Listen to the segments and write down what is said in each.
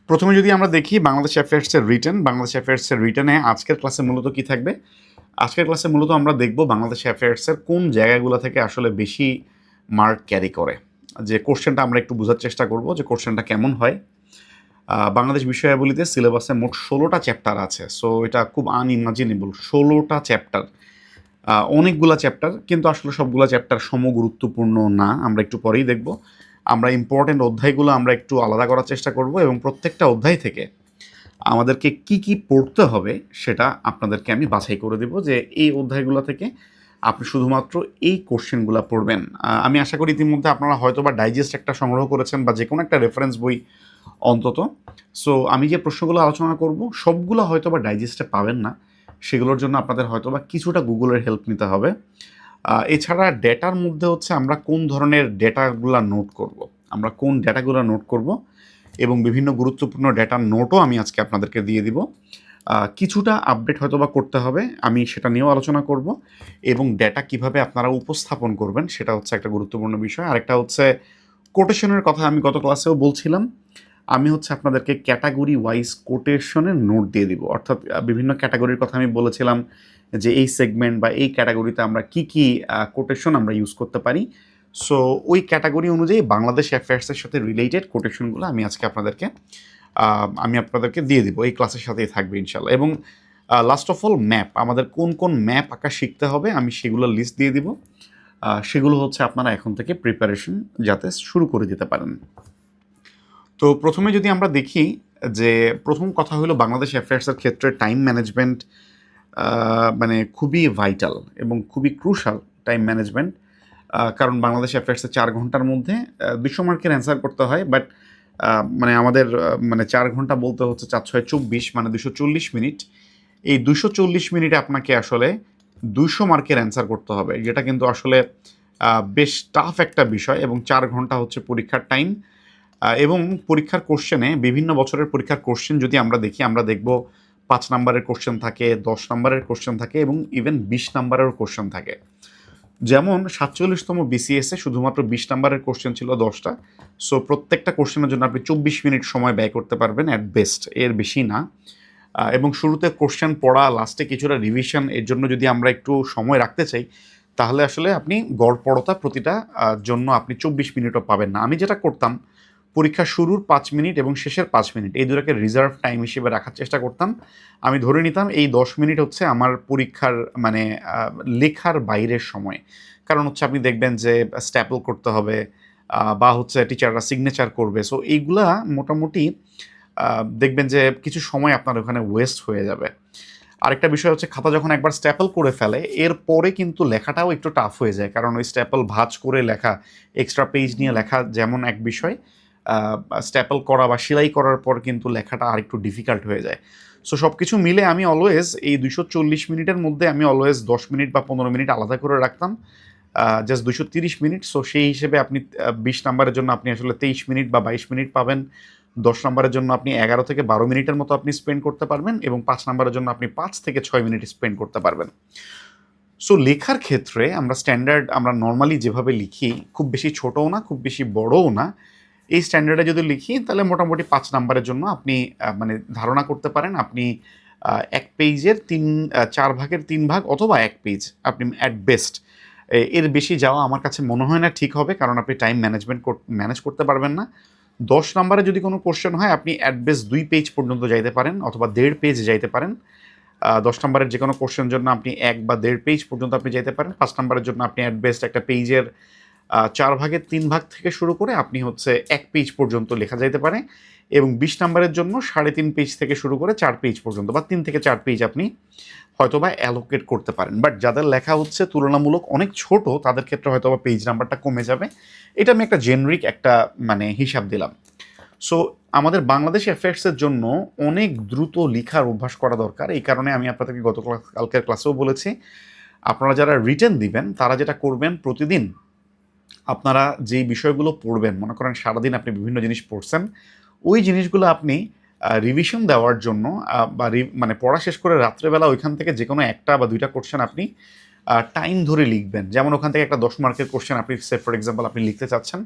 প্রথমে যদি আমরা দেখি বাংলাদেশ অ্যাফেয়ার্সের রিটেনে আজকের ক্লাসে মূলত কি থাকবে? আজকের ক্লাসে মূলত আমরা দেখব বাংলাদেশ অ্যাফেয়ার্সের কোন জায়গাগুলো থেকে আসলে বেশি মার্ক ক্যারি করে। যে কোশ্চেনটা আমরা একটু বোঝার চেষ্টা করব যে কোশ্চেনটা কেমন হয়। বাংলাদেশ বিষয়াবলীতে সিলেবাসে মোট ১৬টা চ্যাপ্টার আছে। সো এটা খুব আনইমাজিনেবল ১৬টা চ্যাপ্টার। অনেকগুলা চ্যাপ্টার, কিন্তু আসলে সবগুলা চ্যাপ্টার সমগুরুত্বপূর্ণ না। আমরা একটু পরেই দেখব। আমরা ইম্পর্টেন্ট অধ্যায়গুলো আমরা একটু আলাদা করার চেষ্টা করব এবং প্রত্যেকটা অধ্যায় থেকে আমাদেরকে কি, কি পড়তে হবে সেটা আপনাদেরকে আমি বাছাই করে দিব যে এই অধ্যায়গুলো থেকে আপনি শুধুমাত্র এই কোশ্চেনগুলা পড়বেন। আমি আশা করি ইতিমধ্যে আপনারা হয়তোবা ডাইজেস্ট একটা সংগ্রহ করেছেন বা যেকোনো একটা রেফারেন্স বই অন্তত। সো আমি যে প্রশ্নগুলো আলোচনা করব সবগুলো হয়তোবা ডাইজেস্টে পাবেন না। সেগুলোর জন্য আপনাদের হয়তোবা কিছুটা গুগলের হেল্প নিতে হবে। এছাড়া ডেটার মধ্যে হচ্ছে আমরা কোন ধরনের ডেটাগুলা নোট করব। আমরা কোন ডেটাগুলো নোট করব এবং বিভিন্ন গুরুত্বপূর্ণ ডেটার নোটও আমি আজকে আপনাদেরকে দিয়ে দিব। কিছুটা আপডেট হয়তোবা করতে হবে, আমি সেটা নিয়েও আলোচনা করব এবং ডেটা কিভাবে আপনারা উপস্থাপন করবেন সেটা হচ্ছে একটা গুরুত্বপূর্ণ বিষয়। আরেকটা হচ্ছে কোটেশনের কথা আমি গত ক্লাসেও বলছিলাম। আমি হচ্ছে আপনাদেরকে ক্যাটাগরি ওয়াইজ কোটেশনের নোট দিয়ে দিব। অর্থাৎ বিভিন্ন ক্যাটাগরির কথা আমি বলেছিলাম যে এই সেগমেন্ট বা এই ক্যাটাগরিতে আমরা কি, কি কোটেশন আমরা ইউজ করতে পারি। সো ওই ক্যাটাগরি অনুযায়ী বাংলাদেশ অ্যাফেয়ার্সের সাথে রিলেটেড কোটেশনগুলো আমি আপনাদেরকে দিয়ে দিব। এই ক্লাসের সাথেই থাকবে ইনশাল্লাহ। এবং লাস্ট অফ অল ম্যাপ, আমাদের কোন কোন ম্যাপ আঁকা শিখতে হবে আমি সেগুলোর লিস্ট দিয়ে দিব। সেগুলো হচ্ছে আপনারা এখন থেকে প্রিপারেশন যাতে শুরু করে দিতে পারেন। তো প্রথমে যদি আমরা দেখি যে প্রথম কথা হলো বাংলাদেশ অ্যাফেয়ার্সের ক্ষেত্রে টাইম ম্যানেজমেন্ট মানে খুবই ভাইটাল এবং খুবই ক্রুশাল টাইম ম্যানেজমেন্ট। কারণ বাংলাদেশ অ্যাফেয়ার্সে ৪ ঘন্টার মধ্যে ২০০ মার্কের অ্যান্সার করতে হয়। বাট আমাদের মানে ৪ ঘন্টা বলতে হচ্ছে ৪ ছয় ২৪ মানে ২৪০ মিনিট। এই ২৪০ মিনিটে আপনাকে আসলে ২০০ মার্কের অ্যান্সার করতে হবে, যেটা কিন্তু আসলে বেশ টাফ একটা বিষয়। এবং ৪ ঘন্টা হচ্ছে পরীক্ষার টাইম। এবং পরীক্ষার কোশ্চেনে বিভিন্ন বছরের পরীক্ষার কোশ্চেন যদি আমরা দেখি, আমরা দেখব ৫ নাম্বারের কোশ্চেন থাকে, ১০ নাম্বারের কোশ্চেন থাকে এবং ইভেন ২০ নাম্বারেরও কোশ্চেন থাকে। যেমন ৪৭তম বিসিএসে শুধুমাত্র ২০ নাম্বারের কোশ্চেন ছিল ১০টা। সো প্রত্যেকটা কোশ্চেনের জন্য আপনি ২৪ মিনিট সময় ব্যয় করতে পারবেন অ্যাট বেস্ট, এর বেশি না। এবং শুরুতে কোশ্চেন পড়া, লাস্টে কিছুটা রিভিশন, এর জন্য যদি আমরা একটু সময় রাখতে চাই তাহলে আসলে আপনি গড়পড়তা প্রতিটা জন্য আপনি ২৪ মিনিটও পাবেন না। আমি যেটা করতাম, পরীক্ষা শুরুর ৫ মিনিট এবং শেষের ৫ মিনিট এই দুটাকে রিজার্ভ টাইম হিসেবে রাখার চেষ্টা করতাম। আমি ধরে নিতাম এই ১০ মিনিট হচ্ছে আমার পরীক্ষার মানে লেখার বাইরের সময়। কারণ হচ্ছে আপনি দেখবেন যে স্ট্যাপল করতে হবে বা হচ্ছে টিচাররা সিগনেচার করবে। সো এইগুলা মোটামুটি দেখবেন যে কিছু সময় আপনার ওখানে ওয়েস্ট হয়ে যাবে। আরেকটা বিষয় হচ্ছে খাতা যখন একবার স্ট্যাপল করে ফেলে এরপরে কিন্তু লেখাটাও একটু টাফ হয়ে যায়। কারণ ওই স্ট্যাপল ভাঁজ করে লেখা, এক্সট্রা পেজ নিয়ে লেখা যেমন এক বিষয়, স্ট্যাপল করা বা সেলাই করার পর কিন্তু লেখাটা আরেকটু ডিফিকাল্ট হয়ে যায়। সো সব কিছু মিলে আমি অলওয়েজ এই ২৪০ মিনিটের মধ্যে আমি অলওয়েজ ১০ মিনিট বা ১৫ মিনিট আলাদা করে রাখতাম। Just ২৩০ minute. সো সেই হিসেবে আপনি ২০ নাম্বারের জন্য আপনি আসলে ২৩ মিনিট বা ২২ মিনিট পাবেন। ১০ নাম্বারের জন্য আপনি ১১ থেকে ১২ মিনিটের মতো আপনি স্পেন্ড করতে পারবেন এবং ৫ নাম্বারের জন্য আপনি ৫ থেকে ৬ মিনিট স্পেন্ড করতে পারবেন। সো লেখার ক্ষেত্রে আমরা নরমালি যেভাবে লিখি, খুব বেশি ছোটও না, খুব বেশি বড়ও না। এই স্ট্যান্ডার্ডে যদি লিখি তাহলে মোটামুটি ৫ নাম্বারের জন্য আপনি মানে ধারণা করতে পারেন আপনি ১ পেজের ৪ ভাগের ৩ ভাগ অথবা ১ পেজ আপনি অ্যাট বেস্ট, এর বেশি যাওয়া আমার কাছে মনে হয় না ঠিক হবে। কারণ আপনি টাইম ম্যানেজ করতে পারবেন না। ১০ নাম্বারে যদি কোনো কোশ্চেন হয় আপনি অ্যাট বেস্ট ২ পেজ পর্যন্ত যাইতে পারেন অথবা ১.৫ পেজ যাইতে পারেন। ১০ নাম্বারের যে কোনো কোশ্চেনের জন্য আপনি ১ বা ১.৫ পেজ পর্যন্ত আপনি যাইতে পারেন। ৫ নাম্বারের জন্য আপনি অ্যাট বেস্ট একটা পেজের ৪ ভাগের ৩ ভাগ থেকে শুরু করে আপনি হচ্ছে ১ পেজ পর্যন্ত লেখা যাইতে পারে। এবং ২০ নাম্বারের জন্য ৩.৫ পেজ থেকে শুরু করে ৪ পেজ পর্যন্ত বা ৩ থেকে ৪ পেজ আপনি হয়তোবা অ্যালোকেট করতে পারেন। বাট যাদের লেখা হচ্ছে তুলনামূলক অনেক ছোট তাদের ক্ষেত্রে হয়তোবা পেজ নাম্বারটা কমে যাবে। এটা আমি একটা জেনেরিক একটা মানে হিসাব দিলাম। সো আমাদের বাংলাদেশ অ্যাফেয়ার্সের জন্য অনেক দ্রুত লেখার অভ্যাস করা দরকার। এই কারণে আমি আপনাদেরকে কালকের ক্লাসেও বলেছি, আপনারা যারা রিটেন দিবেন তারা যেটা করবেন, প্রতিদিন আপনারা যেই বিষয়গুলো পড়বেন, মনে করেন সারাদিন আপনি বিভিন্ন জিনিস পড়ছেন, ওই জিনিসগুলো আপনি রিভিশন দেওয়ার জন্য মানে পড়া শেষ করে রাত্রেবেলা ওইখান থেকে যেকোনো একটা বা ২টা কোশ্চেন আপনি টাইম ধরে লিখবেন। যেমন ওখান থেকে একটা 10 মার্কের কোশ্চেন আপনি ফর এক্সাম্পল আপনি লিখতে চাচ্ছেন,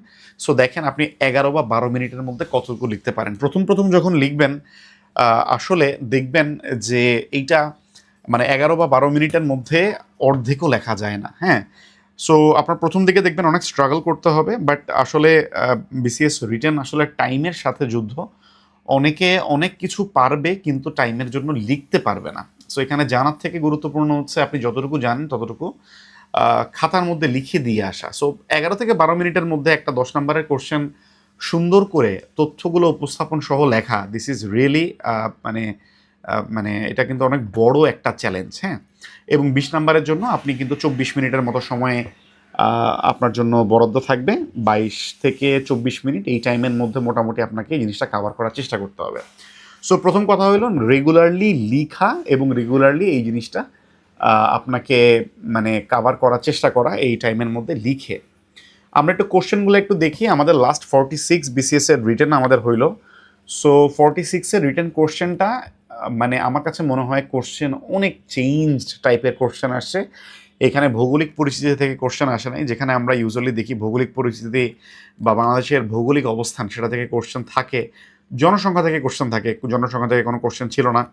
সো দেখেন আপনি 11 বা 12 মিনিটের মধ্যে কতটুকু লিখতে পারেন। প্রথম প্রথম যখন লিখবেন আসলে দেখবেন যে এইটা মানে 11 বা 12 মিনিটের মধ্যে অর্ধেকও লেখা যায় না, হ্যাঁ। সো আপনার প্রথম দিকে দেখবেন অনেক স্ট্রাগল করতে হবে, বাট আসলে বিসিএস রিটেন আসলে টাইমের সাথে যুদ্ধ। অনেকে অনেক কিছু পারবে কিন্তু টাইমের জন্য লিখতে পারবে না। সো এখানে জানার থেকে গুরুত্বপূর্ণ হচ্ছে আপনি যতটুকু জানেন ততটুকু খাতার মধ্যে লিখে দিয়ে আসা। সো 11 থেকে 12 মিনিটের মধ্যে একটা 10 নম্বরের কোশ্চেন সুন্দর করে তথ্যগুলো উপস্থাপন সহ লেখা, দিস ইজ রিয়েলি মানে মানে এটা কিন্তু অনেক বড় একটা চ্যালেঞ্জ, হ্যাঁ। এবং 20 নম্বরের জন্য আপনি কিন্তু 24 মিনিটের মতো সময়ে আপনার জন্য বরাদ্দ থাকবে। 22 থেকে 24 মিনিট এই টাইমের মধ্যে মোটামুটি আপনাকে এই জিনিসটা কাভার করার চেষ্টা করতে হবে। সো প্রথম কথা হলো রেগুলারলি লিখা এবং রেগুলারলি এই জিনিসটা আপনাকে মানে কাভার করার চেষ্টা করা এই টাইমের মধ্যে লিখে। আমরা একটু কোশ্চেনগুলো একটু দেখি। আমাদের লাস্ট 46 বিসিএস এর রিটেন আমাদের হইল। সো 46 এর রিটেন কোশ্চেনটা মানে আমার কাছে মনে হয় কোশ্চেন অনেক চেঞ্জড টাইপের কোশ্চেন আসছে। এখানে ভৌগোলিক পরিস্থিতি থেকে কোশ্চেন আসে নাই, যেখানে আমরা ইউজুয়ালি দেখি ভৌগোলিক পরিস্থিতি বা বাংলাদেশের ভৌগোলিক অবস্থান সেটা থেকে কোশ্চেন থাকে, জনসংখ্যা থেকে কোশ্চেন থাকে, জনসংখ্যা থেকে কোনো কোশ্চেন ছিল না।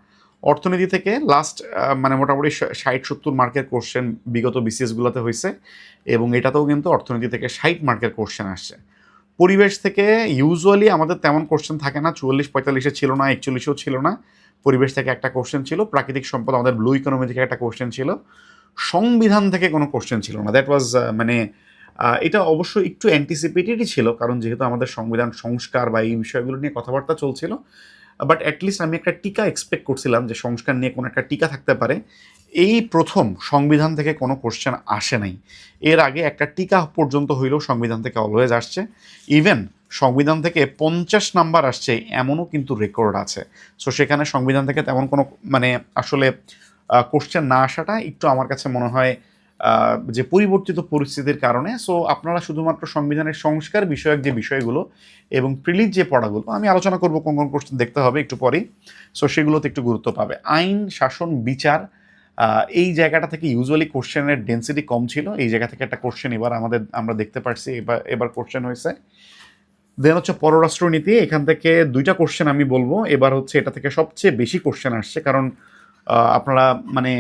অর্থনীতি থেকে লাস্ট মানে মোটামুটি 60-70 মার্কের কোশ্চেন বিগত বিসিএসগুলোতে হয়েছে, এবং এটাতেও কিন্তু অর্থনীতি থেকে 60 মার্কের কোশ্চেন আসছে। পরিবেশ থেকে ইউজুয়ালি আমাদের তেমন কোশ্চেন থাকে না, 44-45-এ ছিল না, 41-এও ছিল না। পরিবেশ থেকে একটা কোশ্চেন ছিল, প্রাকৃতিক সম্পদ আমাদের ব্লু ইকোনমি থেকে একটা কোশ্চেন ছিল, সংবিধান থেকে কোনো কোশ্চেন ছিল না। দ্যাট ওয়াজ মানে এটা অবশ্য একটু অ্যান্টিসিপেটেডই ছিল, কারণ যেহেতু আমাদের সংবিধান সংস্কার বা এই বিষয়গুলো নিয়ে কথাবার্তা চলছিল। বাট অ্যাটলিস্ট আমি একটা টিকা এক্সপেক্ট করছিলাম যে সংস্কার নিয়ে কোনো একটা টিকা থাকতে পারে। এই প্রথম সংবিধান থেকে কোনো কোশ্চেন আসে নাই। এর আগে একটা টিকা পর্যন্ত হইলেও সংবিধান থেকে অলওয়েজ আসছে। ইভেন সংবিধান থেকে 50 নাম্বার আসছে এমনও কিন্তু রেকর্ড আছে। সো সেখানে সংবিধান থেকে তেমন কোনো মানে আসলে কোশ্চেন না আসাটা একটু আমার কাছে মনে হয় যে পরিবর্তিত পরিস্থিতির কারণে। সো আপনারা শুধুমাত্র সংবিধানের সংস্কার বিষয়ক যে বিষয়গুলো এবং প্রিলিজ যে পড়াগুলো আমি আলোচনা করবো কোন কোন কোশ্চেন দেখতে হবে একটু পরেই, সো সেগুলোতে একটু গুরুত্ব পাবে। আইন, শাসন, বিচার, এই জায়গাটা থেকে ইউজুয়ালি কোশ্চেনের ডেন্সিটি কম ছিল। এই জায়গা থেকে একটা কোশ্চেন এবার আমরা দেখতে পারছি, এবার কোশ্চেন হয়েছে। দেন হচ্ছে পররাষ্ট্রনীতি, এখান থেকে 2টা কোশ্চেন আমি বলবো। এবার হচ্ছে এটা থেকে সবচেয়ে বেশি কোশ্চেন আসছে, কারণ আপনারা মানে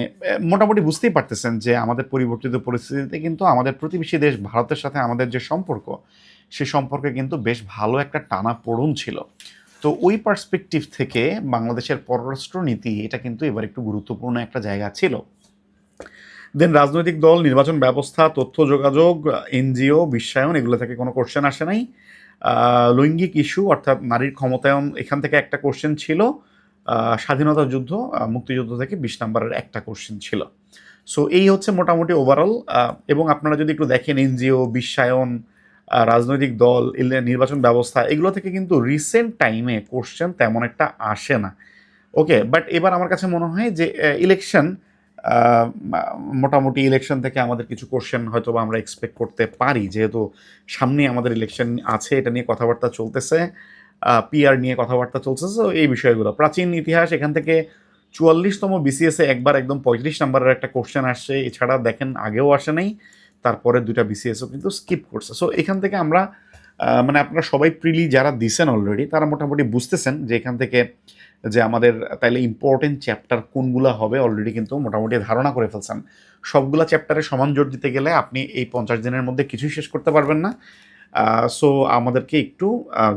মোটামুটি বুঝতেই পারতেছেন যে আমাদের পরিবর্তিত পরিস্থিতিতে কিন্তু আমাদের প্রতিবেশী দেশ ভারতের সাথে আমাদের যে সম্পর্ক, সে সম্পর্কে কিন্তু বেশ ভালো একটা টানাপোড়েন ছিল। তো ওই পার্সপেক্টিভ থেকে বাংলাদেশের পররাষ্ট্রনীতি এটা কিন্তু এবার একটু গুরুত্বপূর্ণ একটা জায়গা ছিল। দেন রাজনৈতিক দল, নির্বাচন ব্যবস্থা, তথ্য যোগাযোগ, এনজিও, বিশ্বায়ন, এগুলো থেকে কোনো কোশ্চেন আসে নাই। লৈঙ্গিক ইস্যু অর্থাৎ নারীর ক্ষমতায়ন, এখান থেকে একটা কোশ্চেন ছিল। স্বাধীনতা যুদ্ধ, মুক্তিযুদ্ধ থেকে 20 নম্বরের একটা কোশ্চেন ছিল। সো এই হচ্ছে মোটামুটি ওভারঅল। এবং আপনারা যদি একটু দেখেন এনজিও, বিশ্বায়ন, রাজনৈতিক দল, নির্বাচন ব্যবস্থা, এগুলো থেকে কিন্তু রিসেন্ট টাইমে কোশ্চেন তেমন একটা আসে না। ওকে, বাট এবার আমার কাছে মনে হয় যে ইলেকশন, মোটামুটি ইলেকশন থেকে আমাদের কিছু কোশ্চেন হয়তো বা আমরা এক্সপেক্ট করতে পারি, যেহেতু সামনে আমাদের ইলেকশন আছে, এটা নিয়ে কথাবার্তা চলতেছে, পিআর নিয়ে কথাবার্তা চলছে। তো এই বিষয়গুলো প্রাচীন ইতিহাস, এখান থেকে 44তম বিসিএসে একবার একদম 35 নম্বরের একটা কোশ্চেন আসছে। এছাড়া দেখেন আগেও আসে নাই, তারপরে 2টা বিসিএসও কিন্তু স্কিপ করছে। সো এখান থেকে আমরা মানে আপনারা সবাই প্রিলি যারা দিছেন অলরেডি তারা মোটামুটি বুঝতেছেন যে এখান থেকে যে আমাদের তাইলে ইম্পর্টেন্ট চ্যাপ্টার কোনগুলো হবে অলরেডি কিন্তু মোটামুটি ধারণা করে ফেলছেন। সবগুলা চ্যাপ্টারে সমান জোর দিতে গেলে আপনি এই 50 দিনের মধ্যে কিছুই শেষ করতে পারবেন না। সো আমাদেরকে একটু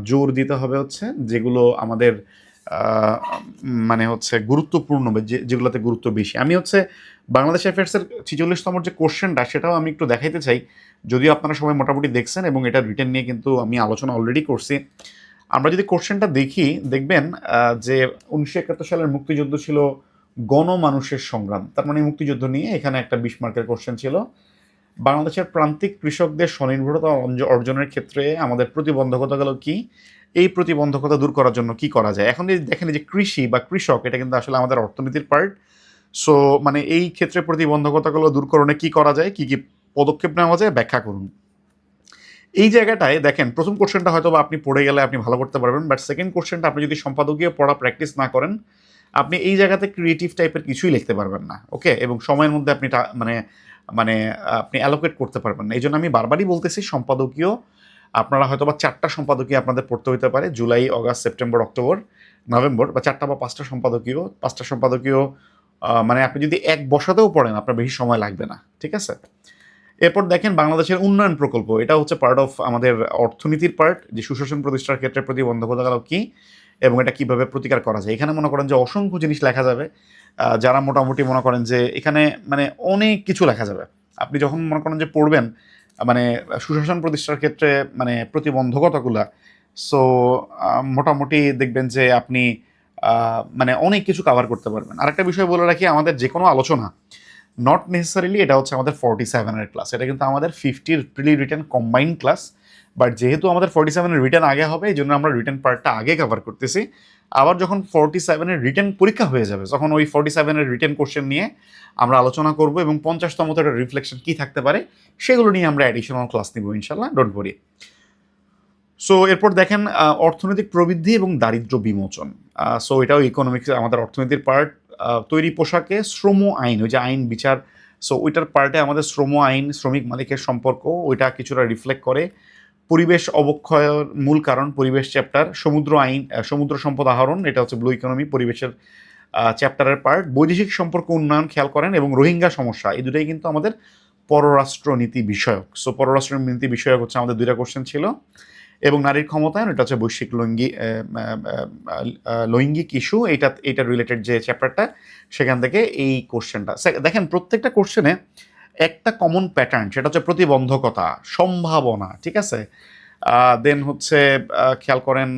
জোর দিতে হবে হচ্ছে যেগুলো আমাদের মানে হচ্ছে গুরুত্বপূর্ণ, যেগুলোতে গুরুত্ব বেশি। আমি হচ্ছে বাংলাদেশ অ্যাফেয়ার্সের 46তম যে কোশ্চেনটা সেটাও আমি একটু দেখাইতে চাই, যদিও আপনারা সবাই মোটামুটি দেখছেন এবং এটা রিটেন নিয়ে কিন্তু আমি আলোচনা অলরেডি করছি। আমরা যদি কোশ্চেনটা দেখি দেখবেন যে 1971 সালের মুক্তিযুদ্ধ ছিল গণমানুষের সংগ্রাম, তার মানে মুক্তিযুদ্ধ নিয়ে এখানে একটা 20 মার্কের কোশ্চেন ছিল। বাংলাদেশের প্রান্তিক কৃষকদের স্বনির্ভরতা অর্জনের ক্ষেত্রে আমাদের প্রতিবন্ধকতাগুলো কি, এই প্রতিবন্ধকতা দূর করার জন্য কি করা যায়। এখন যদি দেখেন যে কৃষি বা কৃষক এটা কিন্তু আসলে আমাদের অর্থনীতির পার্ট। সো মানে এই ক্ষেত্রে প্রতিবন্ধকতাগুলো দূরকরণে কি করা যায়, কি কি পদক্ষেপ নেওয়া যায় ব্যাখ্যা করুন। এই জায়গাটায় দেখেন প্রথম কোশ্চেনটা হয়তো বা আপনি পড়ে গেলে আপনি ভালো করতে পারবেন, বাট সেকেন্ড কোশ্চেনটা আপনি যদি সম্পাদকীয় পড়া প্র্যাকটিস না করেন আপনি এই জায়গাতে ক্রিয়েটিভ টাইপের কিছুই লিখতে পারবেন না। ওকে, এবং সময়ের মধ্যে আপনি মানে মানে আপনি অ্যালোকেট করতে পারবেন না। এই জন্য আমি বারবারই বলতেছি সম্পাদকীয় আপনারা হয়তো বা 4টা সম্পাদকীয় আপনাদের পড়তে হতে পারে, July, August, September, October, November, বা 4টা বা 5টা সম্পাদকীয়। 5টা সম্পাদকীয় মানে আপনি যদি এক বসাতেও পড়েন আপনার বেশি সময় লাগবে না, ঠিক আছে? এরপর দেখেন বাংলাদেশের উন্নয়ন প্রকল্প, এটা হচ্ছে পার্ট অফ আমাদের অর্থনীতির পার্ট, যে সুশাসন প্রতিষ্ঠার ক্ষেত্রে প্রতিবন্ধকতাগুলো কী এবং এটা কিভাবে প্রতিকার করা যায়। এখানে মনে করেন যে অসংখ্য জিনিস লেখা যাবে, যারা মোটামুটি মনে করেন যে এখানে মানে অনেক কিছু লেখা যাবে। আপনি যখন মনে করেন যে পড়বেন মানে সুশাসন প্রতিষ্ঠার ক্ষেত্রে মানে প্রতিবন্ধকতাগুলা, সো মোটামুটি দেখবেন যে আপনি মানে অনেক কিছু কাভার করতে পারবেন। আরেকটা বিষয় বলে রাখি, আমাদের যে কোনো আলোচনা নট নেসেসারিলি এটা হচ্ছে আমাদের 47-এর ক্লাস, এটা কিন্তু আমাদের 50-র প্রিলি রিটেন কম্বাইন্ড ক্লাস। বাট যেহেতু আমাদের 47-এর রিটেন আগে হবে, এই জন্য আমরা রিটেন পার্টটা আগে কভার করতেছি। আবার যখন 47-এর রিটেন পরীক্ষা হয়ে যাবে, তখন ওই 47-এর রিটেন কোশ্চেন নিয়ে আমরা আলোচনা করব এবং 50তম রিফ্লেকশন কী থাকতে পারে সেগুলো নিয়ে আমরা অ্যাডিশনাল ক্লাস নিব ইনশাল্লাহ, ডোন্ট ওয়ারি। সো এরপর দেখেন অর্থনৈতিক প্রবৃদ্ধি এবং দারিদ্র্য বিমোচন। সো এটাও ইকোনমিক্স আমাদের অর্থনীতির পার্ট। তৈরি পোশাকে শ্রম আইন, ওই যে আইন বিচার, সো ওইটার পার্টে আমাদের শ্রম আইন, শ্রমিক মালিকের সম্পর্ক, ওইটা কিছুটা রিফ্লেক্ট করে। পরিবেশ অবক্ষয়ের মূল কারণ, পরিবেশ চ্যাপ্টার। সমুদ্র আইন, সমুদ্র সম্পদ আহরণ, এটা হচ্ছে ব্লু ইকোনমি, পরিবেশের চ্যাপ্টারের পার্ট। বৈদেশিক সম্পর্ক উন্নয়ন খেয়াল করেন, এবং রোহিঙ্গা সমস্যা, এই দুটাই কিন্তু আমাদের পররাষ্ট্রনীতি বিষয়ক। সো পররাষ্ট্রনীতি বিষয়ক হচ্ছে আমাদের 2টা কোশ্চেন ছিল। এবং নারীর ক্ষমতায়ন, এটা হচ্ছে বৈশ্বিক লৈঙ্গিক ইস্যু, এইটা রিলেটেড যে চ্যাপ্টারটা, সেখান থেকে এই কোশ্চেনটা। দেখেন প্রত্যেকটা কোশ্চেনে একটা কমন প্যাটার্ন, সেটা হচ্ছে প্রতিবন্ধকতা, সম্ভাবনা, ঠিক আছে? দেন হচ্ছে খেয়াল করেন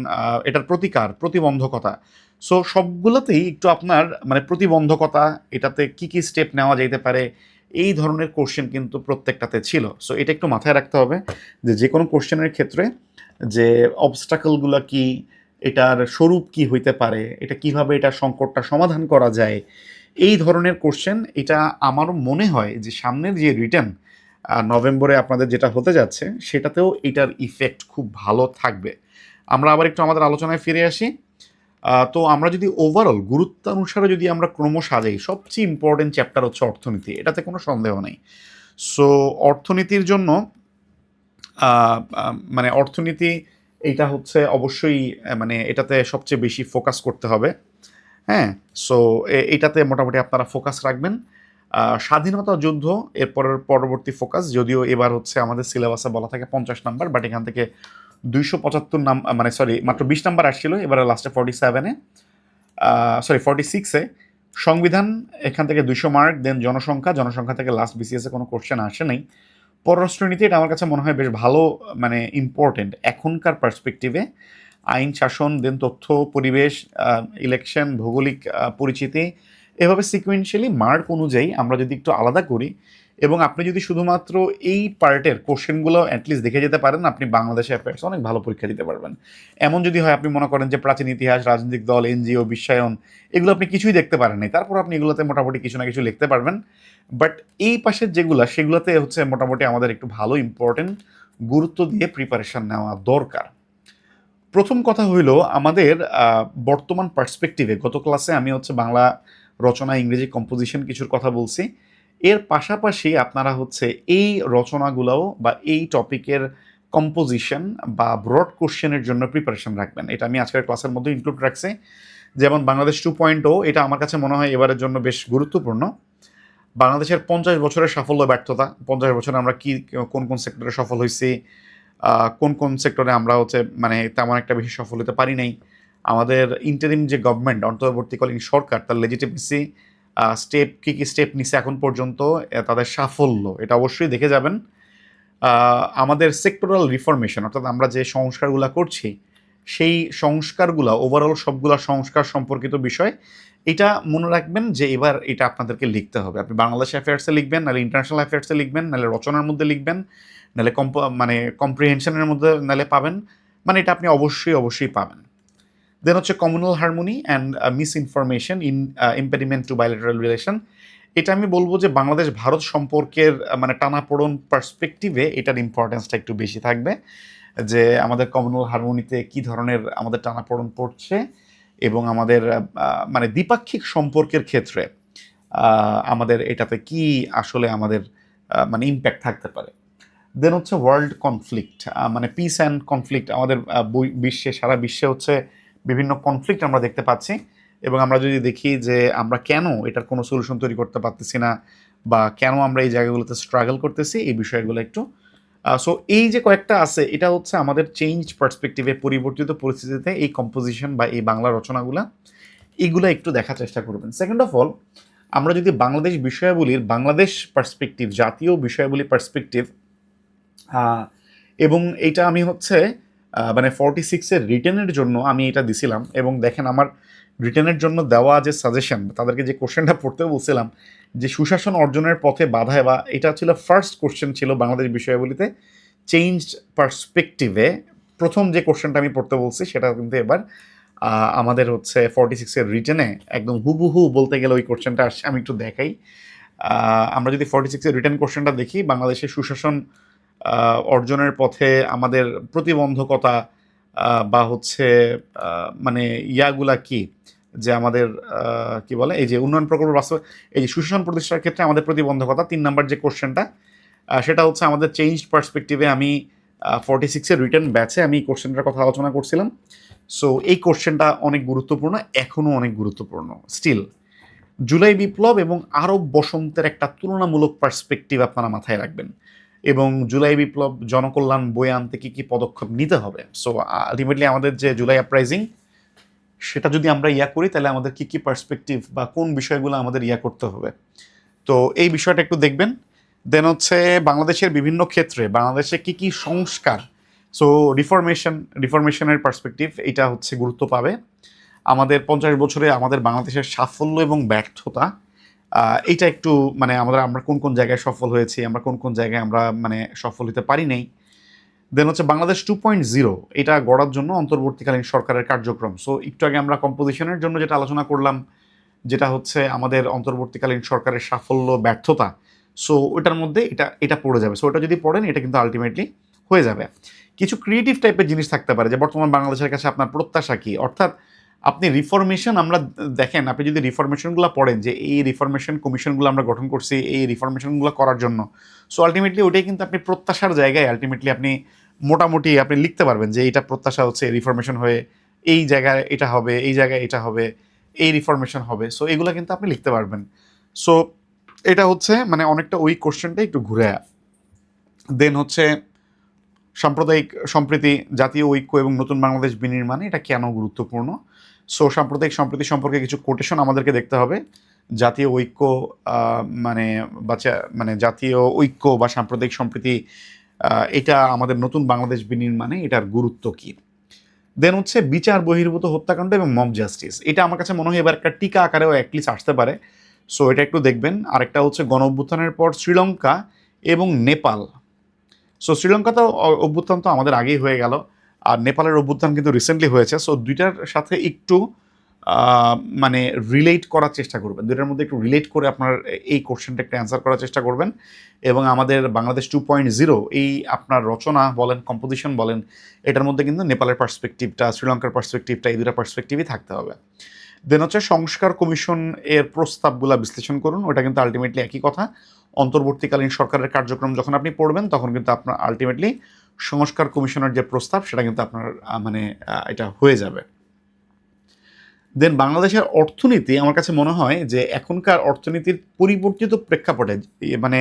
এটার প্রতিকার, প্রতিবন্ধকতা। সো সবগুলোতেই একটু আপনার মানে প্রতিবন্ধকতা, এটাতে কি কি স্টেপ নেওয়া যেতে পারে, এই ধরনের কোশ্চেন কিন্তু প্রত্যেকটাতে ছিল। সো এটা একটু মাথায় রাখতে হবে যে কোনো কোশ্চেনের ক্ষেত্রে যে অবস্টাকলগুলো কি, এটার স্বরূপ কি হইতে পারে, এটা কিভাবে এটা সংকটটা সমাধান করা যায়, এই ধরনের কোশ্চেন। এটা আমারও মনে হয় যে সামনের যে রিটার্ন নভেম্বরে আপনাদের যেটা হতে যাচ্ছে, সেটাতেও এটার ইফেক্ট খুব ভালো থাকবে। আমরা আবার একটু আমাদের আলোচনায় ফিরে আসি। তো আমরা যদি ওভারঅল গুরুত্বানুসারে যদি আমরা ক্রম সাজাই, সবচেয়ে ইম্পর্টেন্ট চ্যাপ্টার হচ্ছে অর্থনীতি, এটাতে কোনো সন্দেহ নেই। সো অর্থনীতির জন্য মানে অর্থনীতি এইটা হচ্ছে অবশ্যই মানে এটাতে সবচেয়ে বেশি ফোকাস করতে হবে। হ্যাঁ, সো এইটাতে মোটামুটি আপনারা ফোকাস রাখবেন। স্বাধীনতা যুদ্ধ এরপরের পরবর্তী ফোকাস, যদিও এবার হচ্ছে আমাদের সিলেবাসে বলা থাকে 50 নাম্বার, বাট এখান থেকে 275 মানে সরি মাত্র 20 নাম্বার আসছিল, এবারে লাস্টে 47-এ সরি 46-এ সংবিধান, এখান থেকে 200 মার্ক। দেন জনসংখ্যা থেকে লাস্ট বিসিএসে কোনো কোশ্চেন আসে নাই। পররাষ্ট্রনীতি, এটা আমার কাছে মনে হয় বেশ ভালো, মানে ইম্পর্টেন্ট এখনকার পার্সপেক্টিভে। আইন শাসন, দেন তথ্য, পরিবেশ, ইলেকশন, ভৌগোলিক পরিচিতি, এভাবে সিকুয়েন্সিয়ালি মার্ক অনুযায়ী আমরা যদি একটু আলাদা করি, এবং আপনি যদি শুধুমাত্র এই পার্টের কোশ্চেনগুলো অ্যাটলিস্ট দেখে যেতে পারেন, আপনি বাংলাদেশে অ্যাফেয়ার্স অনেক ভালো পরীক্ষা দিতে পারবেন। এমন যদি হয় আপনি মনে করেন যে প্রাচীন ইতিহাস, রাজনৈতিক দল, এনজিও, বিশ্বায়ন, এগুলো আপনি কিছুই দেখতে পারেন নাই, তারপর আপনি এগুলোতে মোটামুটি কিছু না কিছু লিখতে পারবেন। বাট এই পাশের যেগুলো, সেগুলোতে হচ্ছে মোটামুটি আমাদের একটু ভালো ইম্পর্টেন্ট গুরুত্ব দিয়ে প্রিপারেশন নেওয়া দরকার। প্রথম কথা হইল আমাদের বর্তমান পার্সপেক্টিভে, গত ক্লাসে আমি হচ্ছে বাংলা রচনা, ইংরেজি কম্পোজিশন কিছুর কথা বলছি। এর পাশাপাশি আপনারা হচ্ছে এই রচনাগুলোও বা এই টপিকের কম্পোজিশন বা ব্রড কোশ্চেনের জন্য প্রিপারেশন রাখবেন। এটা আমি আজকের ক্লাসের মধ্যে ইনক্লুড রাখছি। যেমন বাংলাদেশ 2.0, এটা আমার কাছে মনে হয় এবারের জন্য বেশ গুরুত্বপূর্ণ। বাংলাদেশের 50 বছরের সাফল্য ব্যর্থতা, 50 বছরে আমরা কি কোন কোন সেক্টরে সফল হয়েছি, কোন কোন সেক্টরে আমরা হচ্ছে মানে তেমন একটা বেশি সফল হতে পারি নাই। আমাদের ইন্টারিম যে গভর্নমেন্ট, অন্তর্বর্তীকালীন সরকার, তার লেজিটিমেসি স্টেপ কী কী স্টেপ নিছে এখন পর্যন্ত, তাদের সাফল্য, এটা অবশ্যই দেখে যাবেন। আমাদের সেক্টরাল রিফরমেশন, অর্থাৎ আমরা যে সংস্কারগুলো করছি, সেই সংস্কারগুলো ওভারঅল সবগুলা সংস্কার সম্পর্কিত বিষয়, এটা মনে রাখবেন যে এবার এটা আপনাদেরকে লিখতে হবে। আপনি বাংলাদেশ অ্যাফেয়ার্সে লিখবেন, নাহলে ইন্টারন্যাশনাল অ্যাফেয়ার্সে লিখবেন, নাহলে রচনার মধ্যে লিখবেন, নাহলে মানে কম্প্রিহেনশনের মধ্যে নাহলে পাবেন, মানে এটা আপনি অবশ্যই পাবেন। দেন হচ্ছে communal harmony and misinformation in impediment to bilateral relation. এটা আমি বলবো যে বাংলাদেশ ভারত সম্পর্কের মানে টানাপোড়ন পার্সপেক্টিভে এটার ইম্পর্টেন্সটা একটু বেশি থাকবে, যে আমাদের কমিউনাল হারমোনিতে কী ধরনের আমাদের টানাপোড়ন পড়ছে, এবং আমাদের মানে দ্বিপাক্ষিক সম্পর্কের ক্ষেত্রে আমাদের এটাতে কি আসলে আমাদের মানে ইম্প্যাক্ট থাকতে পারে। দেন হচ্ছে ওয়ার্ল্ড কনফ্লিক্ট, মানে পিস অ্যান্ড কনফ্লিক্ট। আমাদের বিশ্বে, সারা বিশ্বে হচ্ছে বিভিন্ন কনফ্লিক্ট আমরা দেখতে পাচ্ছি, এবং আমরা যদি দেখি যে আমরা কেন এটার কোনো সলিউশন তৈরি করতে পারতেছি না, বা কেন আমরা এই জায়গাগুলোতে স্ট্রাগল করতেছি, এই বিষয়গুলো একটু সো এই যে কয়েকটা আছে, এটা হচ্ছে আমাদের চেঞ্জ পার্সপেক্টিভে, পরিবর্তিত পরিস্থিতিতে এই কম্পোজিশন বা এই বাংলা রচনাগুলা, এইগুলো একটু দেখার চেষ্টা করবেন। সেকেন্ড অফ অল, আমরা যদি বাংলাদেশ বিষয়াবলীর বাংলাদেশ পার্সপেক্টিভ, জাতীয় বিষয়াবলী পার্সপেক্টিভ, এবং এইটা আমি হচ্ছে মানে 46-এর রিটেনের জন্য আমি এটা দিছিলাম, এবং দেখেন আমার রিটেনের জন্য দেওয়া যে সাজেশন, তাদেরকে যে কোশ্চেনটা পড়তে বলছিলাম যে সুশাসন অর্জনের পথে বাধায়, বা এটা ছিল ফার্স্ট কোশ্চেন ছিল বাংলাদেশ বিষয়াবলীতে চেঞ্জ পার্সপেক্টিভে। প্রথম যে কোশ্চেনটা আমি পড়তে বলছি সেটা কিন্তু এবার আমাদের হচ্ছে 46-এর রিটেনে একদম হুবহু বলতে গেলে ওই কোশ্চেনটা আসছে। আমি একটু দেখাই। আমরা যদি 46-এর রিটেন কোশ্চেনটা দেখি, বাংলাদেশের সুশাসন অর্জনের পথে আমাদের প্রতিবন্ধকতা বা হচ্ছে মানে ইয়াগুলা কি, যে আমাদের কি বলে, এই যে উন্নয়ন প্রকল্প বাস্তব, এই যে সুশাসন প্রতিষ্ঠার ক্ষেত্রে আমাদের প্রতিবন্ধকতা, 3 নাম্বার যে কোশ্চেনটা, সেটা হচ্ছে আমাদের চেঞ্জ পার্সপেক্টিভে। আমি 46-এর রিটেন ব্যাচে আমি এই কোশ্চেনটার কথা আলোচনা করছিলাম। সো এই কোশ্চেনটা অনেক গুরুত্বপূর্ণ, এখনও অনেক গুরুত্বপূর্ণ স্টিল। জুলাই বিপ্লব এবং আরব বসন্তের একটা তুলনামূলক পার্সপেক্টিভ আপনারা মাথায় রাখবেন, এবং জুলাই বিপ্লব জনকল্যাণ বয়ে আনতে কী কী পদক্ষেপ নিতে হবে। সো আলটিমেটলি আমাদের যে জুলাই আপরাইজিং, সেটা যদি আমরা ইয়া করি, তাহলে আমাদের কী কী পার্সপেক্টিভ বা কোন বিষয়গুলো আমাদের ইয়া করতে হবে, তো এই বিষয়টা একটু দেখবেন। দেন হচ্ছে বাংলাদেশের বিভিন্ন ক্ষেত্রে বাংলাদেশে কী কী সংস্কার, সো রিফরমেশনের পার্সপেক্টিভ, এটা হচ্ছে গুরুত্ব পাবে। আমাদের 50 বছরে আমাদের বাংলাদেশের সাফল্য এবং ব্যর্থতা, এইটা একটু মানে আমরা কোন কোন জায়গায় সফল হয়েছি, আমরা কোন কোন জায়গায় আমরা মানে সফল হতে পারি নাই। দেন হচ্ছে বাংলাদেশ 2.0, এটা গড়ার জন্য অন্তর্বর্তীকালীন সরকারের কার্যক্রম। সো একটু আগে আমরা কম্পোজিশনের জন্য যেটা আলোচনা করলাম, যেটা হচ্ছে আমাদের অন্তর্বর্তীকালীন সরকারের সাফল্য ব্যর্থতা, সো ওটার মধ্যে এটা এটা পড়ে যাবে। সো ওটা যদি পড়েন, এটা কিন্তু আলটিমেটলি হয়ে যাবে। কিছু ক্রিয়েটিভ টাইপের জিনিস থাকতে পারে, যে বর্তমান বাংলাদেশের কাছে আপনার প্রত্যাশা কী, অর্থাৎ আপনি রিফরমেশন, আমরা দেখেন, আপনি যদি রিফরমেশনগুলো পড়েন, যে এই রিফরমেশন কমিশনগুলো আমরা গঠন করছি এই রিফরমেশনগুলো করার জন্য, সো আলটিমেটলি ওটাই কিন্তু আপনি প্রত্যাশার জায়গায় আলটিমেটলি আপনি মোটামুটি আপনি লিখতে পারবেন যে এটা প্রত্যাশা হচ্ছে রিফরমেশন হয়ে এই জায়গায় এটা হবে, এই জায়গায় এটা হবে, এই রিফরমেশন হবে। সো এগুলো কিন্তু আপনি লিখতে পারবেন। সো এটা হচ্ছে মানে অনেকটা ওই কোশ্চেনটা একটু ঘুরে। দেন হচ্ছে সাম্প্রদায়িক সম্প্রীতি, জাতীয় ঐক্য এবং নতুন বাংলাদেশ বিনির্মাণে এটা কেন গুরুত্বপূর্ণ। সো সাম্প্রদায়িক সম্প্রীতি সম্পর্কে কিছু কোটেশন আমাদেরকে দেখতে হবে। জাতীয় ঐক্য মানে জাতীয় ঐক্য বা সাম্প্রদায়িক সম্প্রীতি, এটা আমাদের নতুন বাংলাদেশ বিনির্মাণে এটার গুরুত্ব কী। দেন হচ্ছে বিচার বহির্ভূত হত্যাকাণ্ড এবং মব জাস্টিস, এটা আমার কাছে মনে হয় এবার একটা টিকা আকারেও অ্যাটলিস্ট আসতে পারে। সো এটা একটু দেখবেন। আরেকটা হচ্ছে গণ অভ্যুত্থানের পর শ্রীলঙ্কা এবং নেপাল। সো শ্রীলঙ্কা তো অভ্যুত্থান তো আমাদের আগেই হয়ে গেল, আর নেপালের অভ্যুত্থান কিন্তু রিসেন্টলি হয়েছে। সো দুইটার সাথে একটু মানে রিলেট করার চেষ্টা করবেন, দুইটার মধ্যে একটু রিলেট করে আপনার এই কোশ্চেনটা একটা অ্যান্সার করার চেষ্টা করবেন। এবং আমাদের বাংলাদেশ 2.0, এই আপনার রচনা বলেন, কম্পোজিশন বলেন, এটার মধ্যে কিন্তু নেপালের পার্সপেক্টিভটা, শ্রীলঙ্কার পার্সপেক্টিভটা, এই দুটা পার্সপেক্টিভই থাকতে হবে। দেন হচ্ছে সংস্কার কমিশন এর প্রস্তাবগুলো বিশ্লেষণ করুন, ওটা কিন্তু আলটিমেটলি একই কথা। অন্তর্বর্তীকালীন সরকারের কার্যক্রম যখন আপনি পড়বেন, তখন কিন্তু আপনার আলটিমেটলি সংস্কার কমিশনের যে প্রস্তাব, সেটা কিন্তু আপনার মানে এটা হয়ে যাবে। দেন বাংলাদেশের অর্থনীতি, আমার কাছে মনে হয় যে এখনকার অর্থনীতির পরিবর্তিত প্রেক্ষাপটে, মানে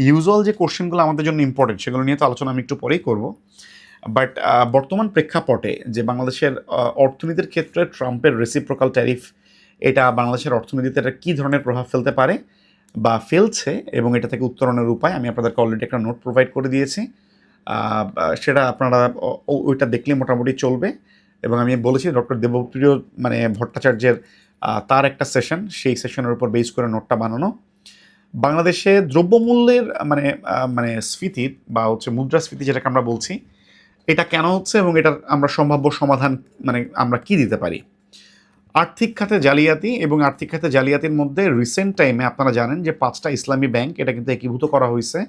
ইউজুয়াল যে কোশ্চেনগুলো আমাদের জন্য ইম্পর্টেন্ট, সেগুলো নিয়ে তো আলোচনা আমি একটু পরেই করব। বাট বর্তমান প্রেক্ষাপটে যে বাংলাদেশের অর্থনীতির ক্ষেত্রে ট্রাম্পের রেসিপ্রোকাল ট্যারিফ, এটা বাংলাদেশের অর্থনীতিতে এটা কী ধরনের প্রভাব ফেলতে পারে বা ফেলছে, এবং এটা থেকে উত্তরণের উপায় আমি আপনাদেরকে অলরেডি একটা নোট প্রোভাইড করে দিয়েছি। সেটা আপনারা ওইটা দেখলে মোটামুটি চলবে। এবং আমি বলেছি ডক্টর দেবপ্রিয় মানে ভট্টাচার্যের তার একটা সেশন, সেই সেশনের উপর বেস করে নোটটা বানানো। বাংলাদেশে দ্রব্যমূল্যের মানে মানে স্ফীতি বা হচ্ছে মুদ্রাস্ফীতি যেটাকে আমরা বলছি, এটা কেন হচ্ছে এবং এটার আমরা সম্ভাব্য সমাধান মানে আমরা কি দিতে পারি। আর্থিক খাতে জালিয়াতি, এবং আর্থিক খাতে জালিয়াতির মধ্যে রিসেন্ট টাইমে আপনারা জানেন যে 5টা ইসলামী ব্যাংক এটা কিন্তু একীভূত করা হয়েছে।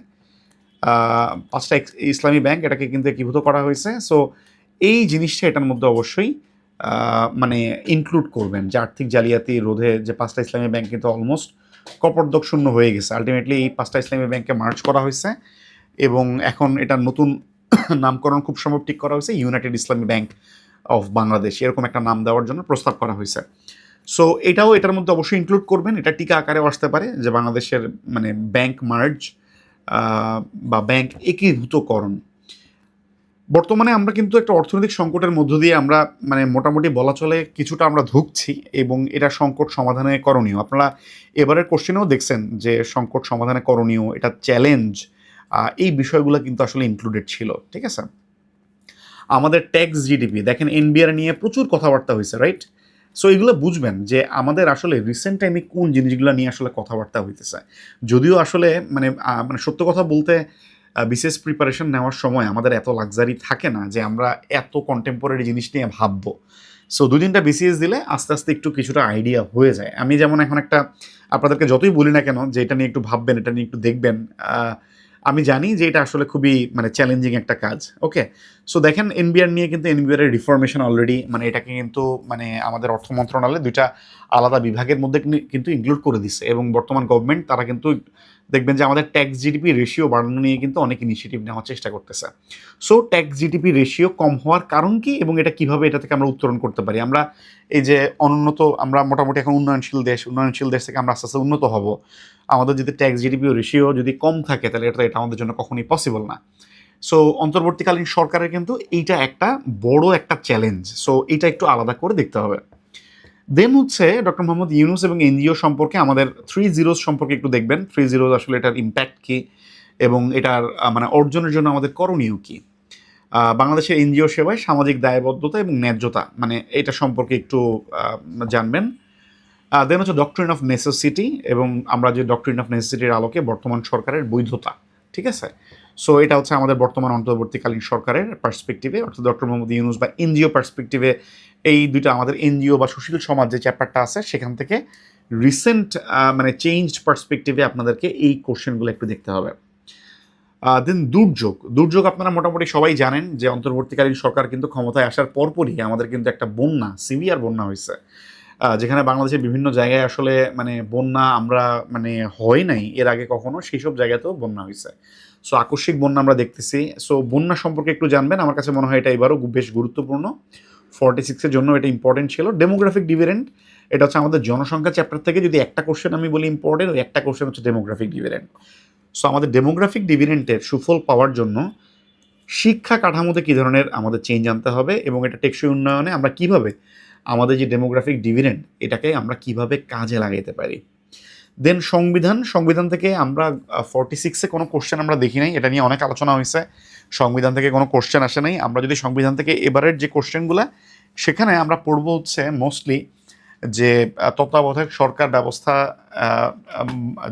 5টা ইসলামী ব্যাংক এটাকে কিন্তু একীভূত করা হয়েছে। সো এই জিনিসটা এটার মধ্যে অবশ্যই মানে ইনক্লুড করবেন, যে আর্থিক জালিয়াতি রোধে যে 5টা ইসলামী ব্যাংক কিন্তু অলমোস্ট কপর্দক শূন্য হয়ে গেছে। আলটিমেটলি এই 5টা ইসলামী ব্যাংকে মার্জ করা হয়েছে এবং এখন এটার নতুন নামকরণ খুব সম্ভব ঠিক করা হয়েছে United Islami bank of Bangladesh, এরকম একটা নাম দেওয়ার জন্য প্রস্তাব করা হয়েছে। সো এটাও এটার মধ্যে অবশ্যই ইনক্লুড করবেন। এটা টিকা আকারেও আসতে পারে যে বাংলাদেশের মানে ব্যাংক মার্জ বা ব্যাংক একীভূতকরণ। বর্তমানে আমরা কিন্তু একটা অর্থনৈতিক সংকটের মধ্য দিয়ে আমরা মানে মোটামুটি বলা চলে কিছুটা আমরা ধুঁকছি এবং এটা সংকট সমাধানে করণীয়। আপনারা এবারের কোশ্চেনেও দেখছেন যে সংকট সমাধানে করণীয়, এটা চ্যালেঞ্জ, এই বিষয়গুলো কিন্তু আসলে ইনক্লুডেড ছিল। ঠিক আছে, আমাদের ট্যাক্স জিডিপি দেখেন এনবিআর নিয়ে প্রচুর কথাবার্তা হয়েছে, রাইট? সো এগুলো বুঝবেন যে আমাদের আসলে রিসেন্ট টাইমে কোন জিনিসগুলো নিয়ে আসলে কথাবার্তা হইতেছে। যদিও আসলে মানে মানে সত্য কথা বলতে বিশেষ প্রিপারেশন নেওয়ার সময় আমাদের এত লাক্সারি থাকে না যে আমরা এত কন্টেম্পোরারি জিনিস নিয়ে ভাববো। সো 2-3টা বিসিএস দিলে আস্তে আস্তে একটু কিছুটা আইডিয়া হয়ে যায়। আমি যেমন এখন একটা আপনাদেরকে যতই বলি না কেন যে এটা নিয়ে একটু ভাববেন, এটা নিয়ে একটু দেখবেন, আমি জানি যে এটা আসলে খুবই মানে চ্যালেঞ্জিং একটা কাজ। ওকে, সো দেখেন এনবিআর নিয়ে কিন্তু এনবিআর এর রিফরমেশন অলরেডি মানে এটাকে কিন্তু মানে আমাদের অর্থ মন্ত্রণালয়ে 2টা আলাদা বিভাগের মধ্যে কিন্তু ইনক্লুড করে দিচ্ছে এবং বর্তমান গভর্নমেন্ট তারা কিন্তু দেখবেন যে আমাদের ট্যাক্স জিডিপি রেশিও বাড়ানো নিয়ে কিন্তু অনেক ইনিশিয়েটিভ নেওয়ার চেষ্টা করতেছে। সো ট্যাক্স জিডিপি রেশিও কম হওয়ার কারণ কি এবং এটা কিভাবে এটা থেকে আমরা উত্তরণ করতে পারি? আমরা এই যে অনুন্নত, আমরা মোটামুটি এখন উন্নয়নশীল দেশ থেকে আমরা আস্তে আস্তে উন্নত হব। আমাদের যদি ট্যাক্স জিডিপি রেশিও যদি কম থাকে তাহলে এটা আমাদের জন্য কখনোই পসিবল না। সো অন্তর্বর্তীকালীন সরকারের কিন্তু এইটা একটা বড় একটা চ্যালেঞ্জ। সো এটা একটু আলাদা করে দেখতে হবে। দেন হচ্ছে ডক্টর মোহাম্মদ ইউনুস এবং এনজিও সম্পর্কে আমাদের 3 জিরোস সম্পর্কে একটু দেখবেন। 3 জিরোস আসলে এটার ইম্প্যাক্ট কি এবং এটার মানে অর্জনের জন্য আমাদের করণীয় কি? বাংলাদেশের এনজিও সেবায় সামাজিক দায়বদ্ধতা এবং ন্যায্যতা মানে এটা সম্পর্কে একটু জানবেন। দেন হচ্ছে ডক্ট্রিন অফ নেসেসিটি এবং আমরা যে ডক্ট্রিন অফ নেসেসিটির আলোকে বর্তমান সরকারের বৈধতা। ঠিক আছে, সো এটা হচ্ছে আমাদের বর্তমান অন্তর্বর্তীকালীন সরকারের পার্সপেক্টিভে অর্থাৎ ডক্টর মোহাম্মদ ইউনুস বা এনজিও পার্সপেক্টিভে এই দুইটা আমাদের এনজিও বা সুশীল সমাজ যে চ্যাপ্টারটা আছে সেখান থেকে রিসেন্ট মানে চেঞ্জড পার্সপেক্টিভে আপনাদেরকে এই কোশ্চেনগুলো একটু দেখতে হবে। দেন দুর্যোগ আপনারা মোটামুটি সবাই জানেন যে অন্তর্বর্তীকালীন সরকার কিন্তু ক্ষমতায় আসার পরপরই আমাদের কিন্তু একটা বন্যা, সিভিয়ার বন্যা হয়েছে, যেখানে বাংলাদেশের বিভিন্ন জায়গায় আসলে মানে বন্যা আমরা মানে হয় নাই এর আগে কখনো, সেই সব জায়গাতেও বন্যা হয়েছে। সো আকস্মিক বন্যা আমরা দেখতেছি। সো বন্যা সম্পর্কে একটু জানবেন, আমার কাছে মনে হয় এটা এবারও বেশ গুরুত্বপূর্ণ। 46-এর জন্য এটা ইম্পর্টেন্ট ছিল। ডেমোগ্রাফিক ডিভিডেন্ড, এটা হচ্ছে আমাদের জনসংখ্যা চ্যাপ্টার থেকে যদি একটা কোশ্চেন আমি বলি ইম্পর্টেন্ট, ওই একটা কোশ্চেন হচ্ছে ডেমোগ্রাফিক ডিভিডেন্ড। সো আমাদের ডেমোগ্রাফিক ডিভিডেন্টের সুফল পাওয়ার জন্য শিক্ষা কাঠামোতে কী ধরনের আমাদের চেঞ্জ আনতে হবে এবং এটা টেকসই উন্নয়নে আমরা কিভাবে আমাদের যে ডেমোগ্রাফিক ডিভিডেন্ড এটাকে আমরা কিভাবে কাজে লাগাইতে পারি। দেন সংবিধান থেকে আমরা 46-এ কোনো কোশ্চেন আমরা দেখি নাই, এটা নিয়ে অনেক আলোচনা হয়েছে। সংবিধান থেকে কোনো কোশ্চেন আসে নাই। আমরা যদি সংবিধান থেকে এবারের যে কোশ্চেনগুলো সেখানে আমরা পড়বো হচ্ছে মোস্টলি যে তত্ত্বাবধায়ক সরকার ব্যবস্থা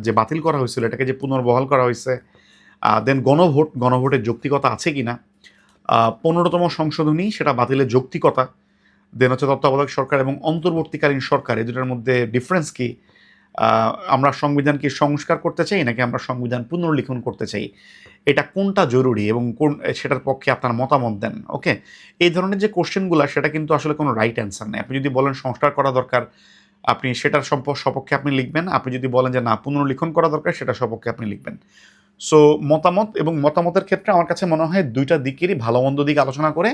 যে বাতিল করা হয়েছিল এটাকে যে পুনর্বহাল করা হয়েছে। দেন গণভোটের যৌক্তিকতা আছে কিনা, 15তম সংশোধনী সেটা বাতিলের যৌক্তিকতা। দেন হচ্ছে তত্ত্বাবধায়ক সরকার এবং অন্তর্বর্তীকালীন সরকার এই দুটার মধ্যে ডিফারেন্স কি, আমরা সংবিধান কি সংস্কার করতে চাই নাকি আমরা সংবিধান পুনর্লিখন করতে চাই, এটা কোনটা জরুরি এবং কোন সেটার পক্ষে আপনার মতামত দেন। ওকে, এই ধরনের যে কোশ্চেনগুলো সেটা কিন্তু আসলে কোনো রাইট অ্যান্সার নেই। আপনি যদি বলেন সংস্কার করা দরকার আপনি সেটার সপক্ষে আপনি লিখবেন, আপনি যদি বলেন যে না পুনর্লিখন করা দরকার সেটার সপক্ষে আপনি লিখবেন। সো মতামত এবং মতামতের ক্ষেত্রে আমার কাছে মনে হয় দুইটা দিকেরই ভালো মন্দ দিক আলোচনা করে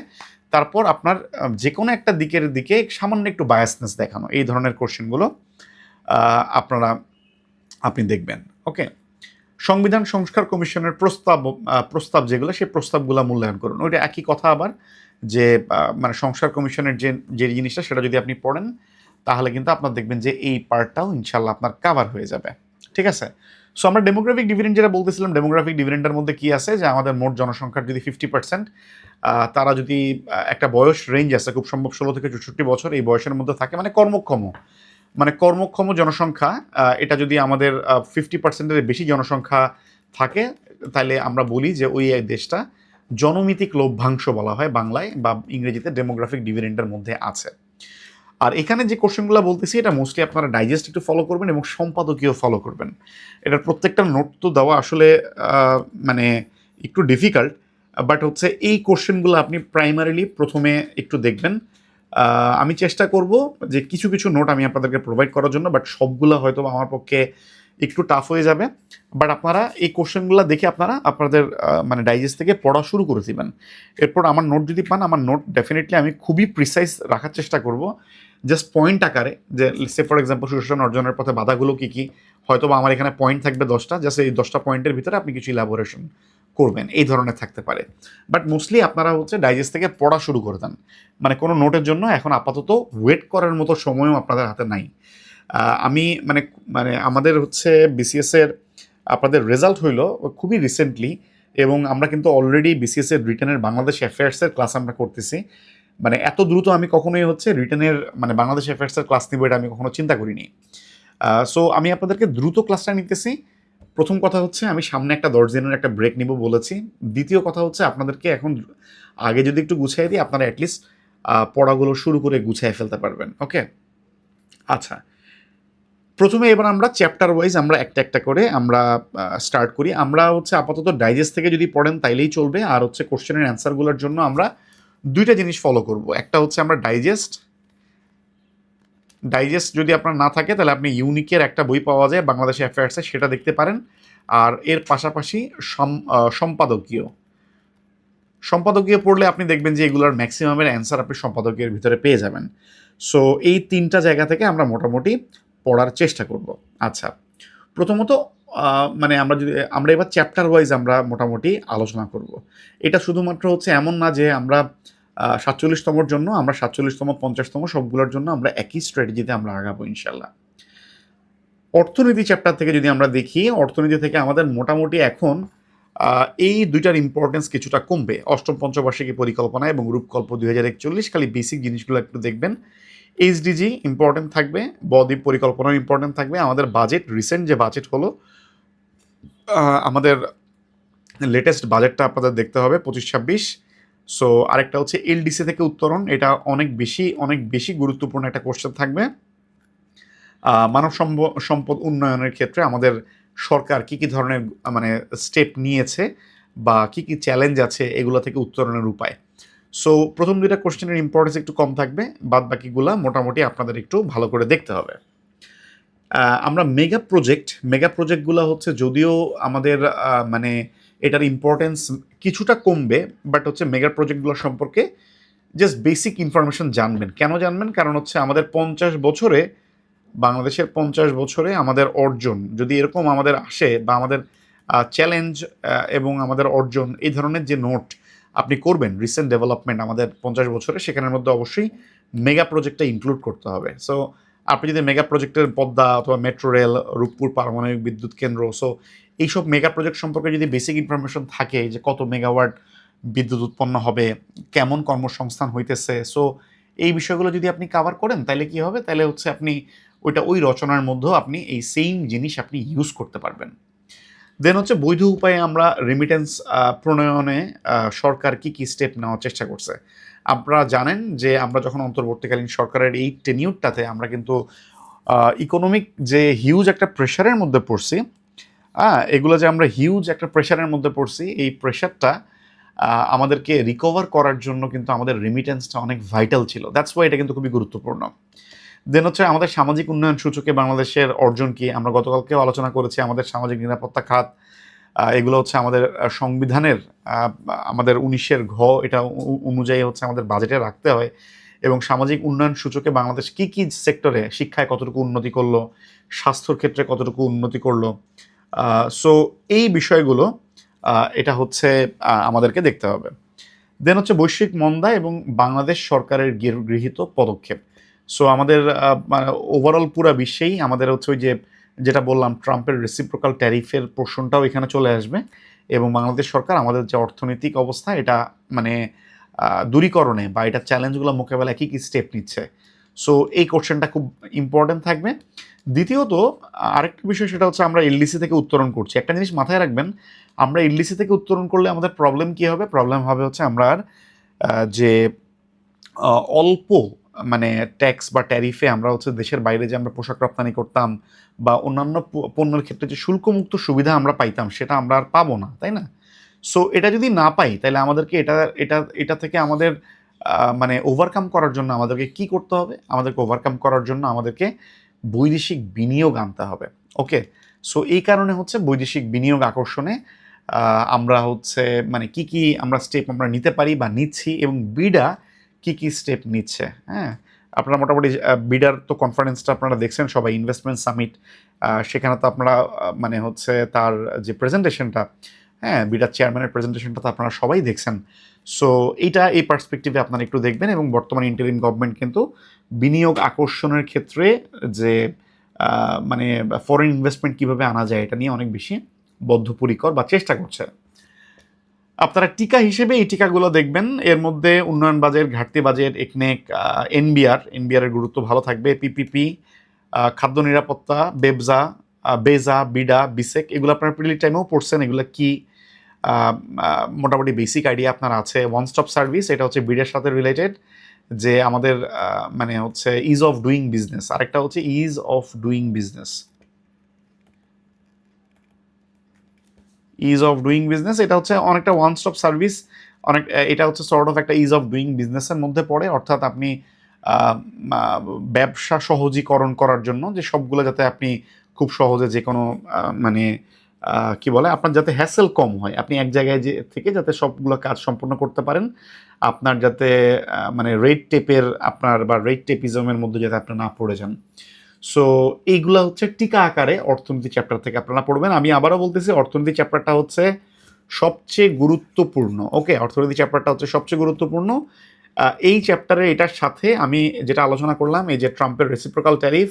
তারপর আপনার যে কোনো একটা দিকের দিকে সামান্য একটু বায়াসনেস দেখানো, এই ধরনের কোশ্চেনগুলো আপনি দেখবেন। ওকে, সংবিধান সংস্কার কমিশনের প্রস্তাব যেগুলো সেই প্রস্তাবগুলো মূল্যায়ন করুন। ওইটা একই কথা আবার যে মানে সংস্কার কমিশনের যে জিনিসটা সেটা যদি আপনি পড়েন তাহলে কিন্তু আপনার দেখবেন যে এই পার্টটাও ইনশাল্লাহ আপনার কাভার হয়ে যাবে। ঠিক আছে, সো আমরা ডেমোগ্রাফিক ডিভিডেন্ড যেটা বলতেছিলাম, ডেমোগ্রাফিক ডিভিডেন্ডের মধ্যে কি আছে যে আমাদের মোট জনসংখ্যার যদি 50% তারা যদি একটা বয়স রেঞ্জ আছে খুব সম্ভব 16 থেকে 64 বছর এই বয়সের মধ্যে থাকে মানে কর্মক্ষম জনসংখ্যা, এটা যদি আমাদের 50%-এর বেশি জনসংখ্যা থাকে তাহলে আমরা বলি যে ওই দেশটা জনমিতিক লভ্যাংশ বলা হয় বাংলায় বা ইংরেজিতে ডেমোগ্রাফিক ডিভিডেন্ডের মধ্যে আছে। আর এখানে যে কোশ্চেনগুলো বলতেছি এটা মোস্টলি আপনারা ডাইজেস্ট একটু ফলো করবেন এবং সম্পাদকীয় ফলো করবেন। এটার প্রত্যেকটা নোট তো দেওয়া আসলে মানে একটু ডিফিকাল্ট, বাট হচ্ছে এই কোশ্চেনগুলো আপনি প্রাইমারিলি প্রথমে একটু দেখবেন আমি চেষ্টা করব যে কিছু কিছু নোট আমি আপনাদেরকে প্রোভাইড করার জন্য, বাট সবগুলো হয়তো আমার পক্ষে একটু টাফ হয়ে যাবে। বাট আপনারা এই কোশ্চেনগুলো দেখে আপনারা আপনাদের মানে ডাইজেস্ট থেকে পড়া শুরু করে দিবেন। এরপর আমার নোট যদি পান, আমার নোট ডেফিনেটলি আমি খুবই প্রিসাইজ রাখার চেষ্টা করব, জাস্ট পয়েন্ট আকারে, যে সে ফর এক্সাম্পল সুশাসন অর্জনের পথে বাধাগুলো কী কী, হয়তো বা আমার এখানে পয়েন্ট থাকবে 10টা, জাস্ট এই 10টা পয়েন্টের ভিতরে আপনি কিছু ইলাবোরেশন করবেন, এই ধরনের থাকতে পারে। বাট মোস্টলি আপনারা হচ্ছে ডাইজেস্ট থেকে পড়া শুরু করে দেন, মানে কোনো নোটের জন্য এখন আপাতত ওয়েট করার মতো সময়ও আপনাদের হাতে নাই। আমি মানে মানে আমাদের হচ্ছে বিসিএস এর আপনাদের রেজাল্ট হইল খুবই রিসেন্টলি, এবং আমরা কিন্তু অলরেডি বিসিএস এর রিটেনের বাংলাদেশ অ্যাফেয়ার্সের ক্লাস আমরা করতেছি। মানে এত দ্রুত আমি কখনোই হচ্ছে রিটেনের মানে বাংলাদেশ অ্যাফেয়ার্সের ক্লাস নিব এটা আমি কখনো চিন্তা করিনি। সো আমি আপনাদেরকে দ্রুত ক্লাসটা নিতেছি। প্রথম কথা হচ্ছে আমি সামনে একটা 10 দিনের একটা ব্রেক নিব বলেছি। দ্বিতীয় কথা হচ্ছে আপনাদেরকে এখন আগে যদি একটু গুছিয়ে দিই, আপনারা অ্যাটলিস্ট পড়াগুলো শুরু করে গুছিয়ে ফেলতে পারবেন। ওকে, আচ্ছা, প্রথমে এবার আমরা চ্যাপ্টার ওয়াইজ আমরা একটা একটা করে আমরা স্টার্ট করি। আমরা হচ্ছে আপাতত ডাইজেস্ট থেকে যদি পড়েন তাইলেই চলবে, আর হচ্ছে কোশ্চেনের অ্যান্সারগুলোর জন্য আমরা দুইটা জিনিস ফলো করব। একটা হচ্ছে আমরা ডাইজেস্ট যদি আপনার না থাকে তাহলে আপনি ইউনিকের একটা বই পাওয়া যায় বাংলাদেশ অ্যাফেয়ার্সে, সেটা দেখতে পারেন। আর এর পাশাপাশি সম্পাদকীয় পড়লে আপনি দেখবেন যে এগুলোর ম্যাক্সিমামের অ্যান্সার আপনি সম্পাদকীয়ের ভিতরে পেয়ে যাবেন। সো এই তিনটা জায়গা থেকে আমরা মোটামুটি পড়ার চেষ্টা করব। আচ্ছা, প্রথমত মানে আমরা এবার চ্যাপ্টার ওয়াইজ আমরা মোটামুটি আলোচনা করব। এটা শুধুমাত্র হচ্ছে এমন না যে আমরা 47তমর জন্য আমরা 47তম 50তম সবগুলোর জন্য আমরা একই স্ট্র্যাটেজিতে আমরা আগাবো ইনশাল্লাহ। অর্থনীতি চ্যাপ্টার থেকে যদি আমরা দেখি, অর্থনীতি থেকে আমাদের মোটামুটি এখন এই দুইটার ইম্পর্টেন্স কিছুটা কমবে। অষ্টম পঞ্চবার্ষিকী পরিকল্পনা এবং রূপকল্প 2041, খালি বেসিক জিনিসগুলো একটু দেখবেন। এইচডিজি ইম্পর্টেন্ট থাকবে, বদ্বীপ পরিকল্পনা ইম্পর্টেন্ট থাকবে। আমাদের বাজেট, রিসেন্ট যে বাজেট হলো, আমাদের লেটেস্ট বাজেটটা আপনাদের দেখতে হবে 25-26। সো আরেকটা হচ্ছে এলডিসি থেকে উত্তরণ, এটা অনেক বেশি গুরুত্বপূর্ণ একটা কোশ্চেন থাকবে। মানব সম্পদ উন্নয়নের ক্ষেত্রে আমাদের সরকার কি কি ধরনের মানে স্টেপ নিয়েছে বা কি কি চ্যালেঞ্জ আছে এগুলো থেকে উত্তরণের উপায়। সো প্রথম দুইটা কোশ্চেনের ইম্পর্টেন্স একটু কম থাকবে, বাদ বাকিগুলা মোটামুটি আপনাদের একটু ভালো করে দেখতে হবে। আমরা মেগা প্রজেক্টগুলো হচ্ছে যদিও আমাদের মানে এটার ইম্পর্টেন্স কিছুটা কমবে, বাট হচ্ছে মেগা প্রজেক্টগুলো সম্পর্কে জাস্ট বেসিক ইনফরমেশন জানবেন। কেন জানবেন? কারণ হচ্ছে আমাদের বাংলাদেশের 50 বছরে আমাদের অর্জন যদি এরকম আমাদের আসে, বা আমাদের চ্যালেঞ্জ এবং আমাদের অর্জন, এই ধরনের যে নোট আপনি করবেন রিসেন্ট ডেভেলপমেন্ট আমাদের 50 বছরে, সেখানের মধ্যে অবশ্যই মেগা প্রজেক্টটা ইনক্লুড করতে হবে। সো আপনি যদি মেগা প্রজেক্টের পদ্মা অথবা মেট্রো রেল, রূপপুর পারমাণবিক বিদ্যুৎ কেন্দ্র, সো এইসব মেগা প্রজেক্ট সম্পর্কে যদি বেসিক ইনফরমেশন থাকে, যে কত মেগাওয়াট বিদ্যুৎ উৎপন্ন হবে, কেমন কর্মসংস্থান হইতেছে, সো এই বিষয়গুলো যদি আপনি কাভার করেন তাহলে কি হবে, তাহলে হচ্ছে আপনি ওই রচনার মধ্যেও আপনি এই সেম জিনিস আপনি ইউজ করতে পারবেন। দেন হচ্ছে বৈধ উপায়ে আমরা রেমিটেন্স প্রণয়নে সরকার কি কি স্টেপ নেওয়ার চেষ্টা করছে। আপনারা জানেন যে আমরা যখন অন্তর্বর্তীকালীন সরকারের এই টেনিউরটাতে আমরা কিন্তু ইকোনমিক যে হিউজ একটা প্রেশারের মধ্যে পড়ছি, এগুলো যে আমরা হিউজ একটা প্রেশারের মধ্যে পড়ছি, এই প্রেশারটা আমাদেরকে রিকভার করার জন্য কিন্তু আমাদের রেমিটেন্সটা অনেক ভাইটাল ছিল। দ্যাটস ওয়াই এটা কিন্তু খুবই গুরুত্বপূর্ণ। দেন হচ্ছে আমাদের সামাজিক উন্নয়ন সূচকে বাংলাদেশের অর্জন কি, আমরা গতকালকেও আলোচনা করেছি। আমাদের সামাজিক নিরাপত্তা খাত, এগুলো হচ্ছে আমাদের সংবিধানের আমাদের 19-এর এটা অনুযায়ী হচ্ছে আমাদের বাজেটে রাখতে হয়। এবং সামাজিক উন্নয়ন সূচকে বাংলাদেশ কি কি সেক্টরে, শিক্ষায় কতটুকু উন্নতি করলো, স্বাস্থ্যর ক্ষেত্রে কতটুকু উন্নতি করলো, সো এই বিষয়গুলো এটা হচ্ছে আমাদেরকে দেখতে হবে। দেন হচ্ছে বৈশ্বিক মন্দা এবং বাংলাদেশ সরকারের গৃহীত পদক্ষেপ। সো আমাদের ওভারঅল পুরা বিশ্বেই আমাদের হচ্ছে ওই যে যেটা বললাম, ট্রাম্পের রেসিপ্রোকাল ট্যারিফের পোর্শনটাও এখানে চলে আসবে, এবং বাংলাদেশ সরকার আমাদের যে অর্থনৈতিক অবস্থা এটা মানে দূরীকরণে বা এটা চ্যালেঞ্জগুলো মোকাবেলায় কী কী স্টেপ নিচ্ছে। সো এই কোশ্চেনটা খুব ইম্পর্টেন্ট থাকবে। দ্বিতীয়ত আরেকটা বিষয়, সেটা হচ্ছে আমরা এলডিসি থেকে উত্তরণ করছি। একটা জিনিস মাথায় রাখবেন, আমরা এলডিসি থেকে উত্তরণ করলে আমাদের প্রবলেম কী হবে? প্রবলেম হবে হচ্ছে আমরা যে অল্প মানে ট্যাক্স বা ট্যারিফে আমরা হচ্ছে দেশের বাইরে যে আমরা পোশাক রপ্তানি করতাম বা অন্যান্য পণ্যের ক্ষেত্রে যে শুল্কমুক্ত সুবিধা আমরা পাইতাম, সেটা আমরা আর পাবো না, তাই না? সো এটা যদি না পাই তাহলে আমাদেরকে এটা থেকে আমাদের মানে ওভারকাম করার জন্য আমাদেরকে কি করতে হবে? আমাদেরকে ওভারকাম করার জন্য আমাদেরকে বৈদেশিক বিনিয়োগ আনতে হবে। ওকে? সো এই কারণে হচ্ছে বৈদেশিক বিনিয়োগ আকর্ষণে আমরা হচ্ছে মানে কি আমরা স্টেপ আমরা নিতে পারি বা নিচ্ছি এবং বিডা কি স্টেপ নিচ্ছে, হ্যাঁ? আপনারা মোটামুটি বিডার তো কনফারেন্সটা আপনারা দেখছেন সবাই, ইনভেস্টমেন্ট সামিট। সেখানে তো আপনারা মানে হচ্ছে তার যে প্রেজেন্টেশনটা, হ্যাঁ, বিডার চেয়ারম্যানের প্রেজেন্টেশনটা তো আপনারা সবাই দেখছেন। সো এইটা এই পার্সপেক্টিভে আপনারা একটু দেখবেন এবং বর্তমান ইন্টারিম গভর্নমেন্ট কিন্তু বিনিয়োগ আকর্ষণের ক্ষেত্রে যে মানে ফরেন ইনভেস্টমেন্ট কিভাবে আনা যায় এটা নিয়ে অনেক বেশি বদ্ধপরিকর বা চেষ্টা করছে। আপনারা টিকা হিসেবে এই টিকাগুলো দেখবেন, এর মধ্যে উন্নয়ন বাজেট, ঘাটতি বাজেট, একনেক, এনবিআর এর গুরুত্ব ভালো থাকবে, পিপিপি, খাদ্য নিরাপত্তা, বেজা, বিডা, বিসেক, এগুলো আপনারা প্রিলি টাইমেও পড়ছেন, এগুলো কি মোটামুটি বেসিক আইডিয়া আপনার আছে। ওয়ান স্টপ সার্ভিস, এটা হচ্ছে বিডের সাথে রিলেটেড, যে আমাদের মানে হচ্ছে ইজ অফ ডুইং বিজনেস, আরেকটা হচ্ছে is of doing business. Is of doing business এটা হচ্ছে অনেকটা ওয়ান স্টপ সার্ভিস, অনেক এটা হচ্ছে সর্ট অফ একটা ইজ অফ ডুইং বিজনেসের মধ্যে পড়ে, অর্থাৎ আপনি ব্যবসা সহজীকরণ করার জন্য যে সবগুলো যাতে আপনি খুব সহজে যে কোনো মানে কি বলে আপনার যাতে হ্যাসেল কম হয়, আপনি এক জায়গায় যে থেকে যাতে সবগুলো কাজ সম্পন্ন করতে পারেন, আপনার যাতে মানে রেড টেপের আপনার বা রেড টেপিজমের মধ্যে যাতে আপনি না পড়ে যান। সো এইগুলা হচ্ছে টিকা আকারে অর্থনীতি চ্যাপ্টার থেকে আপনারা পড়বেন। আমি আবারও বলতেছি, অর্থনীতি চ্যাপ্টারটা হচ্ছে সবচেয়ে গুরুত্বপূর্ণ। ওকে, অর্থনীতি চ্যাপ্টারটা হচ্ছে সবচেয়ে গুরুত্বপূর্ণ। এই চ্যাপ্টারে এটার সাথে আমি যেটা আলোচনা করলাম, এই যে ট্রাম্পের রেসিপ্রোকাল ট্যারিফ,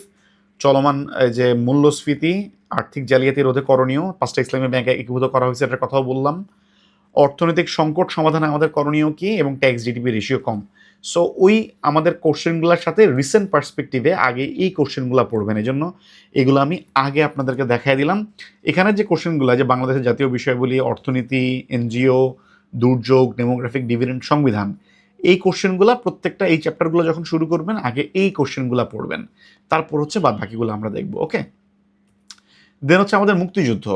চলমান যে মূল্যস্ফীতি, আর্থিক জালিয়াতি রোধে করণীয়, 5টা ইসলামী ব্যাংকে একীভূত করা হয়েছে এটার কথাও বললাম, অর্থনৈতিক সংকট সমাধানে আমাদের করণীয় কি, এবং ট্যাক্স জিডিপি রেশিও কম। সো ওই আমাদের কোশ্চেনগুলোর সাথে রিসেন্ট পার্সপেক্টিভে আগে এই কোশ্চেনগুলো পড়বেন, এই জন্য এগুলো আমি আগে আপনাদেরকে দেখাই দিলাম। এখানে যে কোশ্চেনগুলো, যে বাংলাদেশের জাতীয় বিষয়গুলি, অর্থনীতি, এনজিও, দুর্যোগ, ডেমোগ্রাফিক ডিভিডেন্ড, সংবিধান, এই কোশ্চেনগুলো প্রত্যেকটা এই চ্যাপ্টারগুলো যখন শুরু করবেন আগে এই কোশ্চেনগুলো পড়বেন, তারপর হচ্ছে বাদ বাকিগুলো আমরা দেখবো। ওকে, দেন হচ্ছে আমাদের মুক্তিযুদ্ধ।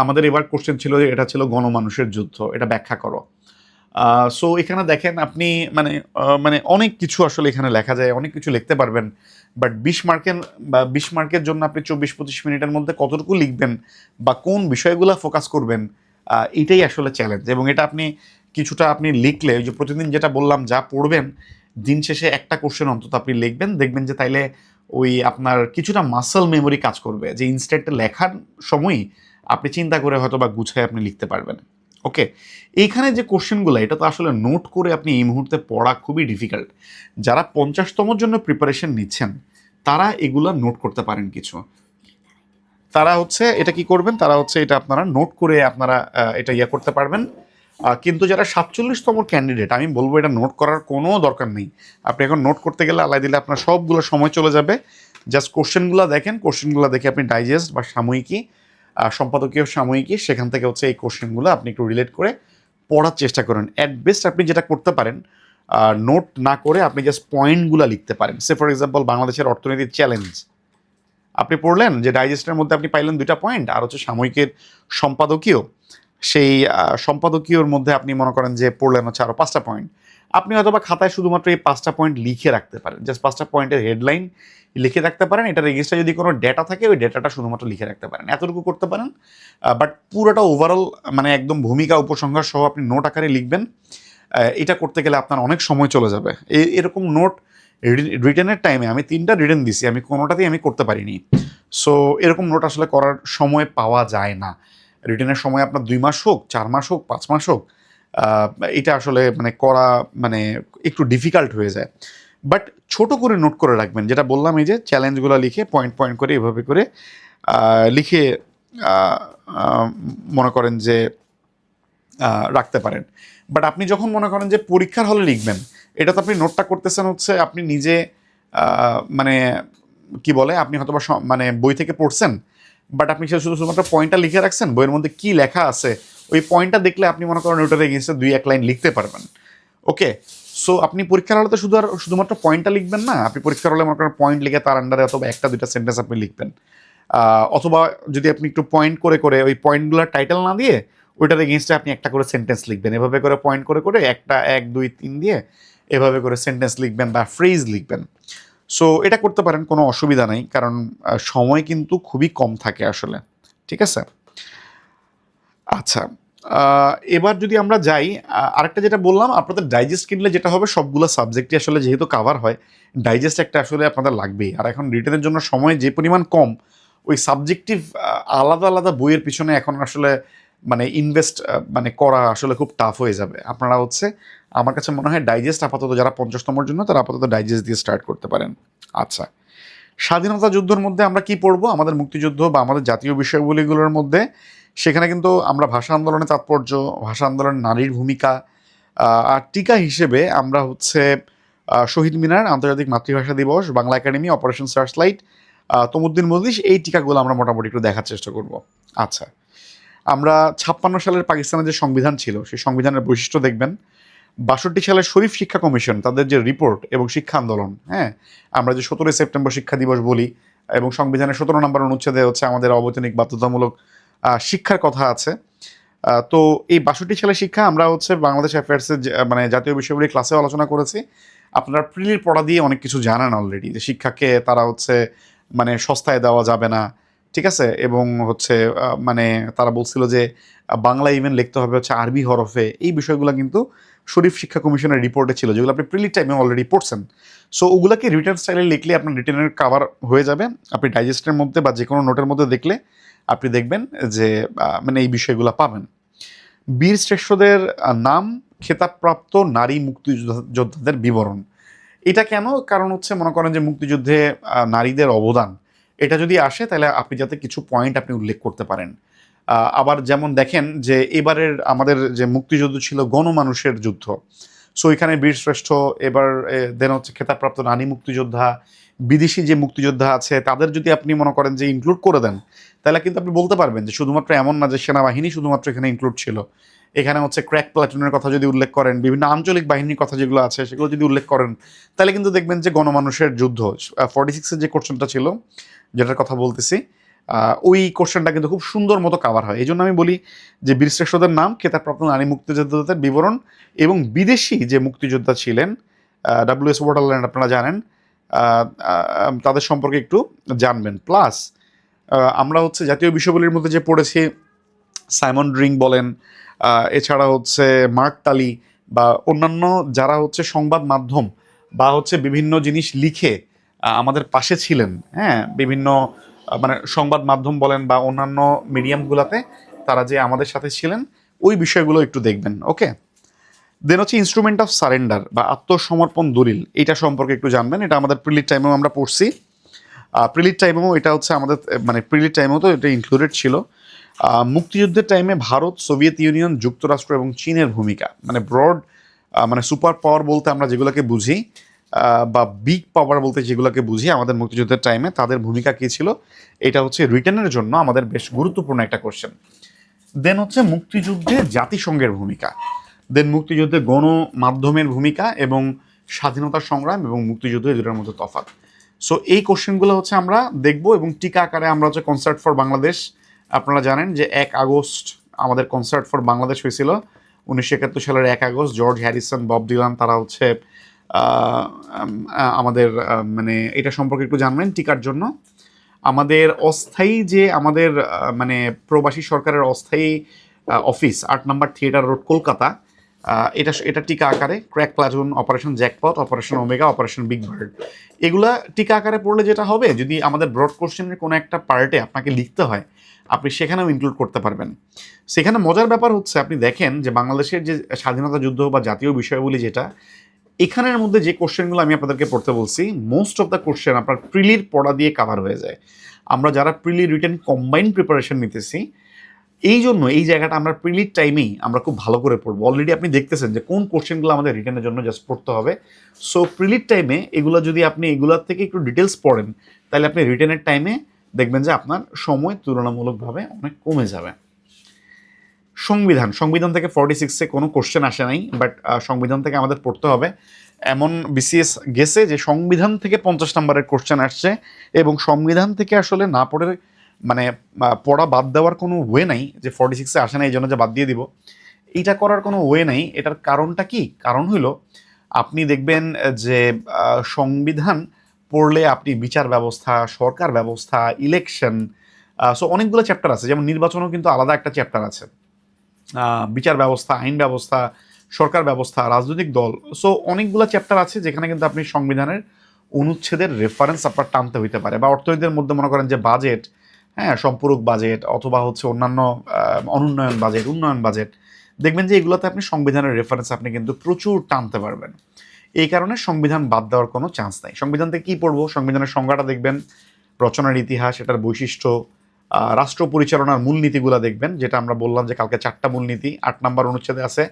আমাদের এবার কোশ্চেন ছিল যে এটা ছিল গণমানুষের যুদ্ধ, এটা ব্যাখ্যা করো। সো এখানে দেখেন আপনি মানে মানে অনেক কিছু আসলে এখানে লেখা যায়, অনেক কিছু লিখতে পারবেন, বাট 20 মার্কের জন্য আপনি 24-25 মিনিটের মধ্যে কতটুকু লিখবেন বা কোন বিষয়গুলো ফোকাস করবেন, এটাই আসলে চ্যালেঞ্জ। এবং এটা আপনি কিছুটা আপনি লিখলে, ওই যে প্রতিদিন যেটা বললাম যা পড়বেন, দিন শেষে একটা কোশ্চেন অন্তত আপনি লিখবেন, দেখবেন যে তাইলে ওই আপনার কিছুটা মাসল মেমোরি কাজ করবে, যে ইনস্ট্যান্টে লেখার সময়ই আপনি চিন্তা করে হয়তো বা গুছায় আপনি লিখতে পারবেন। ওকে, এইখানে যে কোশ্চেনগুলো, এটা তো আসলে নোট করে আপনি এই মুহূর্তে পড়া খুবই ডিফিকাল্ট। যারা 50তমর জন্য প্রিপারেশন নিচ্ছেন তারা এগুলা নোট করতে পারেন কিছু, তারা হচ্ছে এটা কি করবেন, তারা হচ্ছে এটা আপনারা নোট করে আপনারা এটা ইয়ে করতে পারবেন। কিন্তু যারা 47তম ক্যান্ডিডেট, আমি বলবো এটা নোট করার কোনো দরকার নেই। আপনি এখন নোট করতে গেলে আলাই দিলে আপনার সবগুলো সময় চলে যাবে। জাস্ট কোশ্চেনগুলো দেখেন, কোশ্চেনগুলো দেখে আপনি ডাইজেস্ট বা সাময়িকী, সম্পাদকীয় সাময়িকী, সেখান থেকে হচ্ছে এই কোশ্চেনগুলো আপনি একটু রিলেট করে পড়ার চেষ্টা করেন। অ্যাট বেস্ট আপনি যেটা করতে পারেন, নোট না করে আপনি জাস্ট পয়েন্টগুলো লিখতে পারেন। সে ফর এক্সাম্পল বাংলাদেশের অর্থনীতির চ্যালেঞ্জ আপনি পড়লেন, যে ডাইজেস্টের মধ্যে আপনি পাইলেন 2টা পয়েন্ট, আর হচ্ছে সাময়িকের সম্পাদকীয়, সেই সম্পাদকীয়র মধ্যে আপনি মনে করেন যে পড়লেন হচ্ছে আরও 5টা পয়েন্ট। আপনি হয়তো বা খাতায় শুধুমাত্র এই 5টা পয়েন্ট লিখে রাখতে পারেন, জাস্ট 5টা পয়েন্টের হেডলাইন লিখে রাখতে পারেন। এটা রেজিস্টার যদি কোনো ডেটা থাকে ওই ডেটাটা শুধুমাত্র লিখে রাখতে পারেন, এতটুকু করতে পারেন। বাট পুরোটা ওভারঅল মানে একদম ভূমিকা উপসংহার সহ আপনি নোট আকারে লিখবেন। এটা করতে গেলে আপনার অনেক সময় চলে যাবে। এরকম নোট রিটেনের টাইমে আমি 3টা রিটেন দিছি, আমি কোনোটাতেই আমি করতে পারিনি। সো এরকম নোট আসলে করার সময় পাওয়া যায় না। রিটেনের সময় আপনার 2 মাস হোক, 4 মাস হোক, 5 মাস হোক, এটা আসলে মানে করা মানে একটু ডিফিকাল্ট হয়ে যায়। বাট ছোট করে নোট করে রাখবেন, যেটা বললাম এই যে চ্যালেঞ্জগুলো লিখে পয়েন্ট পয়েন্ট করে এভাবে করে লিখে মনে করেন যে রাখতে পারেন। বাট আপনি যখন মনে করেন যে পরীক্ষার হলে লিখবেন, এটা তো আপনি নোটটা করতেছেন হচ্ছে আপনি নিজে মানে কি বলে আপনি হয়তো বা মানে বই থেকে পড়ছেন, বাট আপনি শুধুমাত্র পয়েন্টটা লিখে রাখছেন, বইয়ের মধ্যে কি লেখা আছে ওই পয়েন্টটা দেখলে আপনি মনে করেন ওইটাতে এগেন্সে 2-1 লাইন লিখতে পারবেন। ওকে, সো আপনি পরীক্ষার হলে তো শুধুমাত্র পয়েন্টটা লিখবেন না, আপনি পরীক্ষার হলে মনে করেন পয়েন্ট লিখে তার আন্ডারে অথবা 1টা 2টা সেন্টেন্স আপনি লিখবেন। অথবা যদি আপনি একটু পয়েন্ট করে করে ওই পয়েন্টগুলোর টাইটেল না দিয়ে ওইটার এগেনস্টে আপনি একটা করে সেন্টেন্স লিখবেন, এভাবে করে পয়েন্ট করে করে 1 2 3 দিয়ে এভাবে করে সেন্টেন্স লিখবেন বা ফ্রেজ লিখবেন। সো এটা করতে পারেন, কোনো অসুবিধা নাই, কারণ সময় কিন্তু খুবই কম থাকে আসলে। ঠিক আছে? আচ্ছা, এবার যদি আমরা যাই, আরেকটা যেটা বললাম, আপনাদের ডাইজেস্ট কিনলে যেটা হবে, সবগুলো সাবজেক্টই আসলে যেহেতু কাভার হয়, ডাইজেস্ট একটা আসলে আপনাদের লাগবেই। আর এখন রিটেনের জন্য সময় যে পরিমাণ কম, ওই সাবজেক্টিভ আলাদা আলাদা বইয়ের পিছনে এখন আসলে মানে ইনভেস্ট মানে করা আসলে খুব টাফ হয়ে যাবে। আপনারা হচ্ছে, আমার কাছে মনে হয় ডাইজেস্ট আপাতত, যারা 50তমের জন্য, তারা আপাতত ডাইজেস্ট দিয়ে স্টার্ট করতে পারেন। আচ্ছা, স্বাধীনতা যুদ্ধের মধ্যে আমরা কি পড়বো? আমাদের মুক্তিযুদ্ধ বা আমাদের জাতীয় বিষয়গুলিগুলোর মধ্যে সেখানে কিন্তু আমরা ভাষা আন্দোলনের তাৎপর্য, ভাষা আন্দোলনের নারীর ভূমিকা, আর টিকা হিসেবে আমরা হচ্ছে শহীদ মিনার, আন্তর্জাতিক মাতৃভাষা দিবস, Bangla Academy, Operation Searchlight, Tamaddun Majlish, এই টিকাগুলো আমরা মোটামুটি একটু দেখার চেষ্টা করব। আচ্ছা, আমরা 56 সালের পাকিস্তানের যে সংবিধান ছিল, সেই সংবিধানের বৈশিষ্ট্য দেখবেন। 62 সালের শরীফ শিক্ষা কমিশন, তাদের যে রিপোর্ট এবং শিক্ষা আন্দোলন, হ্যাঁ, আমরা যে 17 সেপ্টেম্বর শিক্ষা দিবস বলি, এবং সংবিধানের 17 নম্বর অনুচ্ছেদে হচ্ছে আমাদের অবৈতনিক বাধ্যতামূলক শিক্ষার কথা আছে। তো এই 62 সালের শিক্ষা আমরা হচ্ছে বাংলাদেশ অ্যাফেয়ার্সের মানে জাতীয় বিষয়গুলি ক্লাসেও আলোচনা করেছি। আপনারা প্রিলির পড়া দিয়ে অনেক কিছু জানেন অলরেডি, যে শিক্ষাকে তারা হচ্ছে মানে সস্তায় দেওয়া যাবে না, ঠিক আছে? এবং হচ্ছে মানে তারা বলছিল যে বাংলা ইভেন লিখতে হবে হচ্ছে আরবি হরফে। এই বিষয়গুলো কিন্তু শরীফ শিক্ষা কমিশনের রিপোর্টে ছিল, যেগুলো আপনি প্রিলির টাইমে অলরেডি পড়ছেন। সো ওগুলোকে রিটার্ন স্টাইলে লিখলে আপনার রিটার্নের কাভার হয়ে যাবে। আপনি ডাইজেস্টের মধ্যে বা যে কোনো নোটের মধ্যে দেখলে আপনি দেখবেন যে মানে এই বিষয়গুলো পাবেন। বীর শ্রেষ্ঠদের নাম, খেতাবপ্রাপ্ত নারী মুক্তিযোদ্ধাদের বিবরণ। এটা কেন? কারণ হচ্ছে মনে করেন যে মুক্তিযুদ্ধে নারীদের অবদান, এটা যদি আসে তাহলে আপনি যাতে কিছু পয়েন্ট আপনি উল্লেখ করতে পারেন। আবার যেমন দেখেন যে এবারের আমাদের যে মুক্তিযুদ্ধ ছিল গণমানুষের যুদ্ধ, সো এখানে বীরশ্রেষ্ঠ, এবার দেন হচ্ছে খেতাবপ্রাপ্ত নারী মুক্তিযোদ্ধা, বিদেশি যে মুক্তিযোদ্ধা আছে তাদের যদি আপনি মনে করেন যে ইনক্লুড করে দেন, তাহলে কিন্তু আপনি বলতে পারবেন যে শুধুমাত্র এমন না যে সেনাবাহিনী শুধুমাত্র এখানে ইনক্লুড ছিল। এখানে হচ্ছে ক্র্যাক প্লাটুনের কথা যদি উল্লেখ করেন, বিভিন্ন আঞ্চলিক বাহিনীর কথা যেগুলো আছে সেগুলো যদি উল্লেখ করেন, তাহলে কিন্তু দেখবেন যে গণমানুষের যুদ্ধ 46-এর যে কোশ্চেনটা ছিল, যেটার কথা বলতেছি, ওই কোশ্চেনটা কিন্তু খুব সুন্দর মতো কাভার হয়। এই জন্য আমি বলি যে বীরশ্রেষ্ঠদের নাম, খেতাবপ্রাপ্ত নারী মুক্তিযোদ্ধাদের বিবরণ, এবং বিদেশি যে মুক্তিযোদ্ধা ছিলেন, WS ওয়াটারল্যান্ড আপনারা জানেন, তাদের সম্পর্কে একটু জানবেন। প্লাস আমরা হচ্ছে জাতীয় বিষয়গুলির মধ্যে যে পড়েছি, সাইমন ড্রিং বলেন, এছাড়া হচ্ছে মার্ক টালি বা অন্যান্য যারা হচ্ছে সংবাদ মাধ্যম বা হচ্ছে বিভিন্ন জিনিস লিখে আমাদের পাশে ছিলেন, হ্যাঁ, বিভিন্ন মানে সংবাদ মাধ্যম বলেন বা অন্যান্য মিডিয়ামগুলোতে তারা যে আমাদের সাথে ছিলেন, ওই বিষয়গুলো একটু দেখবেন। ওকে, দেন হচ্ছে ইনস্ট্রুমেন্ট অফ সারেন্ডার বা আত্মসমর্পণ দলিল, এটা সম্পর্কে একটু জানবেন। এটা আমাদের প্রিলির টাইমেও আমরা পড়ছি। প্রিলির টাইমেও এটা হচ্ছে আমাদের মানে প্রিলির টাইমেও তো এটা ইনক্লুডেড ছিল। মুক্তিযুদ্ধের টাইমে ভারত, সোভিয়েত ইউনিয়ন, যুক্তরাষ্ট্র এবং চীনের ভূমিকা, মানে ব্রড মানে সুপার পাওয়ার বলতে আমরা যেগুলোকে বুঝি, বা বিগ পাওয়ার বলতে যেগুলোকে বুঝি আমাদের মুক্তিযুদ্ধের টাইমে, তাদের ভূমিকা কী ছিল, এটা হচ্ছে রিটেনের জন্য আমাদের বেশ গুরুত্বপূর্ণ একটা কোশ্চেন। দেন হচ্ছে মুক্তিযুদ্ধে জাতিসংঘের ভূমিকা, দেন মুক্তিযুদ্ধে গণমাধ্যমের ভূমিকা, এবং স্বাধীনতা সংগ্রাম এবং মুক্তিযুদ্ধ, এই দুটোর মধ্যে তফাৎ। সো এই কোশ্চেনগুলো হচ্ছে আমরা দেখব, এবং টিকা আকারে আমরা হচ্ছে কনসার্ট ফর বাংলাদেশ, আপনারা জানেন যে 1 আগস্ট আমাদের কনসার্ট ফর বাংলাদেশ হয়েছিল। 1971 সালের 1 August George Harrison, Bob Dylan, তারা হচ্ছে আমাদের মানে এটা সম্পর্কে একটু জানবেন টিকার জন্য। আমাদের অস্থায়ী যে আমাদের মানে প্রবাসী সরকারের অস্থায়ী অফিস, 8 নম্বর থিয়েটার রোড, কলকাতা, এটা টিকা আকারে crack platoon, operation jackpot, operation omega, operation big bird, এগুলা টিকা আকারে পড়লে যেটা হবে, যদি আমাদের ব্রড কোশ্চেনের কোনো একটা পার্টে আপনাকে লিখতে হয়, আপনি সেখানেও ইনক্লুড করতে পারবেন। সেখানে মজার ব্যাপার হচ্ছে, আপনি দেখেন যে বাংলাদেশের যে স্বাধীনতা যুদ্ধ বা জাতীয় বিষয়গুলি, যেটা এখানের মধ্যে যে কোশ্চেনগুলো আমি আপনাদেরকে পড়তে বলছি, মোস্ট অফ দ্য কোশ্চেন আপনার প্রিলির পড়া দিয়ে কাভার হয়ে যায়। আমরা যারা প্রিলি রিটেন কম্বাইন প্রিপারেশন নিতেছি, এই জন্য এই জায়গাটা আমরা প্রিলির টাইমেই আমরা খুব ভালো করে পড়বো। অলরেডি আপনি দেখতেছেন যে কোন কোশ্চেনগুলো আমাদের রিটেনের জন্য জাস্ট পড়তে হবে। সো প্রিলির টাইমে এগুলো যদি আপনি এগুলোর থেকে একটু ডিটেলস পড়েন, তাহলে আপনি রিটেনের টাইমে দেখবেন যে আপনার সময় তুলনামূলকভাবে অনেক কমে যাবে। সংবিধান থেকে 46-এ কোনো কোশ্চেন আসে নাই, বাট সংবিধান থেকে আমাদের পড়তে হবে। এমন বিসিএস গেছে যে সংবিধান থেকে 50 নম্বরের কোশ্চেন আসছে, এবং সংবিধান থেকে আসলে না পড়ে মানে পড়া বাদ দেওয়ার কোনো ওয়ে নাই, যে 46-এ আসে না এই জন্য যে বাদ দিয়ে দিব, এইটা করার কোনো ওয়ে নাই। এটার কারণটা কি? কারণ হইল আপনি দেখবেন যে সংবিধান পড়লে আপনি বিচার ব্যবস্থা, সরকার ব্যবস্থা, ইলেকশন, সো অনেকগুলো চ্যাপ্টার আছে। যেমন নির্বাচনও কিন্তু আলাদা একটা চ্যাপ্টার আছে। বিচার ব্যবস্থা, আইন ব্যবস্থা, সরকার ব্যবস্থা, রাজনৈতিক দল, সো অনেকগুলো চ্যাপ্টার আছে যেখানে কিন্তু আপনি সংবিধানের অনুচ্ছেদের রেফারেন্স আপনার টানতে হইতে পারে। বা অর্থনীতির মধ্যে মনে করেন যে বাজেট, হ্যাঁ, সম্পূরক বাজেট অথবা হচ্ছে অন্যান্য অনুন্নয়ন বাজেট, উন্নয়ন বাজেট, দেখবেন যে এগুলোতে আপনি সংবিধানের রেফারেন্স আপনি কিন্তু প্রচুর টানতে পারবেন। এই কারণে সংবিধান বাদ দেওয়ার কোনো চান্স নাই। সংবিধান থেকে কী পড়বো? সংবিধানের সংজ্ঞাটা দেখবেন, রচনার ইতিহাস, এটার বৈশিষ্ট্য, রাষ্ট্র পরিচালনার মূলনীতিগুলো দেখবেন, যেটা আমরা বললাম যে কালকে 4টা মূলনীতি 8 নম্বর অনুচ্ছেদে আছে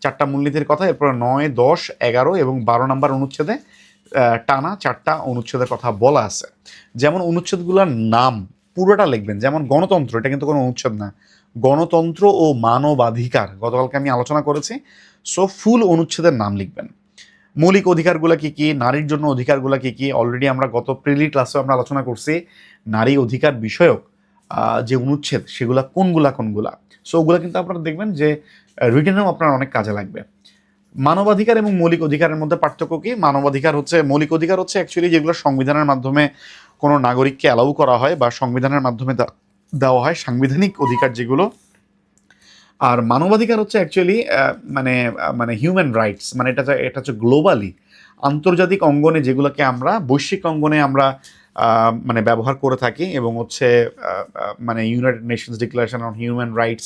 4টা মূলনীতির কথা। এরপরে 9, 10, 11 এবং 12 নম্বর অনুচ্ছেদে টানা 4টা অনুচ্ছেদের কথা বলা আছে। যেমন অনুচ্ছেদগুলোর নাম পুরোটা লিখবেন, যেমন গণতন্ত্র, এটা কিন্তু কোনো অনুচ্ছেদ না, গণতন্ত্র ও মানবাধিকার গতকালকে আমি আলোচনা করেছি। সো ফুল অনুচ্ছেদের নাম লিখবেন। মৌলিক অধিকারগুলো কী কী, নারীর জন্য অধিকারগুলো কী কী, অলরেডি আমরা গত প্রিলি ক্লাসে আমরা আলোচনা করছি। নারী অধিকার বিষয়ক যে অনুচ্ছেদ সেগুলা কোনগুলা, সো ওগুলো কিন্তু আপনারা দেখবেন যে রিটেনেও আপনার অনেক কাজে লাগবে। মানবাধিকার এবং মৌলিক অধিকারের মধ্যে পার্থক্য কি? মানবাধিকার হচ্ছে, মৌলিক অধিকার হচ্ছে অ্যাকচুয়ালি যেগুলো সংবিধানের মাধ্যমে কোনো নাগরিককে অ্যালাউ করা হয় বা সংবিধানের মাধ্যমে দেওয়া হয়, সাংবিধানিক অধিকার যেগুলো। আর মানবাধিকার হচ্ছে অ্যাকচুয়ালি মানে মানে হিউম্যান রাইটস, মানে এটা হচ্ছে গ্লোবালি আন্তর্জাতিক অঙ্গনে যেগুলোকে আমরা বৈশ্বিক অঙ্গনে আমরা মানে ব্যবহার করে থাকি, এবং হচ্ছে মানে United Nations declaration on human rights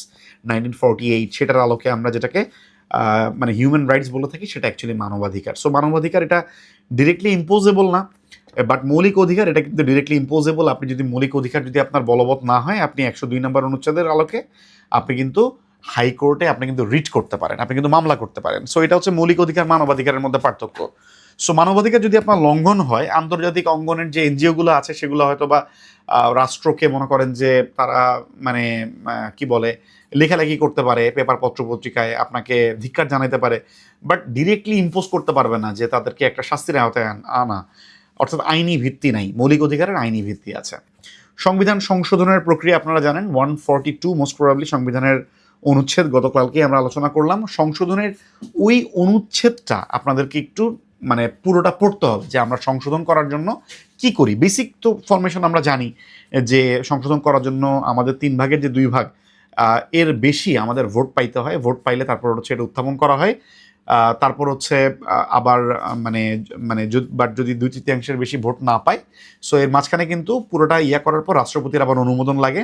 1948, সেটার আলোকে আমরা যেটাকে মানে হিউম্যান রাইটস বলে থাকি, সেটা অ্যাকচুয়ালি মানবাধিকার। সো মানবাধিকার এটা ডিরেক্টলি ইম্পোজেবল না, বাট মৌলিক অধিকার এটা কিন্তু ডিরেক্টলি ইম্পোজেবল। আপনি যদি মৌলিক অধিকার যদি আপনার বলবৎ না হয়, আপনি 102 নম্বর অনুচ্ছেদের আলোকে আপনি কিন্তু হাইকোর্টে আপনি কিন্তু রিট করতে পারেন, আপনি কিন্তু মামলা করতে পারেন। সো এটা হচ্ছে মৌলিক অধিকার মানবাধিকারের মধ্যে পার্থক্য। সো মানবাধিকার যদি আপনার লঙ্ঘন হয়, আন্তর্জাতিক অঙ্গনের যে এনজিওগুলো আছে সেগুলো হয়তো বা রাষ্ট্রকে মনে করেন যে তারা মানে কি বলে লেখালেখি করতে পারে, পেপার পত্র পত্রিকায় আপনাকে ধিক্কার জানাতে পারে, বাট ডিরেক্টলি ইম্পোজ করতে পারবে না যে তাদেরকে একটা শাস্তির আওতায় আনা, অর্থাৎ আইনি ভিত্তি নাই। মৌলিক অধিকারের আইনি ভিত্তি আছে। সংবিধান সংশোধনের প্রক্রিয়া আপনারা জানেন, 142 মোস্ট প্রবাবলি সংবিধানের অনুচ্ছেদ গতকালকে আমরা আলোচনা করলাম। সংশোধনের ওই অনুচ্ছেদটা আপনাদেরকে একটু মানে পুরোটা পড়তে হবে, যে আমরা সংশোধন করার জন্য কি করি। বেসিক তো ফরমেশন আমরা জানি যে সংশোধন করার জন্য আমাদের 3 ভাগের যে 2 ভাগ এর বেশি আমাদের ভোট পাইতে হয়, ভোট পাইলে তারপর হচ্ছে এটা উত্থাপন করা হয়। তারপর হচ্ছে আবার মানে মানে বাট যদি 2/3 বেশি ভোট না পায়, সো এর মাঝখানে কিন্তু পুরোটা করার পর রাষ্ট্রপতির আবার অনুমোদন লাগে।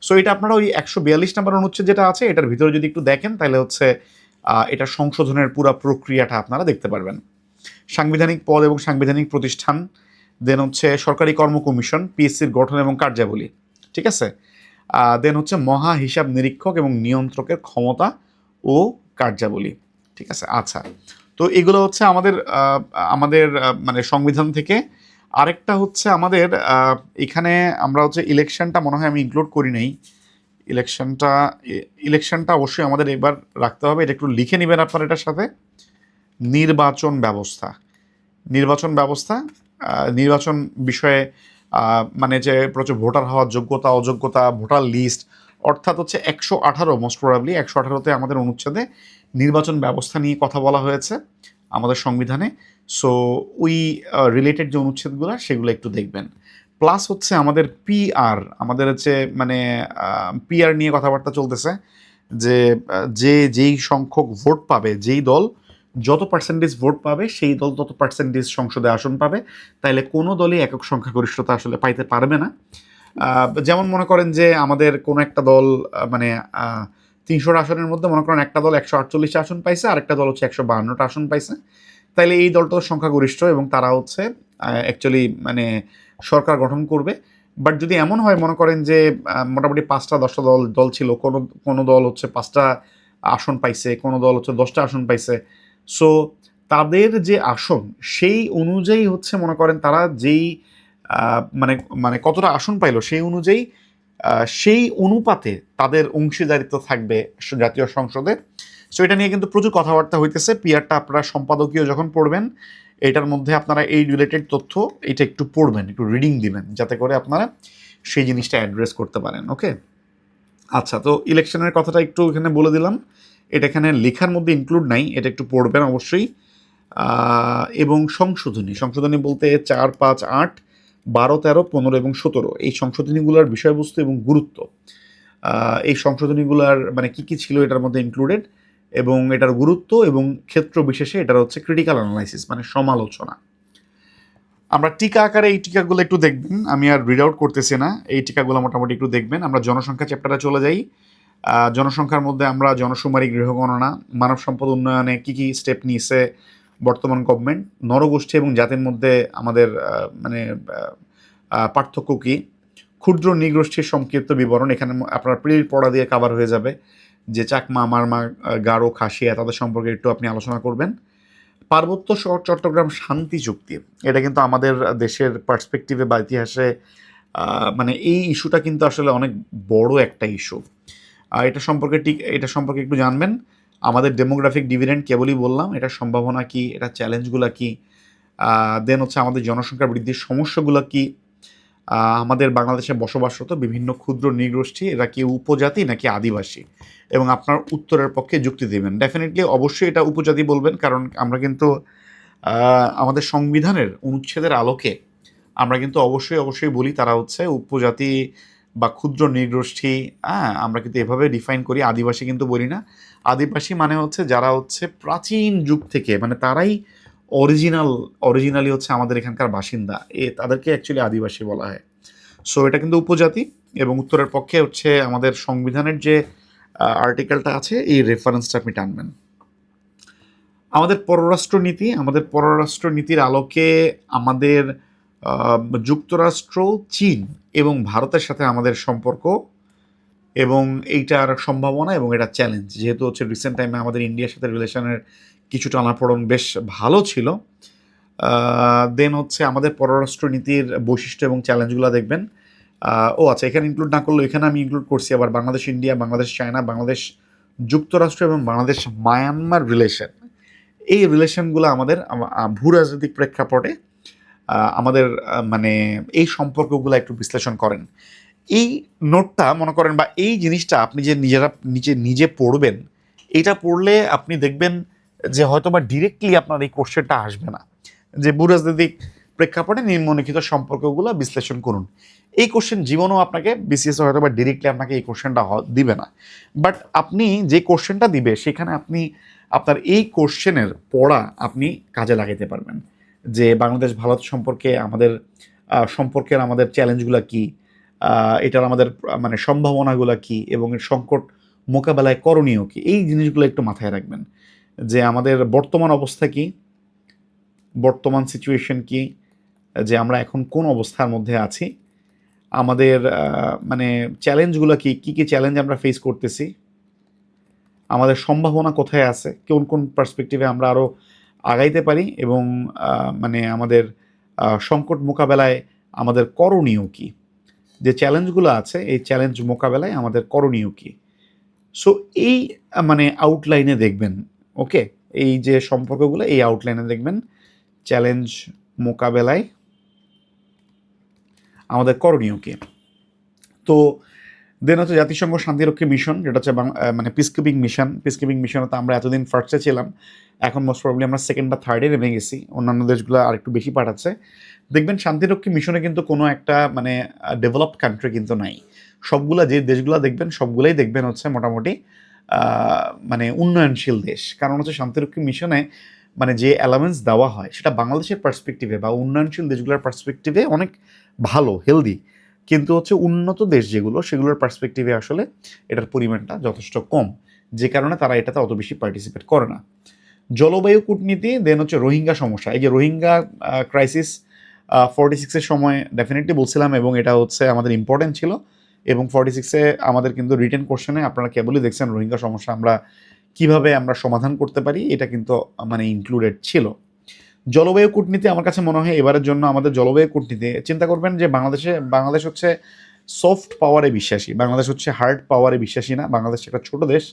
সো এটা আপনারা ওই 142 নম্বর অনুচ্ছেদ যেটা আছে এটার ভিতরে যদি একটু দেখেন, তাহলে হচ্ছে এটা সংশোধনের পুরো প্রক্রিয়াটা আপনারা দেখতে পারবেন। সাংবিধানিক পদ এবং সাংবিধানিক প্রতিষ্ঠান, দেন হচ্ছে সরকারি কর্ম কমিশন, পিএসসির গঠন এবং কার্যাবলী, ঠিক আছে। দেন হচ্ছে মহা হিসাব নিরীক্ষক এবং নিয়ন্ত্রকের ক্ষমতা ও কার্যাবলী, ঠিক আছে। আচ্ছা, তো এগুলো হচ্ছে আমাদের আমাদের মানে সংবিধান থেকে। আরেকটা হচ্ছে আমাদের এখানে আমরা হচ্ছে ইলেকশনটা মনে হয় আমি ইনক্লুড করি নাই। ইলেকশনটা অবশ্যই আমাদের এবার রাখতে হবে, এটা একটু লিখে নেবেন আপনার এটার সাথে। নির্বাচন ব্যবস্থা, নির্বাচন বিষয়ে মানে যে প্রচুর ভোটার হওয়ার যোগ্যতা অযোগ্যতা, ভোটার লিস্ট, অর্থাৎ হচ্ছে 118 মোস্ট প্রবাবলি 118তে আমাদের অনুচ্ছেদে নির্বাচন ব্যবস্থা নিয়ে কথা বলা হয়েছে আমাদের সংবিধানে। সো ওই রিলেটেড যে অনুচ্ছেদগুলো সেগুলো একটু দেখবেন। প্লাস হচ্ছে আমাদের পিআর, আমাদের হচ্ছে মানে পিআর নিয়ে কথাবার্তা চলতেছে, যে যেই সংখ্যক ভোট পাবে, যেই দল যত পার্সেন্টেজ ভোট পাবে সেই দল তত পার্সেন্টেজ সংসদে আসন পাবে, তাইলে কোনো দলই একক সংখ্যাগরিষ্ঠতা আসলে পাইতে পারবে না। যেমন মনে করেন যে আমাদের কোনো একটা দল মানে 300 আসনের মধ্যে মনে করেন একটা দল 148 আসন পাইছে, আর একটা দল হচ্ছে 152টা আসন পাইছে, তাইলে এই দলটা সংখ্যাগরিষ্ঠ এবং তারা হচ্ছে অ্যাকচুয়ালি মানে সরকার গঠন করবে। বাট যদি এমন হয় মনে করেন যে মোটামুটি 5টা 10টা দল ছিল, কোনো দল হচ্ছে 5টা আসন পাইছে, কোনো দল হচ্ছে 10টা আসন পাইছে, সো তাদের যে আসন সেই অনুযায়ী হচ্ছে মনে করেন তারা যেই মানে মানে কতটা আসন পাইলো সেই অনুযায়ী সেই অনুপাতে তাদের অংশীদারিত্ব থাকবে জাতীয় সংসদে। সো এটা নিয়ে কিন্তু প্রচুর কথাবার্তা হইতেছে। পিআরটা আপনারা সম্পাদকীয় যখন পড়বেন, এটার মধ্যে আপনারা এই রিলেটেড তথ্য এটা একটু পড়বেন, একটু রিডিং দিবেন, যাতে করে আপনারা সেই জিনিসটা অ্যাড্রেস করতে পারেন। ওকে, আচ্ছা, তো ইলেকশনের কথাটা একটু এখানে বলে দিলাম, এটা এখানে লেখার মধ্যে ইনক্লুড নাই, এটা একটু পড়বেন অবশ্যই। এবং সংশোধনী বলতে 4, 5, 8, 12, 13, 15 এবং 17 এই সংশোধনীগুলোর বিষয়বস্তু এবং গুরুত্ব, এই সংশোধনীগুলার মানে কি ছিল এটার মধ্যে ইনক্লুডেড, এবং এটার গুরুত্ব এবং ক্ষেত্র বিশেষে এটার হচ্ছে ক্রিটিক্যাল অ্যানালাইসিস মানে সমালোচনা। আমরা টিকা আকারে এই টিকাগুলো একটু দেখবেন, আমি আর রিড আউট করতেছি না, এই টিকাগুলো মোটামুটি একটু দেখবেন। আমরা জনসংখ্যা চ্যাপ্টারে চলে যাই। জনসংখ্যার মধ্যে আমরা জনশুমারি, গৃহগণনা, মানব সম্পদ উন্নয়নে কী কী স্টেপ নিয়েছে বর্তমান গভর্নমেন্ট, নরগোষ্ঠী এবং জাতির মধ্যে আমাদের মানে পার্থক্য কী, ক্ষুদ্র নৃগোষ্ঠীর সংক্ষিপ্ত বিবরণ, এখানে আপনার পড়া দিয়ে কাভার হয়ে যাবে, যে চাকমা, মারমা, গারো, খাসিয়া তাদের সম্পর্কে একটু আপনি আলোচনা করবেন। পার্বত্য চট্টগ্রাম শান্তি চুক্তি, এটা কিন্তু আমাদের দেশের পার্সপেক্টিভে বা ইতিহাসে মানে এই ইস্যুটা কিন্তু আসলে অনেক বড় একটা ইস্যু। এটা সম্পর্কে একটু জানবেন। আমাদের ডেমোগ্রাফিক ডিভিডেন্ড কেবলই বললাম, এটার সম্ভাবনা কি, এটা চ্যালেঞ্জগুলো কি, দেন হচ্ছে আমাদের জনসংখ্যা বৃদ্ধির সমস্যাগুলো কি, আমাদের বাংলাদেশে বসবাসরত বিভিন্ন ক্ষুদ্র নৃগোষ্ঠী এরা কি উপজাতি নাকি আদিবাসী, এবং আপনার উত্তরের পক্ষে যুক্তি দেবেন। ডেফিনেটলি অবশ্যই এটা উপজাতি বলবেন, কারণ আমরা কিন্তু আমাদের সংবিধানের অনুচ্ছেদের আলোকে আমরা কিন্তু অবশ্যই বলি তারা হচ্ছে উপজাতি বা ক্ষুদ্র নৃগোষ্ঠী। আমরা কিন্তু এভাবে ডিফাইন করি, আদিবাসী কিন্তু বলি না। আদিবাসী মানে হচ্ছে যারা হচ্ছে প্রাচীন যুগ থেকে, মানে তারাই অরিজিনালি হচ্ছে আমাদের এখানকার বাসিন্দা, তাদেরকে অ্যাকচুয়ালি আদিবাসী বলা হয়। সো এটা কিন্তু উপজাতি, এবং উত্তরের পক্ষে হচ্ছে আমাদের সংবিধানের যে আর্টিকেলটা আছে এই রেফারেন্সটা আপনি টানবেন। আমাদের পররাষ্ট্রনীতির আলোকে আমাদের যুক্তরাষ্ট্র, চীন এবং ভারতের সাথে আমাদের সম্পর্ক এবং এইটার সম্ভাবনা এবং এটা চ্যালেঞ্জ, যেহেতু হচ্ছে রিসেন্ট টাইমে আমাদের ইন্ডিয়ার সাথে রিলেশনের কিছু টানাপোড়েন বেশ ভালো ছিল। দেন হচ্ছে আমাদের পররাষ্ট্রনীতির বৈশিষ্ট্য এবং চ্যালেঞ্জগুলো দেখবেন। আচ্ছা, এখানে ইনক্লুড না করলেও এখানে আমি ইনক্লুড করছি আবার বাংলাদেশ ইন্ডিয়া, বাংলাদেশ চায়না, বাংলাদেশ যুক্তরাষ্ট্র এবং বাংলাদেশ মায়ানমার রিলেশন। এই রিলেশনগুলো আমাদের ভূ রাজনৈতিক প্রেক্ষাপটে আমাদের মানে এই সম্পর্কগুলো একটু বিশ্লেষণ করেন। এই নোটটা মনে করেন বা এই জিনিসটা আপনি যে নিজে পড়বেন, এটা পড়লে আপনি দেখবেন যে হয়তো বা ডিরেক্টলি আপনার এই কোশ্চেনটা আসবে না, যে ভূ রাজনৈতিক প্রেক্ষাপটে নিম্নলিখিত সম্পর্কগুলো বিশ্লেষণ করুন। এই কোশ্চেন জীবনেও আপনাকে বিসিএস হয়তো বা ডিরেক্টলি আপনাকে এই কোশ্চেনটা দিবে না, বাট আপনি যে কোশ্চেনটা দিবে সেখানে আপনি আপনার এই কোশ্চেনের পড়া আপনি কাজে লাগাতে পারবেন, যে বাংলাদেশ ভারত সম্পর্কে সম্পর্কের আমাদের চ্যালেঞ্জগুলো কী, এটার আমাদের মানে সম্ভাবনাগুলো কী, এবং এর সংকট মোকাবেলায় করণীয় কী, এই জিনিসগুলো একটু মাথায় রাখবেন, যে আমাদের বর্তমান অবস্থা কী, বর্তমান সিচুয়েশন কী, যে আমরা এখন কোন অবস্থার মধ্যে আছি, আমাদের মানে চ্যালেঞ্জগুলো কী কী চ্যালেঞ্জ আমরা ফেস করতেছি, আমাদের সম্ভাবনা কোথায় আছে, কোন পার্সপেক্টিভে আমরা আরও আগাইতে পারি, এবং মানে আমাদের সংকট মোকাবেলায় আমাদের করণীয় কী, যে চ্যালেঞ্জগুলো আছে এই চ্যালেঞ্জ মোকাবেলায় আমাদের করণীয় কী। সো এই মানে আউটলাইনে দেখবেন, ওকে, এই যে সম্পর্কগুলো এই আউটলাইনে দেখবেন, চ্যালেঞ্জ মোকাবেলায় আমাদের করণীয় কী। তো দেন হচ্ছে জাতিসংঘ শান্তিরক্ষী মিশন, যেটা হচ্ছে মানে পিসকিপিং মিশনে তো আমরা এতদিন ফার্স্টে ছিলাম, এখন মোস্ট প্রবলি আমরা সেকেন্ড বা থার্ডে নেমে গেছি, অন্যান্য দেশগুলো আর একটু বেশি পাঠাচ্ছে। দেখবেন শান্তিরক্ষী মিশনে কিন্তু কোনো একটা মানে ডেভেলপড কান্ট্রি কিন্তু নাই, যে দেশগুলো দেখবেন সবগুলোই দেখবেন হচ্ছে মোটামুটি মানে উন্নয়নশীল দেশ, কারণ হচ্ছে শান্তিরক্ষী মিশনে মানে যে অ্যালাউন্স দেওয়া হয় সেটা বাংলাদেশের পার্সপেক্টিভে বা উন্নয়নশীল দেশগুলোর পার্সপেক্টিভে অনেক ভালো, হেলদি, কিন্তু হচ্ছে উন্নত দেশ যেগুলো সেগুলোর পার্সপেক্টিভে আসলে এটার পরিমাণটা যথেষ্ট কম, যে কারণে তারা এটাতে অত বেশি পার্টিসিপেট করে না। জলবায়ু কূটনীতি, দেন হচ্ছে রোহিঙ্গা সমস্যা, এই যে রোহিঙ্গা ক্রাইসিস 46-এর সময় ডেফিনেটলি বলছিলাম, এবং এটা হচ্ছে আমাদের ইম্পর্টেন্ট ছিল, এবং 46-এ আমাদের কিন্তু রিটেন কোশ্চেনে আপনারা কেবলই দেখছেন রোহিঙ্গা সমস্যা আমরা কিভাবে আমরা সমাধান করতে পারি, এটা কিন্তু মানে ইনক্লুডেড ছিল। জলবায়ু কূটনীতি আমার কাছে মনে হয় এবারের জন্য আমাদের জলবায়ু কূটনীতি চিন্তা করবেন যে বাংলাদেশ হচ্ছে সফট পাওয়ারে বিশ্বাসী, বাংলাদেশ হচ্ছে হার্ড পাওয়ারে বিশ্বাসী না। বাংলাদেশ একটা ছোট দেশ,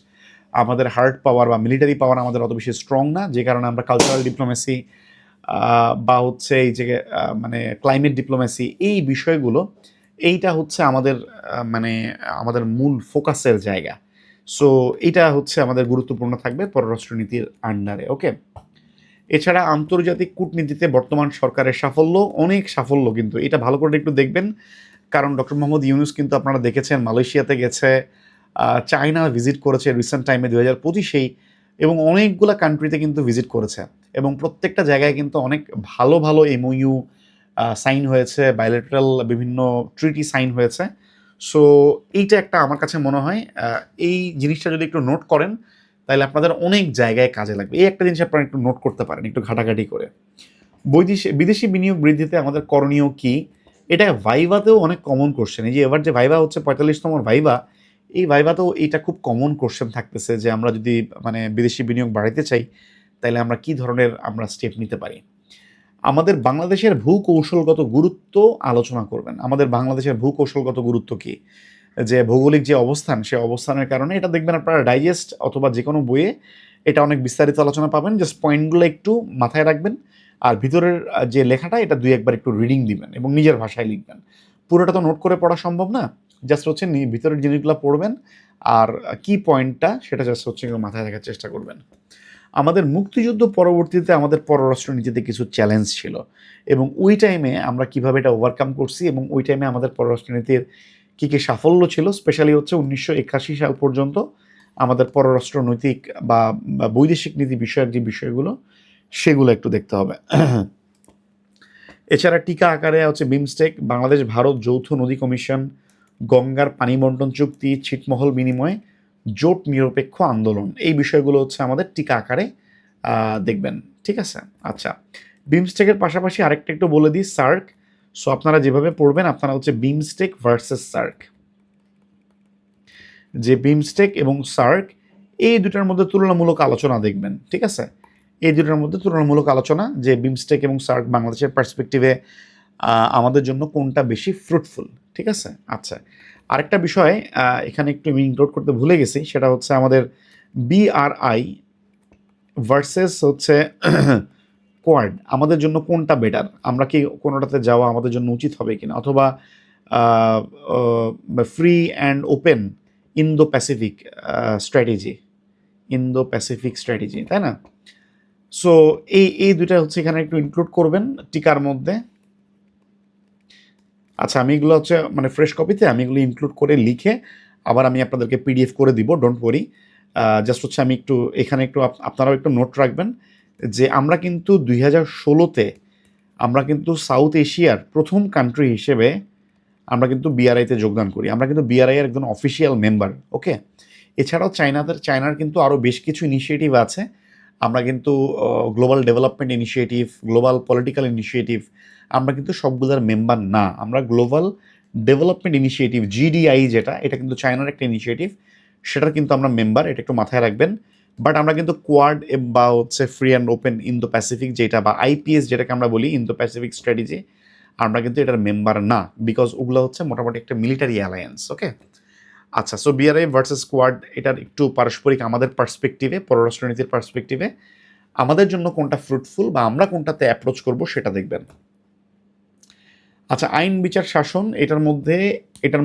আমাদের হার্ড পাওয়ার বা মিলিটারি পাওয়ার আমাদের অত বেশি স্ট্রং না, যে কারণে আমরা কালচারাল ডিপ্লোমেসি বা হচ্ছে এই যে মানে ক্লাইমেট ডিপ্লোমেসি এই বিষয়গুলো, এইটা হচ্ছে আমাদের মানে আমাদের মূল ফোকাসের জায়গা। সো এটা হচ্ছে আমাদের গুরুত্বপূর্ণ থাকবে পররাষ্ট্রনীতির আন্ডারে, ওকে। এছাড়া আন্তর্জাতিক কূটনীতিতে বর্তমান সরকারের সাফল্য, অনেক সাফল্য কিন্তু, এটা ভালো করে একটু দেখবেন। কারণ ডক্টর মোহাম্মদ ইউনূস কিন্তু আপনারা দেখেছেন মালয়েশিয়াতে গেছে, চায়না ভিজিট করেছে রিসেন্ট টাইমে 2025-এই, এবং অনেকগুলা কান্ট্রিতে কিন্তু ভিজিট করেছে, এবং প্রত্যেকটা জায়গায় কিন্তু অনেক ভালো ভালো এমওইউ সাইন হয়েছে, বাইলেটারাল বিভিন্ন ট্রিটি সাইন হয়েছে। সো এইটা একটা আমার কাছে মনে হয় এই জিনিসটা যদি একটু নোট করেন তাহলে আপনাদের অনেক জায়গায় কাজে লাগবে। এই একটা জিনিস আপনারা একটু নোট করতে পারেন একটু ঘাটাঘাটি করে। বিদেশি বিনিয়োগ বৃদ্ধিতে আমাদের করণীয় কি, এটা ভাইভাতেও অনেক কমন কোশ্চেন। এই যে এবার যে ভাইভা হচ্ছে 45তম ভাইভা, এই ভাইভাতেও এইটা খুব কমন কোশ্চেন থাকতেছে যে আমরা যদি মানে বিদেশি বিনিয়োগ বাড়াইতে চাই তাহলে আমরা কি ধরনের আমরা স্টেপ নিতে পারি। আমাদের বাংলাদেশের ভূকৌশলগত গুরুত্ব আলোচনা করবেন। আমাদের বাংলাদেশের ভূকৌশলগত গুরুত্ব কি, যে ভৌগোলিক যে অবস্থান, সে অবস্থানের কারণে এটা দেখবেন আপনারা ডাইজেস্ট অথবা যে কোনো বইয়ে এটা অনেক বিস্তারিত আলোচনা পাবেন। জাস্ট পয়েন্টগুলো একটু মাথায় রাখবেন, আর ভিতরের যে লেখাটা এটা দুই একবার একটু রিডিং দিবেন এবং নিজের ভাষায় লিখবেন। পুরোটা তো নোট করে পড়া সম্ভব না, জাস্ট হচ্ছে ভিতরের জিনিসগুলো পড়বেন, আর কি পয়েন্টটা সেটা জাস্ট হচ্ছে মাথায় রাখার চেষ্টা করবেন। আমাদের মুক্তিযুদ্ধ পরবর্তীতে আমাদের পররাষ্ট্রনীতিতে কিছু চ্যালেঞ্জ ছিল, এবং ওই টাইমে আমরা কিভাবে এটা ওভারকাম করছি, এবং ওই টাইমে আমাদের পররাষ্ট্রনীতির কী কী সাফল্য ছিল, স্পেশালি হচ্ছে 1981 সাল পর্যন্ত আমাদের পররাষ্ট্রনৈতিক বা বৈদেশিক নীতি বিষয়ক যে বিষয়গুলো সেগুলো একটু দেখতে হবে। এছাড়া টিকা আকারে হচ্ছে বিমস্টেক, বাংলাদেশ ভারত যৌথ নদী কমিশন, গঙ্গার পানি বন্টন চুক্তি, ছিটমহল বিনিময়, জোট নিরপেক্ষ আন্দোলন, এই বিষয়গুলো হচ্ছে আমাদের টিকা আকারে দেখবেন। ঠিক আছে, আচ্ছা। বিমস্টেকের পাশাপাশি আরেকটা একটু বলে দিই, সার্ক। সো আপনারা যেভাবে পড়বেন আপনারা হচ্ছে বিমস্টেক ভার্সেস সার্ক, যে বিমস্টেক এবং সার্ক এই দুটার মধ্যে তুলনামূলক আলোচনা দেখবেন। ঠিক আছে, এই দুটার মধ্যে তুলনামূলক আলোচনা যে বিমস্টেক এবং সার্ক বাংলাদেশের পার্সপেক্টিভে আমাদের জন্য কোনটা বেশি ফ্রুটফুল। ঠিক আছে, আচ্ছা। আরেকটা বিষয় এখানে একটু আমি ইনক্লুড করতে ভুলে গেছি, সেটা হচ্ছে আমাদের বিআরআই ভার্সেস হচ্ছে কোয়াড, আমাদের জন্য কোনটা বেটার, আমরা কি কোনোটাতে যাওয়া আমাদের জন্য উচিত হবে কিনা, অথবা free and open Indo Pacific strategy, তাই না? সো এই দুইটা হচ্ছে এখানে একটু ইনক্লুড করবেন টিকার মধ্যে। আচ্ছা, আমি এগুলো হচ্ছে মানে ফ্রেশ কপিতে আমি এগুলো ইনক্লুড করে লিখে আবার আমি আপনাদেরকে পিডিএফ করে দিব, ডোন্ট ওয়ারি। জাস্ট হচ্ছে আমি একটু এখানে একটু আপনারাও একটু নোট রাখবেন যে আমরা কিন্তু 2016-তে আমরা কিন্তু সাউথ এশিয়ার প্রথম কান্ট্রি হিসেবে আমরা কিন্তু বিআরআইতে যোগদান করি। আমরা কিন্তু বিআরআই এর একজন অফিসিয়াল মেম্বার, ওকে। এছাড়াও চায়নার কিন্তু আরও বেশ কিছু ইনিশিয়েটিভ আছে। আমরা কিন্তু global development initiative, global political initiative, আমরা কিন্তু সবগুলোর মেম্বার না। আমরা গ্লোবাল ডেভেলপমেন্ট ইনিশিয়েটিভ জিডিআই যেটা, এটা কিন্তু চায়নার একটা ইনিশিয়েটিভ, সেটার কিন্তু আমরা মেম্বার, এটা একটু মাথায় রাখবেন। বাট আমরা কিন্তু কোয়াড বা হচ্ছে free and open Indo Pacific যেটা, বা আইপিএস যেটাকে আমরা বলি ইন্দো প্যাসিফিক স্ট্র্যাটেজি, আমরা কিন্তু এটার মেম্বার না, বিকজ ওগুলো হচ্ছে মোটামুটি একটা মিলিটারি অ্যালায়েন্স, ওকে। আচ্ছা, সো বিআরআই ভার্সেস কোয়াড, এটার একটু পারস্পরিক আমাদের পার্সপেক্টিভে, পররাষ্ট্রনীতির পার্সপেক্টিভে আমাদের জন্য কোনটা ফ্রুটফুল বা আমরা কোনটাতে অ্যাপ্রোচ করব সেটা দেখবেন। আচ্ছা, আইন বিচার শাসন, এটার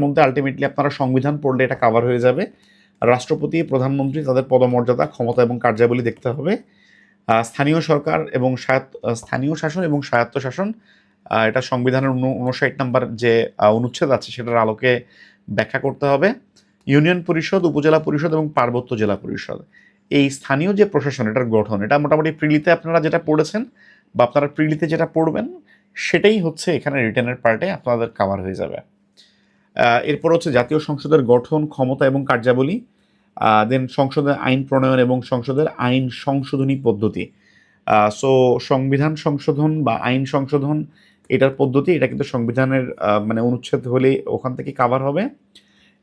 মধ্যে আলটিমেটলি আপনারা সংবিধান পড়লে এটা কাভার হয়ে যাবে। রাষ্ট্রপতি, প্রধানমন্ত্রী, তাদের পদমর্যাদা, ক্ষমতা এবং কার্যাবলী দেখতে হবে। স্থানীয় সরকার এবং স্থানীয় শাসন এবং স্বায়ত্তশাসন, এটা সংবিধানের 59 নম্বর যে অনুচ্ছেদ আছে সেটার আলোকে ব্যাখ্যা করতে হবে। ইউনিয়ন পরিষদ, উপজেলা পরিষদ এবং পার্বত্য জেলা পরিষদ, এই স্থানীয় যে প্রশাসন এটার গঠন, এটা মোটামুটি প্রিলিতে আপনারা যেটা পড়েছেন বা আপনারা প্রিলিতে যেটা পড়বেন সেটাই হচ্ছে এখানে রিটেনের পার্টে আপনাদের কাভার হয়ে যাবে। এরপর হচ্ছে জাতীয় সংসদের গঠন, ক্ষমতা এবং কার্যাবলী, দেন সংসদের আইন প্রণয়ন এবং সংসদের আইন সংশোধনী পদ্ধতি। সো সংবিধান সংশোধন বা আইন সংশোধন এটার পদ্ধতি, এটা কিন্তু সংবিধানের মানে অনুচ্ছেদ হলে ওখান থেকে কাভার হবে।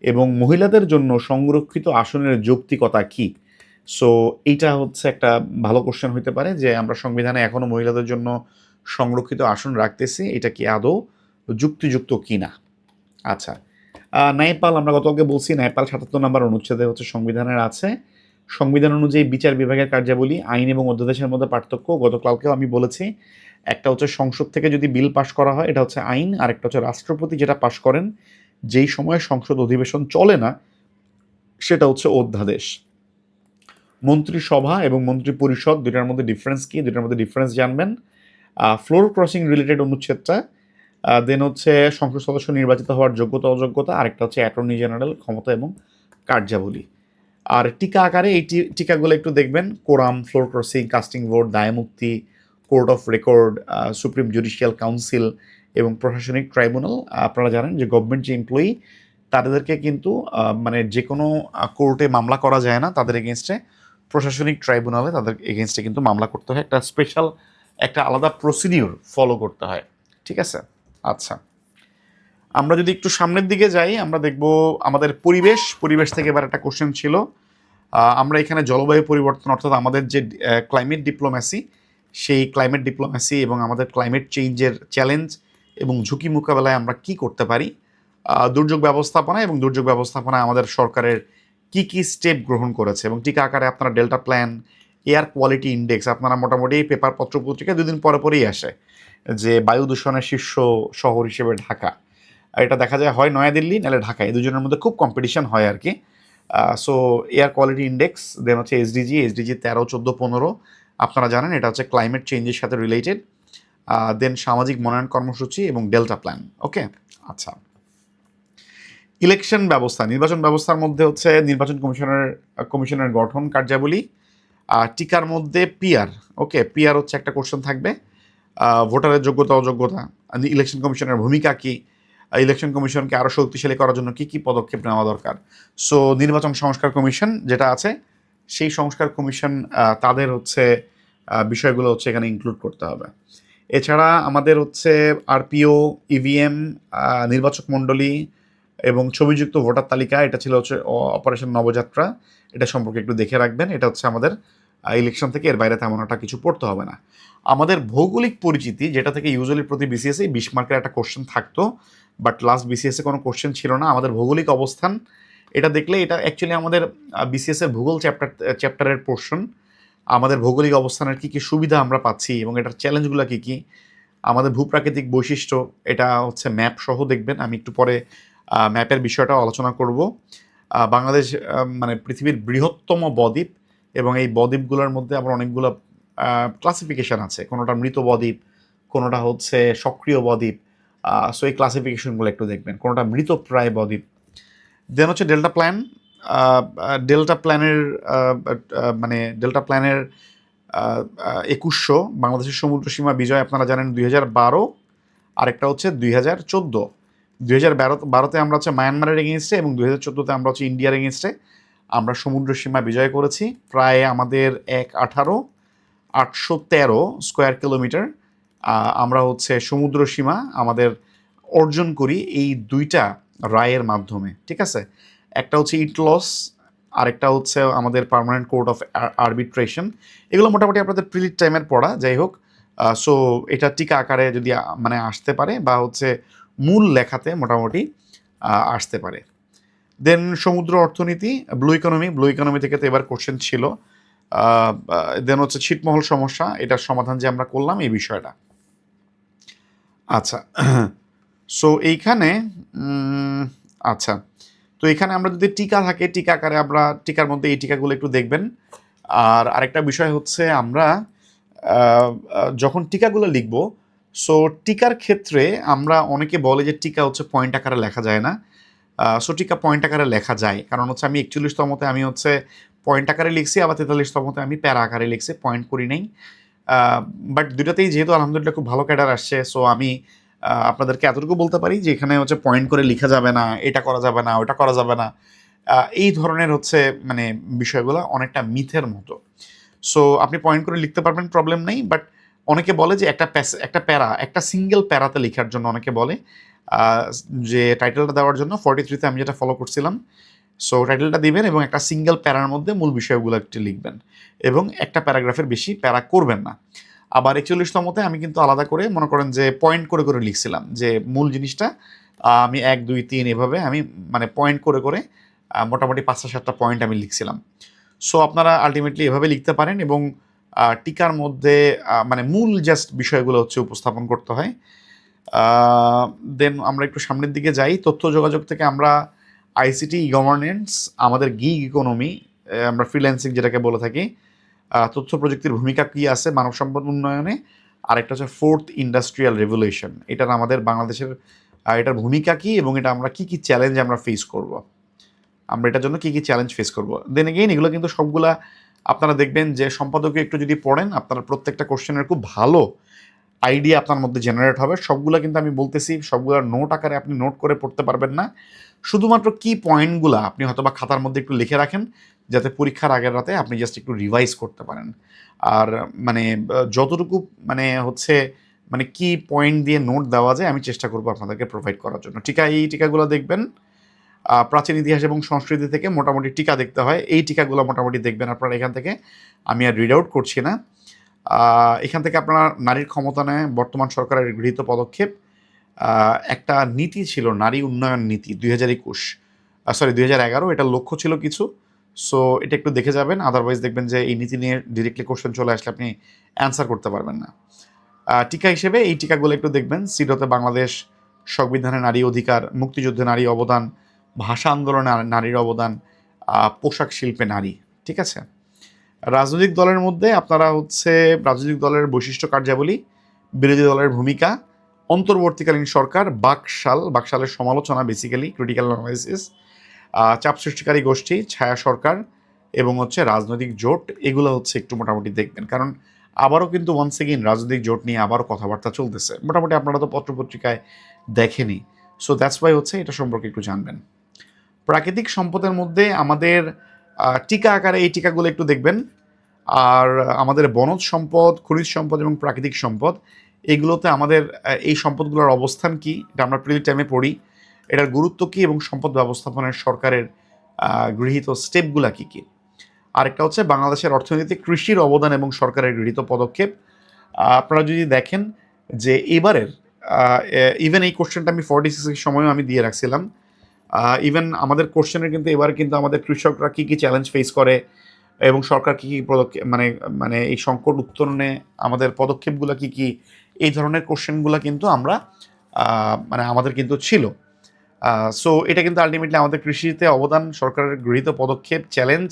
এবং মহিলাদের জন্য সংরক্ষিত আসনের যৌক্তিকতা কি, সো এইটা হচ্ছে একটা ভালো কোশ্চেন হইতে পারে যে আমরা সংবিধানে এখনও মহিলাদের জন্য সংরক্ষিত আসন রাখতেছি, এটা কি আদৌ যুক্তিযুক্ত কি না। আচ্ছা, ন্যায়পাল, আমরা গতকালকে বলছি ন্যায়পাল 77 নম্বর অনুচ্ছেদে হচ্ছে সংবিধানের আছে। সংবিধান অনুযায়ী বিচার বিভাগের কার্যাবলী, আইন এবং অধ্যাদেশের মধ্যে পার্থক্য গতকালকেও আমি বলেছি। একটা হচ্ছে সংসদ থেকে যদি বিল পাশ করা হয় এটা হচ্ছে আইন, আর একটা হচ্ছে রাষ্ট্রপতি যেটা পাশ করেন যেই সময় সংসদ অধিবেশন চলে না সেটা হচ্ছে অধ্যাদেশ। মন্ত্রিসভা এবং মন্ত্রী পরিষদ দুটার মধ্যে ডিফারেন্স কি, দুটার মধ্যে ডিফারেন্স জানবেন। ফ্লোর ক্রসিং রিলেটেড অনুচ্ছেদটা, দেন হচ্ছে সংসদ সদস্য নির্বাচিত হওয়ার যোগ্যতা অযোগ্যতা, আরেকটা হচ্ছে অ্যাটর্নি জেনারেল ক্ষমতা এবং কার্যাবলী। আর টিকা আকারে এই টিকাগুলো একটু দেখবেন: quorum, floor crossing, casting vote, দায়মুক্তি, court of record, supreme judicial council এবং প্রশাসনিক ট্রাইব্যুনাল। আপনারা জানেন যে গভর্নমেন্ট যে এমপ্লয়ি তাদেরকে কিন্তু মানে যে কোনো কোর্টে মামলা করা যায় না, তাদের এগেনস্টে প্রশাসনিক ট্রাইব্যুনালে তাদের এগেনস্টে কিন্তু মামলা করতে হয়, একটা স্পেশাল একটা আলাদা প্রসিডিউর ফলো করতে হয়। ঠিক আছে, আচ্ছা আমরা যদি একটু সামনের দিকে যাই আমরা দেখব আমাদের পরিবেশ থেকে এবার একটা কোশ্চেন ছিল। আমরা এখানে জলবায়ু পরিবর্তন অর্থাৎ আমাদের যে ক্লাইমেট ডিপ্লোম্যাসি, সেই ক্লাইমেট ডিপ্লোম্যাসি এবং আমাদের ক্লাইমেট চেঞ্জের চ্যালেঞ্জ এবং ঝুঁকি মোকাবেলায় আমরা কি করতে পারি, দুর্যোগ ব্যবস্থাপনা এবং দুর্যোগ ব্যবস্থাপনায় আমাদের সরকারের কি কি স্টেপ গ্রহণ করেছে, এবং টিকা আকারে আপনারা delta plan, air quality index, আপনারা মোটামুটি পেপার পত্র পত্রিকায় দুদিন পরে পরেই আসে যে বায়ু দূষণের শীর্ষ শহর হিসেবে ঢাকা, এটা দেখা যায় হয় নয়াদিল্লি নাহলে ঢাকা, এই দুজনের মধ্যে খুব কম্পিটিশন হয় আর কি। সো এয়ার কোয়ালিটি ইন্ডেক্স, দেন হচ্ছে এসডিজি 13, 14, 15 আপনারা জানেন এটা হচ্ছে ক্লাইমেট চেঞ্জের সাথে রিলেটেড। দেন সামাজিক মনোনয়ন কর্মসূচি এবং ডেল্টা প্ল্যান। ওকে, আচ্ছা ইলেকশন ব্যবস্থা, নির্বাচন ব্যবস্থার মধ্যে হচ্ছে নির্বাচন কমিশনের গঠন কার্যাবলী। টিকার মধ্যে পিআর, ওকে পিআর হচ্ছে একটা কোশ্চেন থাকবে, ভোটারের যোগ্যতা অযোগ্যতা, ইলেকশন কমিশনের ভূমিকা কী, ইলেকশন কমিশনকে আরও শক্তিশালী করার জন্য কী কী পদক্ষেপ নেওয়া দরকার। সো নির্বাচন সংস্কার কমিশন যেটা আছে, সেই সংস্কার কমিশন তাদের হচ্ছে বিষয়গুলো হচ্ছে এখানে ইনক্লুড করতে হবে। এছাড়া আমাদের হচ্ছে আরপিও, ইভিএম, নির্বাচক মণ্ডলী এবং ছবিযুক্ত ভোটার তালিকা, এটা ছিল হচ্ছে অপারেশন নবযাত্রা, এটা সম্পর্কে একটু দেখে রাখবেন। এটা হচ্ছে আমাদের ইলেকশন থেকে, এর বাইরে তেমন একটা কিছু পড়তে হবে না। আমাদের ভৌগোলিক পরিচিতি, যেটা থেকে ইউজুয়ালি প্রতি বিসিএসে 20 মার্কের একটা কোশ্চেন থাকতো, বাট লাস্ট বিসিএসে কোনো কোশ্চেন ছিল না। আমাদের ভৌগোলিক অবস্থান, এটা দেখলে এটা অ্যাকচুয়ালি আমাদের বিসিএসের ভূগোল চ্যাপ্টারের পোর্শন। আমাদের ভৌগোলিক অবস্থানের কী কী সুবিধা আমরা পাচ্ছি এবং এটার চ্যালেঞ্জগুলো কী কী, আমাদের ভূপ্রাকৃতিক বৈশিষ্ট্য, এটা হচ্ছে ম্যাপ সহ দেখবেন। আমি একটু পরে ম্যাপের বিষয়টা আলোচনা করব। বাংলাদেশ মানে পৃথিবীর বৃহত্তম বদ্বীপ, এবং এই বদ্বীপগুলোর মধ্যে আবার অনেকগুলো ক্লাসিফিকেশান আছে, কোনোটা মৃত বদ্বীপ, কোনোটা হচ্ছে সক্রিয় বদ্বীপ। সো এই ক্লাসিফিকেশনগুলো একটু দেখবেন, কোনোটা মৃতপ্রায় বদ্বীপ। দেন হচ্ছে ডেল্টা প্ল্যান, ডেল্টা প্ল্যানের মানে ডেল্টা প্ল্যানের 2100 বাংলাদেশের সমুদ্র সীমা বিজয় আপনারা জানেন 2012, আরেকটা হচ্ছে 2014। 2012তে আমরা হচ্ছে মায়ানমারের এগেনস্টে এবং 2014তে আমরা হচ্ছে ইন্ডিয়ার এগেনস্টে আমরা সমুদ্র সীমা বিজয় করেছি। প্রায় আমাদের 813 স্কোয়ার কিলোমিটার আমরা হচ্ছে সমুদ্র সীমা আমাদের অর্জন করি এই দুইটা রায়ের মাধ্যমে। ঠিক আছে, একটা হচ্ছে ইটলস, আরেকটা হচ্ছে আমাদের পার্মানেন্ট কোর্ট অফ আরবিট্রেশন। এগুলো মোটামুটি আপনাদের প্রিলিট টাইমের পড়া, যাই হোক। সো এটা টিকা আকারে যদি মানে আসতে পারে বা হচ্ছে মূল লেখাতে মোটামুটি আসতে পারে। দেন সমুদ্র অর্থনীতি, ব্লু ইকোনমি থেকে তো এবার কোশ্চেন ছিল। দেন হচ্ছে ছিটমহল সমস্যা, এটার সমাধান যে আমরা করলাম এই বিষয়টা। আচ্ছা সো এইখানে আচ্ছা, তো এখানে আমরা যদি টিকা থাকে, টিকা আকারে আমরা টিকার মধ্যে এই টিকাগুলো একটু দেখবেন। আর আরেকটা বিষয় হচ্ছে আমরা যখন টিকাগুলো লিখব, সো টিকার ক্ষেত্রে আমরা অনেকে বলে যে টিকা হচ্ছে পয়েন্ট আকারে লেখা যায় না। সো টিকা পয়েন্ট আকারে লেখা যায়, কারণ হচ্ছে আমি 41তমতে আমি হচ্ছে পয়েন্ট আকারে লিখছি, আবার 43তমতে আমি প্যারা আকারে লিখছি, পয়েন্ট করি নাই। বাট দুটাতেই যেহেতু আলহামদুলিল্লাহ খুব ভালো ক্যাডার আসছে, সো আমি আপনাদেরকে এতটুকু বলতে পারি যে এখানে হচ্ছে পয়েন্ট করে লেখা যাবে না, এটা করা যাবে না, ওটা করা যাবে না, এই ধরনের হচ্ছে মানে বিষয়গুলো অনেকটা মিথের মতো। সো আপনি পয়েন্ট করে লিখতে পারবেন, প্রবলেম নেই। বাট অনেকে বলে যে একটা সিঙ্গেল প্যারাতে লেখার জন্য অনেকে বলে যে টাইটেলটা দেওয়ার জন্য 43তে আমি যেটা ফলো করছিলাম। সো টাইটেলটা দিবেন এবং একটা সিঙ্গেল প্যারার মধ্যে মূল বিষয়গুলো একটু লিখবেন এবং একটা প্যারাগ্রাফের বেশি প্যারা করবেন না। আবার 41তমতে আমি কিন্তু আলাদা করে মনে করেন যে পয়েন্ট করে করে লিখছিলাম, যে মূল জিনিসটা আমি 1, 2, 3 এভাবে আমি মানে পয়েন্ট করে করে মোটামুটি 5-7টা পয়েন্ট আমি লিখছিলাম। সো আপনারা আলটিমেটলি এভাবে লিখতে পারেন এবং টিকার মধ্যে মানে মূল জাস্ট বিষয়গুলো হচ্ছে উপস্থাপন করতে হয়। দেন আমরা একটু সামনের দিকে যাই। তথ্য যোগাযোগ থেকে আমরা আইসিটি, গভর্নেন্স, আমাদের গিগ ইকোনমি, আমরা ফ্রিল্যান্সিং যেটাকে বলে থাকি, তথ্য প্রযুক্তির ভূমিকা কী আছে মানব সম্পদ উন্নয়নে, আরেকটা হচ্ছে ফোর্থ ইন্ডাস্ট্রিয়াল রেভলিউশন, এটার আমাদের বাংলাদেশের এটার ভূমিকা কী এবং এটা আমরা কী কী চ্যালেঞ্জ আমরা ফেস করব, আমরা এটার জন্য কী কী চ্যালেঞ্জ ফেস করব। দেন এগেইন এগুলো কিন্তু সবগুলা আপনারা দেখবেন যে সম্পাদকীয় একটু যদি পড়েন আপনারা প্রত্যেকটা কোশ্চেনের খুব ভালো আইডিয়া আপনার মধ্যে জেনারেট হবে। সবগুলো কিন্তু আমি বলতেছি সবগুলো নোট আকারে আপনি নোট করে পড়তে পারবেন না, শুধুমাত্র কি পয়েন্টগুলো আপনি হয়তো বা খাতার মধ্যে একটু লিখে রাখেন যাতে পরীক্ষার আগের রাতে আপনি জাস্ট একটু রিভাইজ করতে পারেন। আর মানে যতটুকু মানে হচ্ছে মানে কি পয়েন্ট দিয়ে নোট দেওয়া যায় আমি চেষ্টা করবো আপনাদেরকে প্রোভাইড করার জন্য। টিকা, এই টিকাগুলো দেখবেন প্রাচীন ইতিহাস এবং সংস্কৃতি থেকে মোটামুটি টিকা দেখতে হয়, এই টিকাগুলো মোটামুটি দেখবেন আপনারা এখান থেকে। আমি আর রিড আউট করছি না। এখান থেকে আপনারা নারীর ক্ষমতায়নে বর্তমান সরকারের গৃহীত পদক্ষেপ, একটা নীতি ছিল নারী উন্নয়ন নীতি 2011, এটার লক্ষ্য ছিল কিছু। সো এটা একটু দেখে যাবেন, আদারওয়াইজ দেখবেন যে এই নীতি নিয়ে ডিরেক্টলি কোশ্চেন চলে আসলে আপনি অ্যান্সার করতে পারবেন না। টিকা হিসেবে এই টিকাগুলো একটু দেখবেন, সিডতে বাংলাদেশ, সংবিধানে নারী অধিকার, মুক্তিযুদ্ধে নারী অবদান, ভাষা আন্দোলনে নারীর অবদান, পোশাক শিল্পে নারী। ঠিক আছে। রাজনৈতিক দলের মধ্যে আপনারা হচ্ছে রাজনৈতিক দলের বৈশিষ্ট্য, কার্যাবলী, বিরোধী দলের ভূমিকা, অন্তর্বর্তীকালীন সরকার, বাকশালের সমালোচনা, বেসিক্যালি ক্রিটিক্যাল অ্যানালাইসিস, চাপ সৃষ্টিকারী গোষ্ঠী, ছায়া সরকার এবং হচ্ছে রাজনৈতিক জোট, এগুলো হচ্ছে একটু মোটামুটি দেখবেন, কারণ আবারও কিন্তু ওয়ান্স এগেইন রাজনৈতিক জোট নিয়ে আবারও কথাবার্তা চলতেছে, মোটামুটি আপনারা তো পত্রপত্রিকায় দেখেনি। সো দ্যাটস ওয়াই হচ্ছে এটা সম্পর্কে একটু জানবেন। প্রাকৃতিক সম্পদের মধ্যে আমাদের টিকা আকারে এই টিকাগুলো একটু দেখবেন। আর আমাদের বনজ সম্পদ, খনিজ সম্পদ এবং প্রাকৃতিক সম্পদ, এগুলোতে আমাদের এই সম্পদগুলোর অবস্থান কি, এটা আমরা প্রিলি টাইমে পড়ি, এটার গুরুত্ব কী এবং সম্পদ ব্যবস্থাপনার সরকারের গৃহীত স্টেপগুলো কী কী। আরেকটা হচ্ছে বাংলাদেশের অর্থনীতিতে কৃষির অবদান এবং সরকারের গৃহীত পদক্ষেপ। আপনারা যদি দেখেন যে এবারের ইভেন এই কোশ্চেনটা আমি 46 সময়ও আমি দিয়ে রাখছিলাম, ইভেন আমাদের কোশ্চেনের কিন্তু এবার কিন্তু আমাদের কৃষকরা কী কী চ্যালেঞ্জ ফেস করে এবং সরকার কী কী পদক্ষেপ মানে মানে এই সংকট উত্তরণে আমাদের পদক্ষেপগুলো কী কী, এই ধরনের কোশ্চেনগুলো কিন্তু আমরা মানে আমাদের কিন্তু ছিল। সো এটা কিন্তু আলটিমেটলি আমাদের কৃষিতে অবদান, সরকারের গৃহীত পদক্ষেপ, চ্যালেঞ্জ।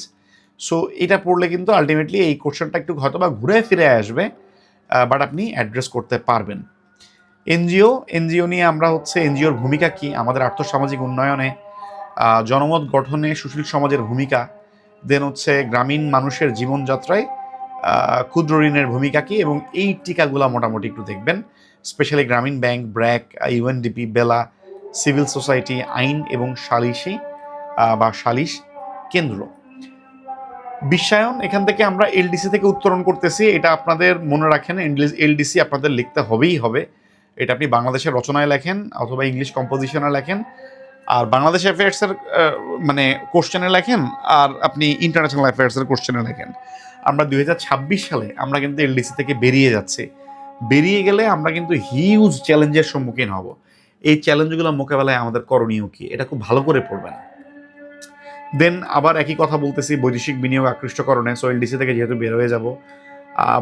সো এটা পড়লে কিন্তু আলটিমেটলি এই কোশ্চেনটা একটু হয়তো বা ঘুরে ফিরে আসবে, বাট আপনি অ্যাড্রেস করতে পারবেন। এনজিও নিয়ে আমরা হচ্ছে এনজিওর ভূমিকা কী আমাদের আর্থসামাজিক উন্নয়নে, জনমত গঠনে সুশীল সমাজের ভূমিকা, দেন হচ্ছে গ্রামীণ মানুষের জীবনযাত্রায় ক্ষুদ্র ঋণের ভূমিকা কী, এবং এই টিকাগুলো মোটামুটি একটু দেখবেন, স্পেশালি গ্রামীণ ব্যাংক, ব্র্যাক, ইউএনডিপি, বেলা, সিভিল সোসাইটি, আইন এবং সালিশি বা সালিশ কেন্দ্র। বিশ্বায়ন, এখান থেকে আমরা এলডিসি থেকে উত্তরণ করতেছি, এটা আপনাদের মনে রাখেন, এলডিসি আপনাদের লিখতে হবেই হবে। এটা আপনি বাংলাদেশের রচনায় লেখেন অথবা ইংলিশ কম্পোজিশনে লেখেন, আর বাংলাদেশ অ্যাফেয়ার্সের মানে কোশ্চেনে লেখেন, আর আপনি ইন্টারন্যাশনাল অ্যাফেয়ার্সের কোশ্চেনে লেখেন। আমরা 2026 সালে আমরা কিন্তু এলডিসি থেকে বেরিয়ে যাচ্ছি। বেরিয়ে গেলে আমরা কিন্তু হিউজ চ্যালেঞ্জের সম্মুখীন হব। এই চ্যালেঞ্জগুলো মোকাবেলায় আমাদের করণীয় কী, এটা খুব ভালো করে পড়বেন। দেন আবার একই কথা বলতেছি, বৈদেশিক বিনিয়োগ আকৃষ্টকরণে, সো এলডিসি থেকে যেহেতু বের হয়ে যাব,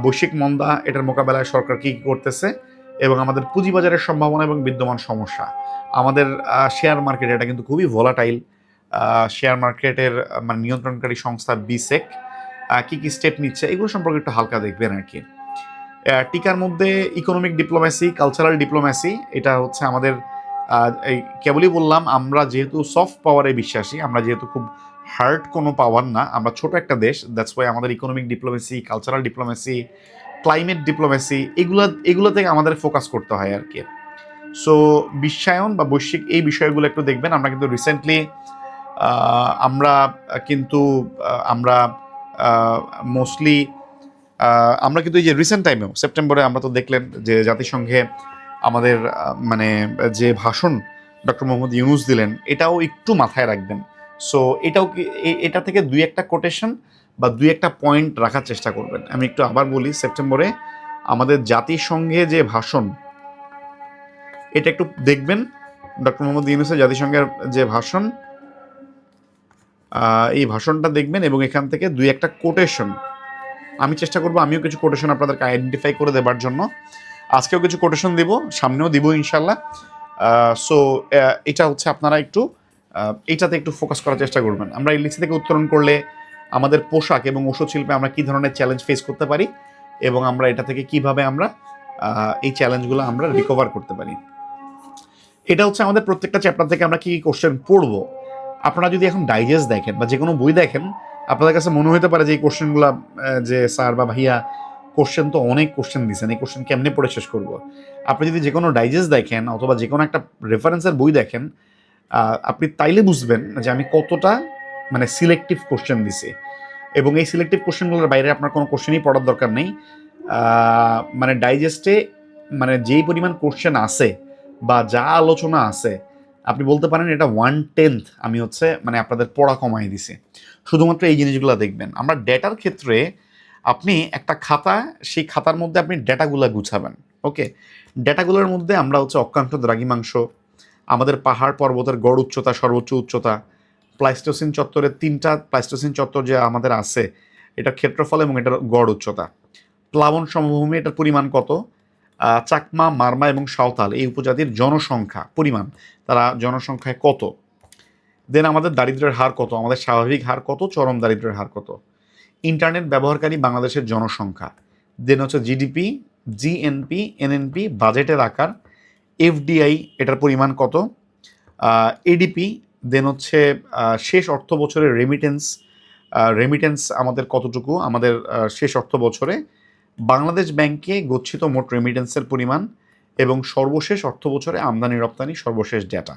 বৈশ্বিক মন্দা, এটার মোকাবেলায় সরকার কী কী করতেছে, এবং আমাদের পুঁজিবাজারের সম্ভাবনা এবং বিদ্যমান সমস্যা। আমাদের শেয়ার মার্কেট, এটা কিন্তু খুবই ভোলাটাইল, শেয়ার মার্কেটের মানে নিয়ন্ত্রণকারী সংস্থা বিসেক কী কী স্টেপ নিচ্ছে, এগুলো সম্পর্কে একটু হালকা দেখবেন আর কি। টিকার মধ্যে ইকোনমিক ডিপ্লোম্যাসি, কালচারাল ডিপ্লোম্যাসি, এটা হচ্ছে আমাদের এই কেবলই বললাম আমরা যেহেতু সফট পাওয়ারে বিশ্বাসী, আমরা যেহেতু খুব হার্ড কোনো পাওয়ার না, আমরা ছোট একটা দেশ, দ্যাটস ওয়াই আমাদের economic diplomacy, cultural diplomacy, climate diplomacy, এগুলো থেকে আমাদের ফোকাস করতে হয় আর কি। সো বিশ্বায়ন বা বৈশ্বিক এই বিষয়গুলো একটু দেখবেন। আমরা কিন্তু রিসেন্টলি আমরা মোস্টলি আমরা কিন্তু এই যে রিসেন্ট টাইমেও সেপ্টেম্বরে আমরা তো দেখলেন যে জাতিসংঘে আমাদের মানে যে ভাষণ ডক্টর মোহাম্মদ ইউনুস দিলেন, এটাও একটু মাথায় রাখবেন। সো এটাও কি এটা থেকে দুই একটা কোটেশন বা দুই একটা পয়েন্ট রাখার চেষ্টা করবেন। আমি একটু আবার বলি, সেপ্টেম্বরে আমাদের জাতিসংঘে যে ভাষণ, এটা একটু দেখবেন, ডক্টর মোহাম্মদ ইউনুসের জাতিসংঘের যে ভাষণ, এই ভাষণটা দেখবেন এবং এখান থেকে দুই একটা কোটেশন আমি চেষ্টা করবো, আমিও কিছু কোটেশন আপনাদেরকে আইডেন্টিফাই করে দেবার জন্য। আজকেও কিছু কোটেশন দিব, সামনেও দিব ইনশাল্লাহ। সো এটা হচ্ছে আপনারা একটু এইটাতে একটু ফোকাস করার চেষ্টা করবেন। আমরা এলডিসি থেকে উত্তরণ করলে আমাদের পোশাক এবং ওষুধ শিল্পে আমরা কী ধরনের চ্যালেঞ্জ ফেস করতে পারি এবং আমরা এটা থেকে কিভাবে আমরা এই চ্যালেঞ্জগুলো আমরা রিকভার করতে পারি। এটা হচ্ছে আমাদের প্রত্যেকটা চ্যাপ্টার থেকে আমরা কী কোশ্চেন পড়বো। আপনারা যদি এখন ডাইজেস্ট দেখেন বা যে কোনো বই দেখেন, আপনাদের কাছে মনে হতে পারে যে এই কোশ্চেনগুলো যে স্যার বা ভাইয়া কোশ্চেন তো অনেক কোশ্চেন দিচ্ছেন, এই কোশ্চেন কেমনে পড়ে শেষ করবো। আপনি যদি যে কোনো ডাইজেস্ট দেখেন অথবা যে কোনো একটা রেফারেন্সের বই দেখেন, আপনি তাইলে বুঝবেন যে আমি কতটা মানে সিলেক্টিভ কোশ্চেন দিছি, এবং এই সিলেক্টিভ কোশ্চেনগুলোর বাইরে আপনার কোনো কোশ্চেনই পড়ার দরকার নেই। মানে ডাইজেস্টে মানে যেই পরিমাণ কোশ্চেন আছে বা যা আলোচনা আছে, আপনি বলতে পারেন এটা 1/10 আমি হচ্ছে মানে আপনাদের পড়া কমাই দিছি, শুধুমাত্র এই জিনিসগুলো দেখবেন। আমরা ডেটার ক্ষেত্রে আপনি একটা খাতা, সেই খাতার মধ্যে আপনি ডেটাগুলো গুছাবেন। ওকে, ডেটাগুলোর মধ্যে আমরা হচ্ছে অক্ষাংশ দ্রাঘিমাংশ, আমাদের পাহাড় পর্বতের গড় উচ্চতা, সর্বোচ্চ উচ্চতা, প্লাইস্টোসিন চত্বরের 3টা প্লাইস্টোসিন চত্বর যে আমাদের আছে, এটার ক্ষেত্রফল এবং এটার গড় উচ্চতা, প্লাবন সমভূমি এটার পরিমাণ কত, চাকমা, মারমা এবং সাঁওতাল এই উপজাতির জনসংখ্যা পরিমাণ, তারা জনসংখ্যায় কত, দেন আমাদের দারিদ্র্যের হার কত, আমাদের স্বাভাবিক হার কত, চরম দারিদ্র্যের হার কত, ইন্টারনেট ব্যবহারকারী বাংলাদেশের জনসংখ্যা, দেন হচ্ছে জিডিপি, জিএনপি, এনএনপি, বাজেটের আকার, এফডিআই এটার পরিমাণ কত, এডিপি, দেন হচ্ছে শেষ অর্থ বছরের রেমিটেন্স আমাদের কতটুকু, আমাদের শেষ অর্থ বছরে বাংলাদেশ ব্যাংকে গচ্ছিত মোট রেমিটেন্সের পরিমাণ, এবং সর্বশেষ অর্থ বছরে আমদানি রপ্তানি সর্বশেষ ডেটা।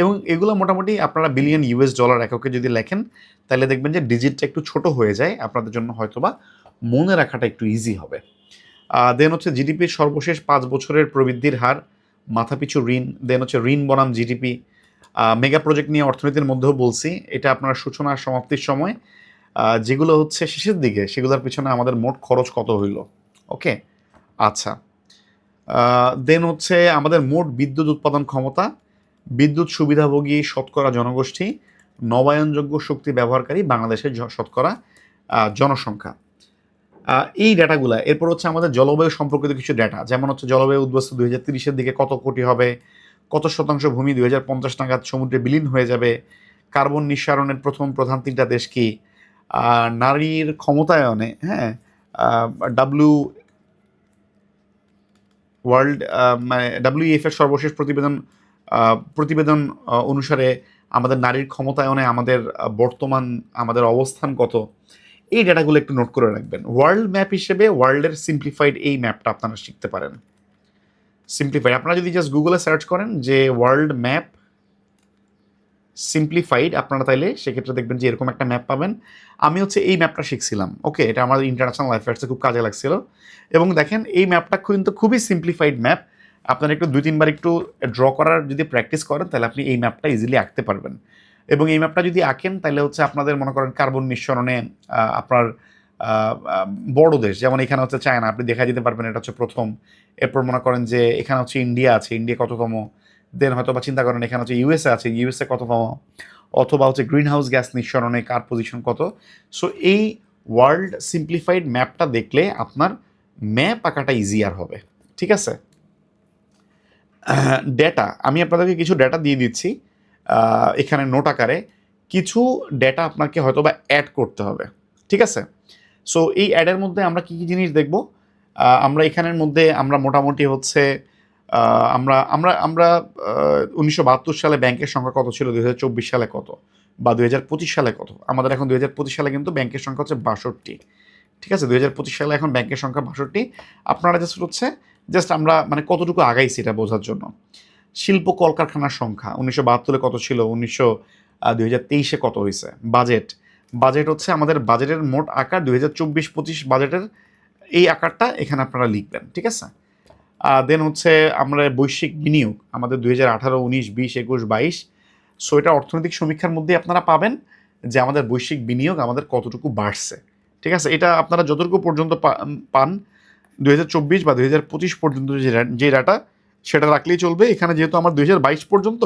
এবং এগুলো মোটামুটি আপনারা বিলিয়ন ইউএস ডলার এককে যদি লেখেন তাহলে দেখবেন যে ডিজিটটা একটু ছোট হয়ে যায়, আপনাদের জন্য হয়তোবা মনে রাখাটা একটু ইজি হবে। দেন হচ্ছে জিডিপির সর্বশেষ 5 বছরের প্রবৃদ্ধির হার, মাথাপিছু ঋণ, দেন হচ্ছে ঋণ বনাম জিডিপি। মেগা প্রজেক্ট নিয়ে অর্থনীতির মধ্যেও বলছি, এটা আপনারা সূচনা আর সমাপ্তির সময় যেগুলো হচ্ছে শেষের দিকে সেগুলোর পিছনে আমাদের মোট খরচ কত হইল। ওকে, আচ্ছা, দেন হচ্ছে আমাদের মোট বিদ্যুৎ উৎপাদন ক্ষমতা, বিদ্যুৎ সুবিধাভোগী শতকরা জনগোষ্ঠী, নবায়নযোগ্য শক্তি ব্যবহারকারী বাংলাদেশের শতকরা জনসংখ্যা, এই ডেটাগুলা। এরপর হচ্ছে আমাদের জলবায়ু সম্পর্কিত কিছু ডেটা, যেমন হচ্ছে জলবায়ু উদ্বাস্তু 2030-এর দিকে কত কোটি হবে, কত শতাংশ ভূমি 2050 নাগাদ সমুদ্রে বিলীন হয়ে যাবে, কার্বন নিঃসারণের প্রধান 3টা দেশ কি, নারীর ক্ষমতায়নে, হ্যাঁ, মানে WEF এর সর্বশেষ প্রতিবেদন অনুসারে আমাদের নারীর ক্ষমতায়নে আমাদের বর্তমান আমাদের অবস্থান কত, এই ডেটাগুলো একটু নোট করে রাখবেন। ওয়ার্ল্ড ম্যাপ হিসেবে ওয়ার্ল্ডের সিম্পলিফাইড এই ম্যাপটা আপনারা শিখতে পারেন। সিম্পলিফাইড আপনারা যদি জাস্ট গুগলে সার্চ করেন যে ওয়ার্ল্ড ম্যাপ সিম্পলিফাইড, আপনারা তাইলে সেক্ষেত্রে দেখবেন যে এরকম একটা ম্যাপ পাবেন। আমি হচ্ছে এই ম্যাপটা শিখছিলাম। ওকে, এটা আমাদের ইন্টারন্যাশনাল অ্যাফেয়ার্সে খুব কাজে লাগছিল, এবং দেখেন এই ম্যাপটা কিন্তু খুবই সিম্পলিফাইড ম্যাপ। আপনারা একটু 2-3 বার একটু ড্র করার যদি প্র্যাকটিস করেন তাহলে আপনি এই ম্যাপটা ইজিলি আঁকতে পারবেন। এবং এই ম্যাপটা যদি আঁকেন তাহলে হচ্ছে আপনাদের মনে করেন কার্বন নিঃসরণে আপনার বড় দেশ, যেমন এখানে হচ্ছে চায়না, আপনি দেখা দিতে পারবেন এটা হচ্ছে প্রথম। এরপর মনে করেন যে এখানে হচ্ছে ইন্ডিয়া আছে, ইন্ডিয়া কততম, দেন হয়তো বা চিন্তা করেন এখানে হচ্ছে ইউএসএ আছে, ইউএসএ কততম, অথবা হচ্ছে গ্রিন হাউস গ্যাস নিঃসরণে কার পজিশন কত। সো এই ওয়ার্ল্ড সিম্পলিফাইড ম্যাপটা দেখলে আপনার ম্যাপ আঁকাটা ইজিয়ার হবে। ঠিক আছে, ডেটা আমি আপনাদেরকে কিছু ডেটা দিয়ে দিচ্ছি এখানে নোট আকারে। কিছু ডেটা আপনাকে হয়তো বা অ্যাড করতে হবে। ঠিক আছে, সো এই অ্যাডের মধ্যে আমরা কী কী জিনিস দেখব, আমরা এখানের মধ্যে আমরা মোটামুটি হচ্ছে আমরা আমরা আমরা 1972 সালে ব্যাংকের সংখ্যা কত ছিল, 2024 সালে কত, বা 2025 সালে কত। আমাদের এখন 2025 সালে কিন্তু ব্যাংকের সংখ্যা হচ্ছে 62। ঠিক আছে, 2025 সালে এখন ব্যাংকের সংখ্যা 62। আপনারা জাস্ট আমরা মানে কতটুকু আগাইছি এটা বোঝার জন্য। শিল্প কলকারখানার সংখ্যা 1972-এ কত ছিল, 2023-এ কত হয়েছে। বাজেট হচ্ছে আমাদের বাজেটের মোট আকার 2024-25 বাজেটের এই আকারটা এখানে আপনারা লিখবেন। ঠিক আছে, দেন হচ্ছে আমরা বৈশ্বিক বিনিয়োগ আমাদের 2018, 19, 20, 21, 22। সো এটা অর্থনৈতিক সমীক্ষার মধ্যে আপনারা পাবেন যে আমাদের বৈশ্বিক বিনিয়োগ আমাদের কতটুকু বাড়ছে। ঠিক আছে, এটা আপনারা যতটুকু পর্যন্ত পান 2024 বা 2025 পর্যন্ত যে ডাটা সেটা রাখলেই চলবে। এখানে যেহেতু আমার 2022 পর্যন্ত,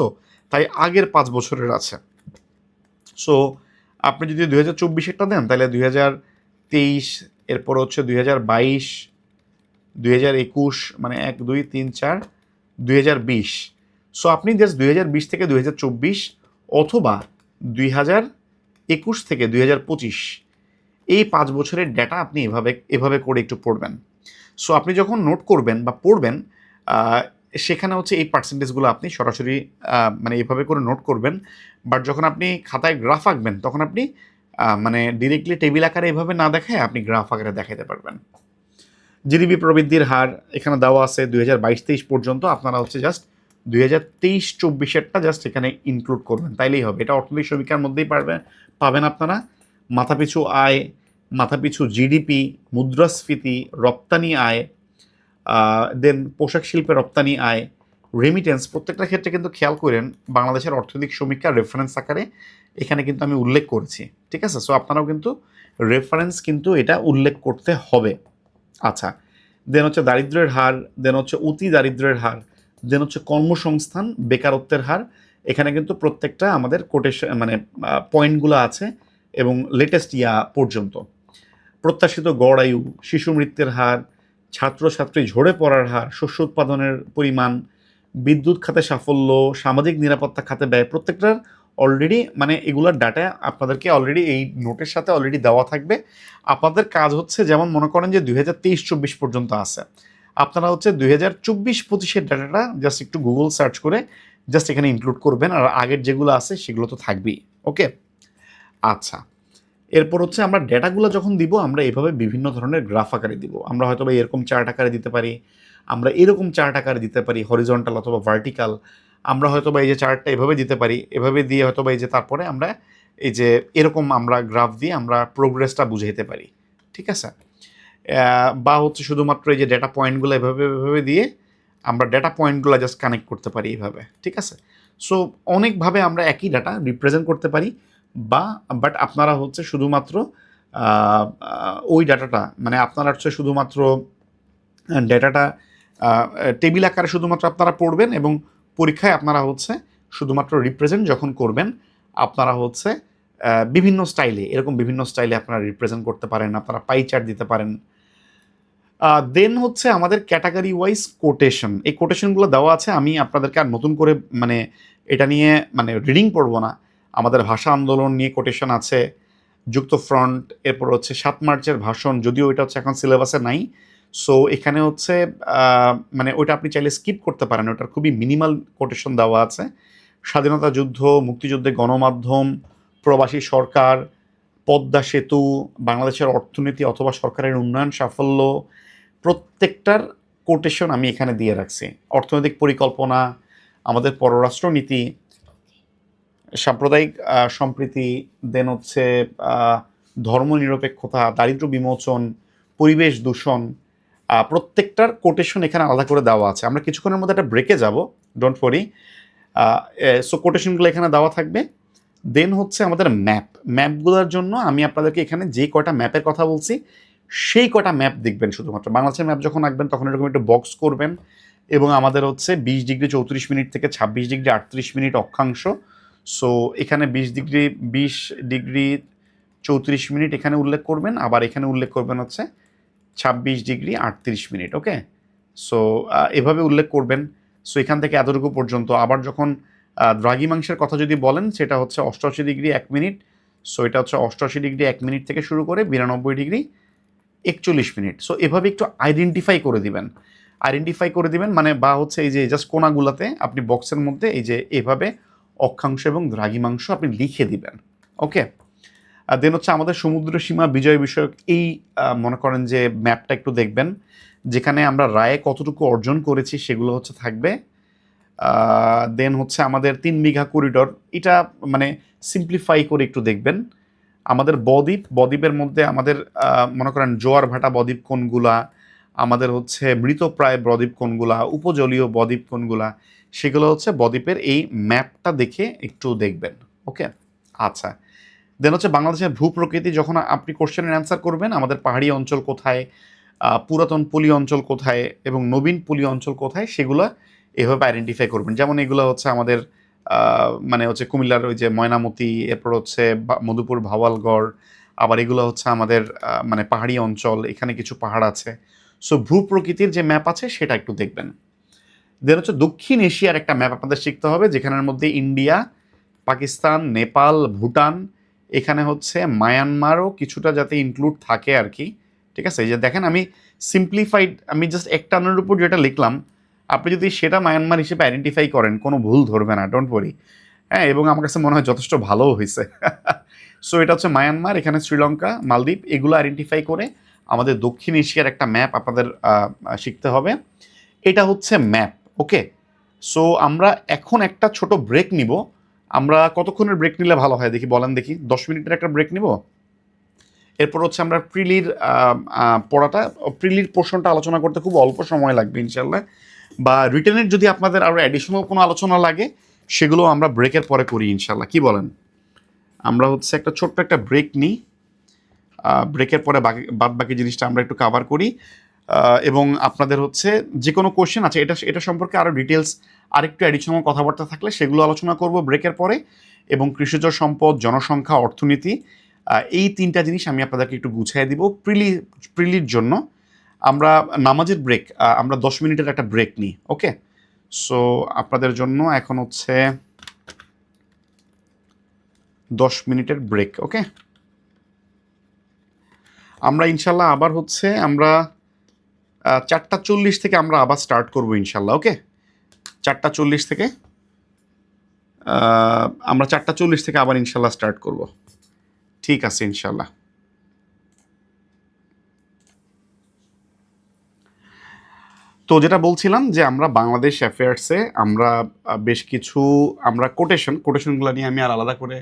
তাই আগের 5 বছরের আছে। সো আপনি যদি 2024-এরটা দেন তাহলে 2023, এরপর হচ্ছে 2022, 2021, মানে 1, 2, 3, 4, 2020। সো আপনি জাস্ট 2020 থেকে 2024 অথবা 2021 থেকে 2025 এই 5 বছরের ডেটা আপনি এভাবে এভাবে করে একটু পড়বেন। সো আপনি যখন নোট করবেন বা পড়বেন, সেখানে হচ্ছে এই পার্সেন্টেজগুলো আপনি সরাসরি মানে এভাবে করে নোট করবেন। বাট যখন আপনি খাতায় গ্রাফ আঁকবেন, তখন আপনি মানে ডিরেক্টলি টেবিল আকারে এভাবে না দেখায় আপনি গ্রাফ আকারে দেখাতে পারবেন। জিডিপি প্রবৃদ্ধির হার এখানে দেওয়া আছে 2022-23 পর্যন্ত। আপনারা হচ্ছে জাস্ট 2023-24 জাস্ট এখানে ইনক্লুড করবেন, তাইলেই হবে। এটা অর্থনৈতিক সমীক্ষার মধ্যেই পাবেন আপনারা। মাথাপিছু আয়, মাথাপিছু জিডিপি, মুদ্রাস্ফীতি, রপ্তানি আয়, দেন পোশাক শিল্পের রপ্তানি আয়, রেমিটেন্স, প্রত্যেকটা ক্ষেত্রে কিন্তু খেয়াল করেন বাংলাদেশের অর্থনৈতিক সমীক্ষা রেফারেন্স আকারে এখানে কিন্তু আমি উল্লেখ করেছি। ঠিক আছে? সো আপনারাও কিন্তু রেফারেন্স কিন্তু এটা উল্লেখ করতে হবে। আচ্ছা, দেন হচ্ছে দারিদ্র্যের হার, দেন হচ্ছে অতি দারিদ্র্যের হার, দেন হচ্ছে কর্মসংস্থান, বেকারত্বের হার। এখানে কিন্তু প্রত্যেকটা আমাদের কোটেশন মানে পয়েন্টগুলো আছে এবং লেটেস্ট ইয়া পর্যন্ত। প্রত্যাশিত গড় আয়ু, শিশু মৃত্যুর হার, ছাত্রছাত্রী ঝরে পড়ার হার, শস্য উৎপাদনের পরিমাণ, বিদ্যুৎ খাতে সাফল্য, সামাজিক নিরাপত্তা খাতে ব্যয়, প্রত্যেকটার অলরেডি মানে এগুলোর ডাটা আপনাদেরকে অলরেডি এই নোটের সাথে অলরেডি দেওয়া থাকবে। আপনাদের কাজ হচ্ছে, যেমন মনে করেন যে 2023-24 পর্যন্ত আছে, আপনারা হচ্ছে 2024-25-এর ডাটাটা জাস্ট একটু গুগল সার্চ করে জাস্ট এখানে ইনক্লুড করবেন, আর আগের যেগুলো আছে সেগুলো তো থাকবেই। ওকে, আচ্ছা। এরপর হচ্ছে আমরা ডেটাগুলো যখন দিব, আমরা এভাবে বিভিন্ন ধরনের গ্রাফ আকারে দিব। আমরা হয়তো বা এরকম চার্ট আকারে দিতে পারি, আমরা এরকম চার্ট আকারে দিতে পারি, হরিজন্টাল অথবা ভার্টিক্যাল। আমরা হয়তো বা এই যে চার্টটা এভাবে দিতে পারি, এভাবে দিয়ে হয়তো বা এই যে তারপরে আমরা এই যে এরকম আমরা গ্রাফ দিয়ে আমরা প্রোগ্রেসটা বুঝাইতে পারি। ঠিক আছে? বা হচ্ছে শুধুমাত্র এই যে ডেটা পয়েন্টগুলো এভাবে এভাবে দিয়ে আমরা ডেটা পয়েন্টগুলো জাস্ট কানেক্ট করতে পারি এইভাবে। ঠিক আছে? সো অনেকভাবে আমরা একই ডাটা রিপ্রেজেন্ট করতে পারি। বাট আপনারা হচ্ছে শুধুমাত্র ওই ডাটাটা মানে আপনারা হচ্ছে শুধুমাত্র ডেটাটা টেবিল আকারে শুধুমাত্র আপনারা পড়বেন, এবং পরীক্ষায় আপনারা হচ্ছে শুধুমাত্র রিপ্রেজেন্ট যখন করবেন, আপনারা হচ্ছে বিভিন্ন স্টাইলে, এরকম বিভিন্ন স্টাইলে আপনারা রিপ্রেজেন্ট করতে পারেন। আপনারা পাই চার্ট দিতে পারেন। দেন হচ্ছে আমাদের ক্যাটাগরি ওয়াইজ কোটেশন। এই কোটেশনগুলো দেওয়া আছে। আমি আপনাদেরকে আর নতুন করে মানে এটা নিয়ে মানে রিডিং পড়বো না। আমাদের ভাষা আন্দোলন নিয়ে কোটেশন আছে, যুক্ত ফ্রন্ট, এরপর হচ্ছে 7 মার্চের ভাষণ, যদিও এটা হচ্ছে এখন সিলেবাসে নাই। সো এখানে হচ্ছে মানে ওইটা আপনি চাইলে স্কিপ করতে পারেন, ওটার খুবই মিনিমাল কোটেশন দেওয়া আছে। স্বাধীনতা যুদ্ধ, মুক্তিযুদ্ধে গণমাধ্যম, প্রবাসী সরকার, পদ্মা সেতু, বাংলাদেশের অর্থনীতি অথবা সরকারের উন্নয়ন সাফল্য, প্রত্যেকটার কোটেশন আমি এখানে দিয়ে রাখছি। অর্থনৈতিক পরিকল্পনা, আমাদের পররাষ্ট্রনীতি, সাম্প্রদায়িক সম্প্রীতি, দেন হচ্ছে ধর্মনিরপেক্ষতা, দারিদ্র্য বিমোচন, পরিবেশ দূষণ, প্রত্যেকটার কোটেশন এখানে আলাদা করে দেওয়া আছে। আমরা কিছুক্ষণের মধ্যে একটা ব্রেকে যাব, ডোন্ট ওয়ারি। সো কোটেশনগুলো এখানে দেওয়া থাকবে। দেন হচ্ছে আমাদের ম্যাপগুলোর জন্য আমি আপনাদেরকে এখানে যে কয়টা ম্যাপের কথা বলছি সেই কয়টা ম্যাপ দেখবেন শুধুমাত্র। বাংলাদেশের ম্যাপ যখন আঁকবেন তখন এরকম একটু বক্স করবেন, এবং আমাদের হচ্ছে 20 ডিগ্রি 34 মিনিট থেকে 26 ডিগ্রি 38 মিনিট অক্ষাংশ। সো এখানে 20 ডিগ্রি 34 মিনিট এখানে উল্লেখ করবেন, আবার এখানে উল্লেখ করবেন হচ্ছে 26 ডিগ্রি 38 মিনিট। ওকে, সো এভাবে উল্লেখ করবেন। সো এখান থেকে এতটুকু পর্যন্ত। আবার যখন দ্রাঘিমাংশের কথা যদি বলেন, সেটা হচ্ছে 88 ডিগ্রি 1 মিনিট। সো এটা হচ্ছে 88 ডিগ্রি 1 মিনিট থেকে শুরু করে 92 ডিগ্রি 41 মিনিট। সো এভাবে একটু আইডেন্টিফাই করে দিবেন মানে, বা হচ্ছে এই যে জাস্ট কোনাগুলাতে আপনি বক্সের মধ্যে এই যে এভাবে অক্ষাংশ এবং দ্রাঘিমাংশ আপনি লিখে দিবেন। ওকে, দেন হচ্ছে আমাদের সমুদ্র সীমা বিজয় বিষয়ক এই মনে করেন যে ম্যাপটা একটু দেখবেন, যেখানে আমরা রায়ে কতটুকু অর্জন করেছি সেগুলো হচ্ছে থাকবে। দেন হচ্ছে আমাদের 3 বিঘা করিডর, এটা মানে সিম্পলিফাই করে একটু দেখবেন। আমাদের বদ্বীপের মধ্যে আমাদের মনে করেন জোয়ার ভাটা বদ্বীপ কোনগুলা, আমাদের হচ্ছে মৃতপ্রায় বদ্বীপ কোনগুলা, উপজলীয় বদ্বীপ কোনগুলা, সেগুলো হচ্ছে বদ্বীপের এই ম্যাপটা দেখে একটু দেখবেন। ওকে, আচ্ছা। দেন হচ্ছে বাংলাদেশের ভূপ্রকৃতি, যখন আপনি কোশ্চেনের অ্যান্সার করবেন, আমাদের পাহাড়ি অঞ্চল কোথায়, পুরাতন পলি অঞ্চল কোথায় এবং নবীন পলি অঞ্চল কোথায়, সেগুলো এভাবে আইডেন্টিফাই করবেন। যেমন এগুলো হচ্ছে আমাদের মানে হচ্ছে কুমিল্লার ওই যে ময়নামতি, এরপর হচ্ছে মধুপুর ভাওয়ালগড়, আবার এগুলো হচ্ছে আমাদের মানে পাহাড়ি অঞ্চল, এখানে কিছু পাহাড় আছে। সো ভূপ্রকৃতির যে ম্যাপ আছে সেটা একটু দেখবেন। দেন হচ্ছে দক্ষিণ এশিয়ার একটা ম্যাপ আপনাদের শিখতে হবে, যেখানের মধ্যে ইন্ডিয়া, পাকিস্তান, নেপাল, ভুটান এখানে হচ্ছে মায়ানমারও কিছুটা যাতে ইনক্লুড থাকে আর কি, ঠিক আছে? এই যে দেখেন আমি সিম্পলিফাইড, আমি জাস্ট একটা টানের উপর যেটা লিখলাম, আপনি যদি সেটা মায়ানমার হিসেবে আইডেন্টিফাই করেন কোনো ভুল ধরবে না, ডোন্ট ওয়ারি। হ্যাঁ, এবং আমার কাছে মনে হয় যথেষ্ট ভালোও হয়েছে। সো এটা হচ্ছে মায়ানমার, এখানে শ্রীলঙ্কা, মালদ্বীপ, এগুলো আইডেন্টিফাই করে আমাদের দক্ষিণ এশিয়ার একটা ম্যাপ আপনাদের শিখতে হবে। এটা হচ্ছে ম্যাপ, ওকে? সো আমরা এখন একটা ছোট ব্রেক নিব। আমরা কতক্ষণের ব্রেক নিলে ভালো হয় দেখি, বলেন দেখি। 10 মিনিটের একটা ব্রেক নিব। এরপর হচ্ছে আমরা প্রিলির পড়াটা, প্রিলির পোর্শনটা আলোচনা করতে খুব অল্প সময় লাগবে ইনশাল্লাহ। বা রিটেনের যদি আপনাদের আরও অ্যাডিশনাল কোনো আলোচনা লাগে সেগুলো আমরা ব্রেকের পরে করি ইনশাল্লাহ, কি বলেন? আমরা হচ্ছে একটা ছোট্ট একটা ব্রেক নিই, ব্রেকের পরে বাদ বাকি জিনিসটা আমরা একটু কাভার করি। এবং আপনাদের হচ্ছে যে কোনো কোশ্চেন আছে এটা সম্পর্কে আরও ডিটেলস আরেকটু অ্যাডিশনাল কথাবার্তা থাকলে সেগুলো আলোচনা করব ব্রেকের পরে। এবং কৃষিজ সম্পদ, জনসংখ্যা, অর্থনীতি, এই তিনটা জিনিস আমি আপনাদেরকে একটু গুছিয়ে দিব প্রিলির জন্য। আমরা নামাজের ব্রেক, আমরা 10 মিনিটের একটা ব্রেক নিই, ওকে? সো আপনাদের জন্য এখন হচ্ছে 10 মিনিটের ব্রেক, ওকে? আমরা ইনশাল্লাহ আবার হচ্ছে আমরা 4:40 থেকে আমরা আবার স্টার্ট করবো ইনশাল্লাহ, ওকে? 4:40 থেকে আমরা 4:40 থেকে আবার ইনশাল্লাহ স্টার্ট করব। ঠিক আছে ইনশাল্লাহ। তো যেটা বলছিলাম যে আমরা বাংলাদেশ অ্যাফেয়ার্সে আমরা বেশ কিছু আমরা কোটেশনগুলো নিয়ে আমি আর আলাদা করে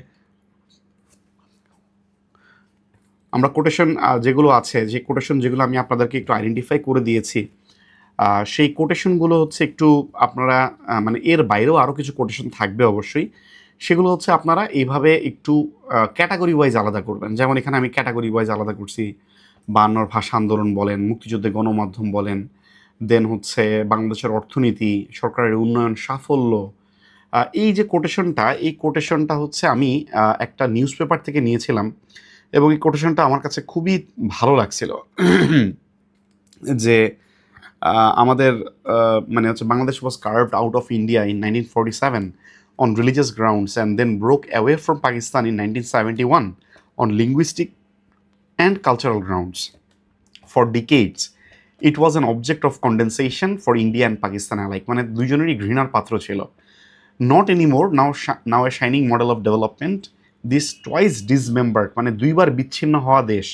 আমরা কোটেশন যেগুলো আছে, যে কোটেশন যেগুলো আমি আপনাদেরকে একটু আইডেন্টিফাই করে দিয়েছি, সেই কোটেশনগুলো হচ্ছে একটু আপনারা মানে এর বাইরেও আরও কিছু কোটেশন থাকবে অবশ্যই। সেগুলো হচ্ছে আপনারা এইভাবে একটু ক্যাটাগরি ওয়াইজ আলাদা করবেন। যেমন এখানে আমি ক্যাটাগরি ওয়াইজ আলাদা করছি। 52 ভাষা আন্দোলন বলেন, মুক্তিযুদ্ধে গণমাধ্যম বলেন, দেন হচ্ছে বাংলাদেশের অর্থনীতি, সরকারের উন্নয়ন সাফল্য। এই যে কোটেশনটা, এই কোটেশনটা হচ্ছে আমি একটা নিউজ পেপার থেকে নিয়েছিলাম এবং এই কোটেশনটা আমার কাছে খুবই ভালো লাগছিল। যে আমাদের মানে হচ্ছে Bangladesh was carved out of India in 1947 on religious grounds and then broke away from Pakistan in 1971 on linguistic and cultural grounds. For decades, it was an object of condensation for India and Pakistan alike. মানে দুইজনেরই ঘৃণার পাত্র ছিল। Not anymore, now a shining model of development, this twice dismembered, মানে দুইবার বিচ্ছিন্ন হওয়া দেশ,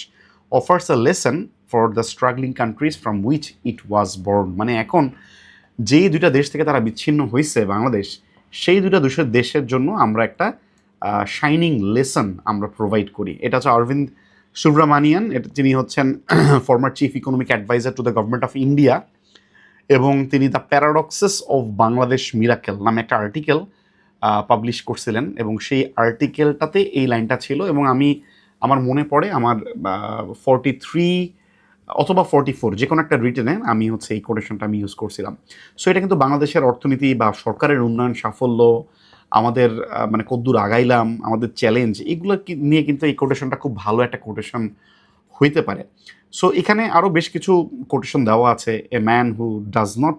offers a lesson for the struggling countries from which it was born. মানে এখন যেই দুইটা দেশ থেকে তারা বিচ্ছিন্ন হয়েছে বাংলাদেশ, সেই দুইটা দেশের জন্য আমরা একটা শাইনিং লেসন আমরা প্রোভাইড করি। এটা হচ্ছে অরবিন্দ সুব্রামানিয়ান, এটা তিনি হচ্ছেন former chief economic adviser to the government of India, এবং তিনি the paradoxes of Bangladesh miracle নামে একটা আর্টিকেল পাবলিশ করছিলেন, এবং সেই আর্টিকেলটাতে এই লাইনটা ছিল। এবং আমার মনে পড়ে আমার 43 অথবা 44 যে কোনো একটা রিটেনে আমি হচ্ছে এই কোটেশনটা আমি ইউজ করছিলাম। সো এটা কিন্তু বাংলাদেশের অর্থনীতি বা সরকারের উন্নয়ন সাফল্য, আমাদের মানে কদ্দূর আগাইলাম, আমাদের চ্যালেঞ্জ, এগুলো নিয়ে কিন্তু এই কোটেশনটা খুব ভালো একটা কোটেশন হইতে পারে। সো এখানে আরও বেশ কিছু কোটেশন দেওয়া আছে। A man who does not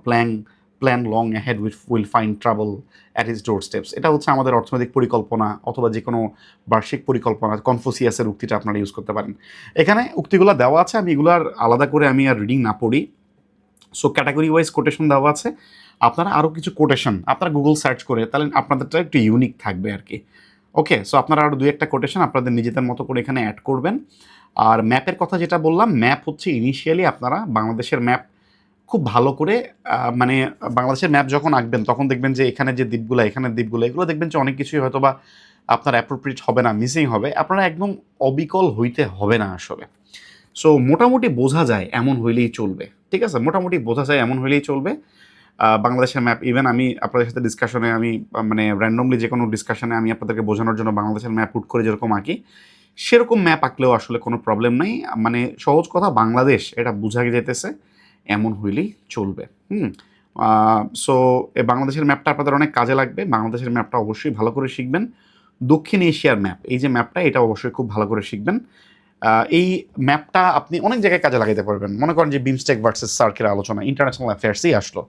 plan long ahead will find trouble at his door steps. এটা হচ্ছে আমাদের অর্থনৈতিক পরিকল্পনা অথবা যে কোনো বার্ষিক পরিকল্পনা, কনফুসিয়াসের উক্তিটা আপনারা ইউজ করতে পারেন। এখানে উক্তিগুলো দেওয়া আছে, আমি এগুলো আর আলাদা করে আমি আর রিডিং না পড়ি। সো ক্যাটাগরি ওয়াইজ কোটেশন দেওয়া আছে। আপনারা আরও কিছু কোটেশন আপনারা গুগল সার্চ করে, তাহলে আপনাদেরটা একটু ইউনিক থাকবে আর কি, ওকে? সো আপনারা আরও 2-1টা কোটেশন আপনাদের নিজেদের মতো করে এখানে অ্যাড করবেন। আর ম্যাপের কথা যেটা বললাম, ম্যাপ হচ্ছে ইনিশিয়ালি আপনারা বাংলাদেশের ম্যাপ খুব ভালো করে মানে বাংলাদেশের ম্যাপ যখন আঁকবেন তখন দেখবেন যে এখানে যে দ্বীপগুলো, এখানের দ্বীপগুলো, এগুলো দেখবেন যে অনেক কিছুই হয়তো বা আপনার অ্যাপ্রোপ্রিয়েট হবে না, মিসিং হবে। আপনারা একদম অবিকল হইতে হবে না আসলে। সো মোটামুটি বোঝা যায় এমন হইলেই চলবে, ঠিক আছে? মোটামুটি বোঝা যায় এমন হইলেই চলবে। বাংলাদেশের ম্যাপ, ইভেন আমি আপনাদের সাথে ডিসকাশনে আমি মানে র্যান্ডমলি যে কোনো ডিসকাশনে আমি আপনাদেরকে বোঝানোর জন্য বাংলাদেশের ম্যাপ হুট করে যেরকম আঁকি, সেরকম ম্যাপ আঁকলেও আসলে কোনো প্রবলেম নাই। মানে সহজ কথা, বাংলাদেশ এটা বোঝা যেতেছে এমন হইলেই চলবে। সো এই বাংলাদেশের ম্যাপটা আপনাদের অনেক কাজে লাগবে। বাংলাদেশের ম্যাপটা অবশ্যই ভালো করে শিখবেন। দক্ষিণ এশিয়ার ম্যাপ, এই যে ম্যাপটা, এটা অবশ্যই খুব ভালো করে শিখবেন। এই ম্যাপটা আপনি অনেক জায়গায় কাজে লাগাইতে পারবেন। মনে করেন যে বিমস্টেক ভার্সেস সার্কের আলোচনা ইন্টারন্যাশনাল অ্যাফেয়ার্সেই আসলো,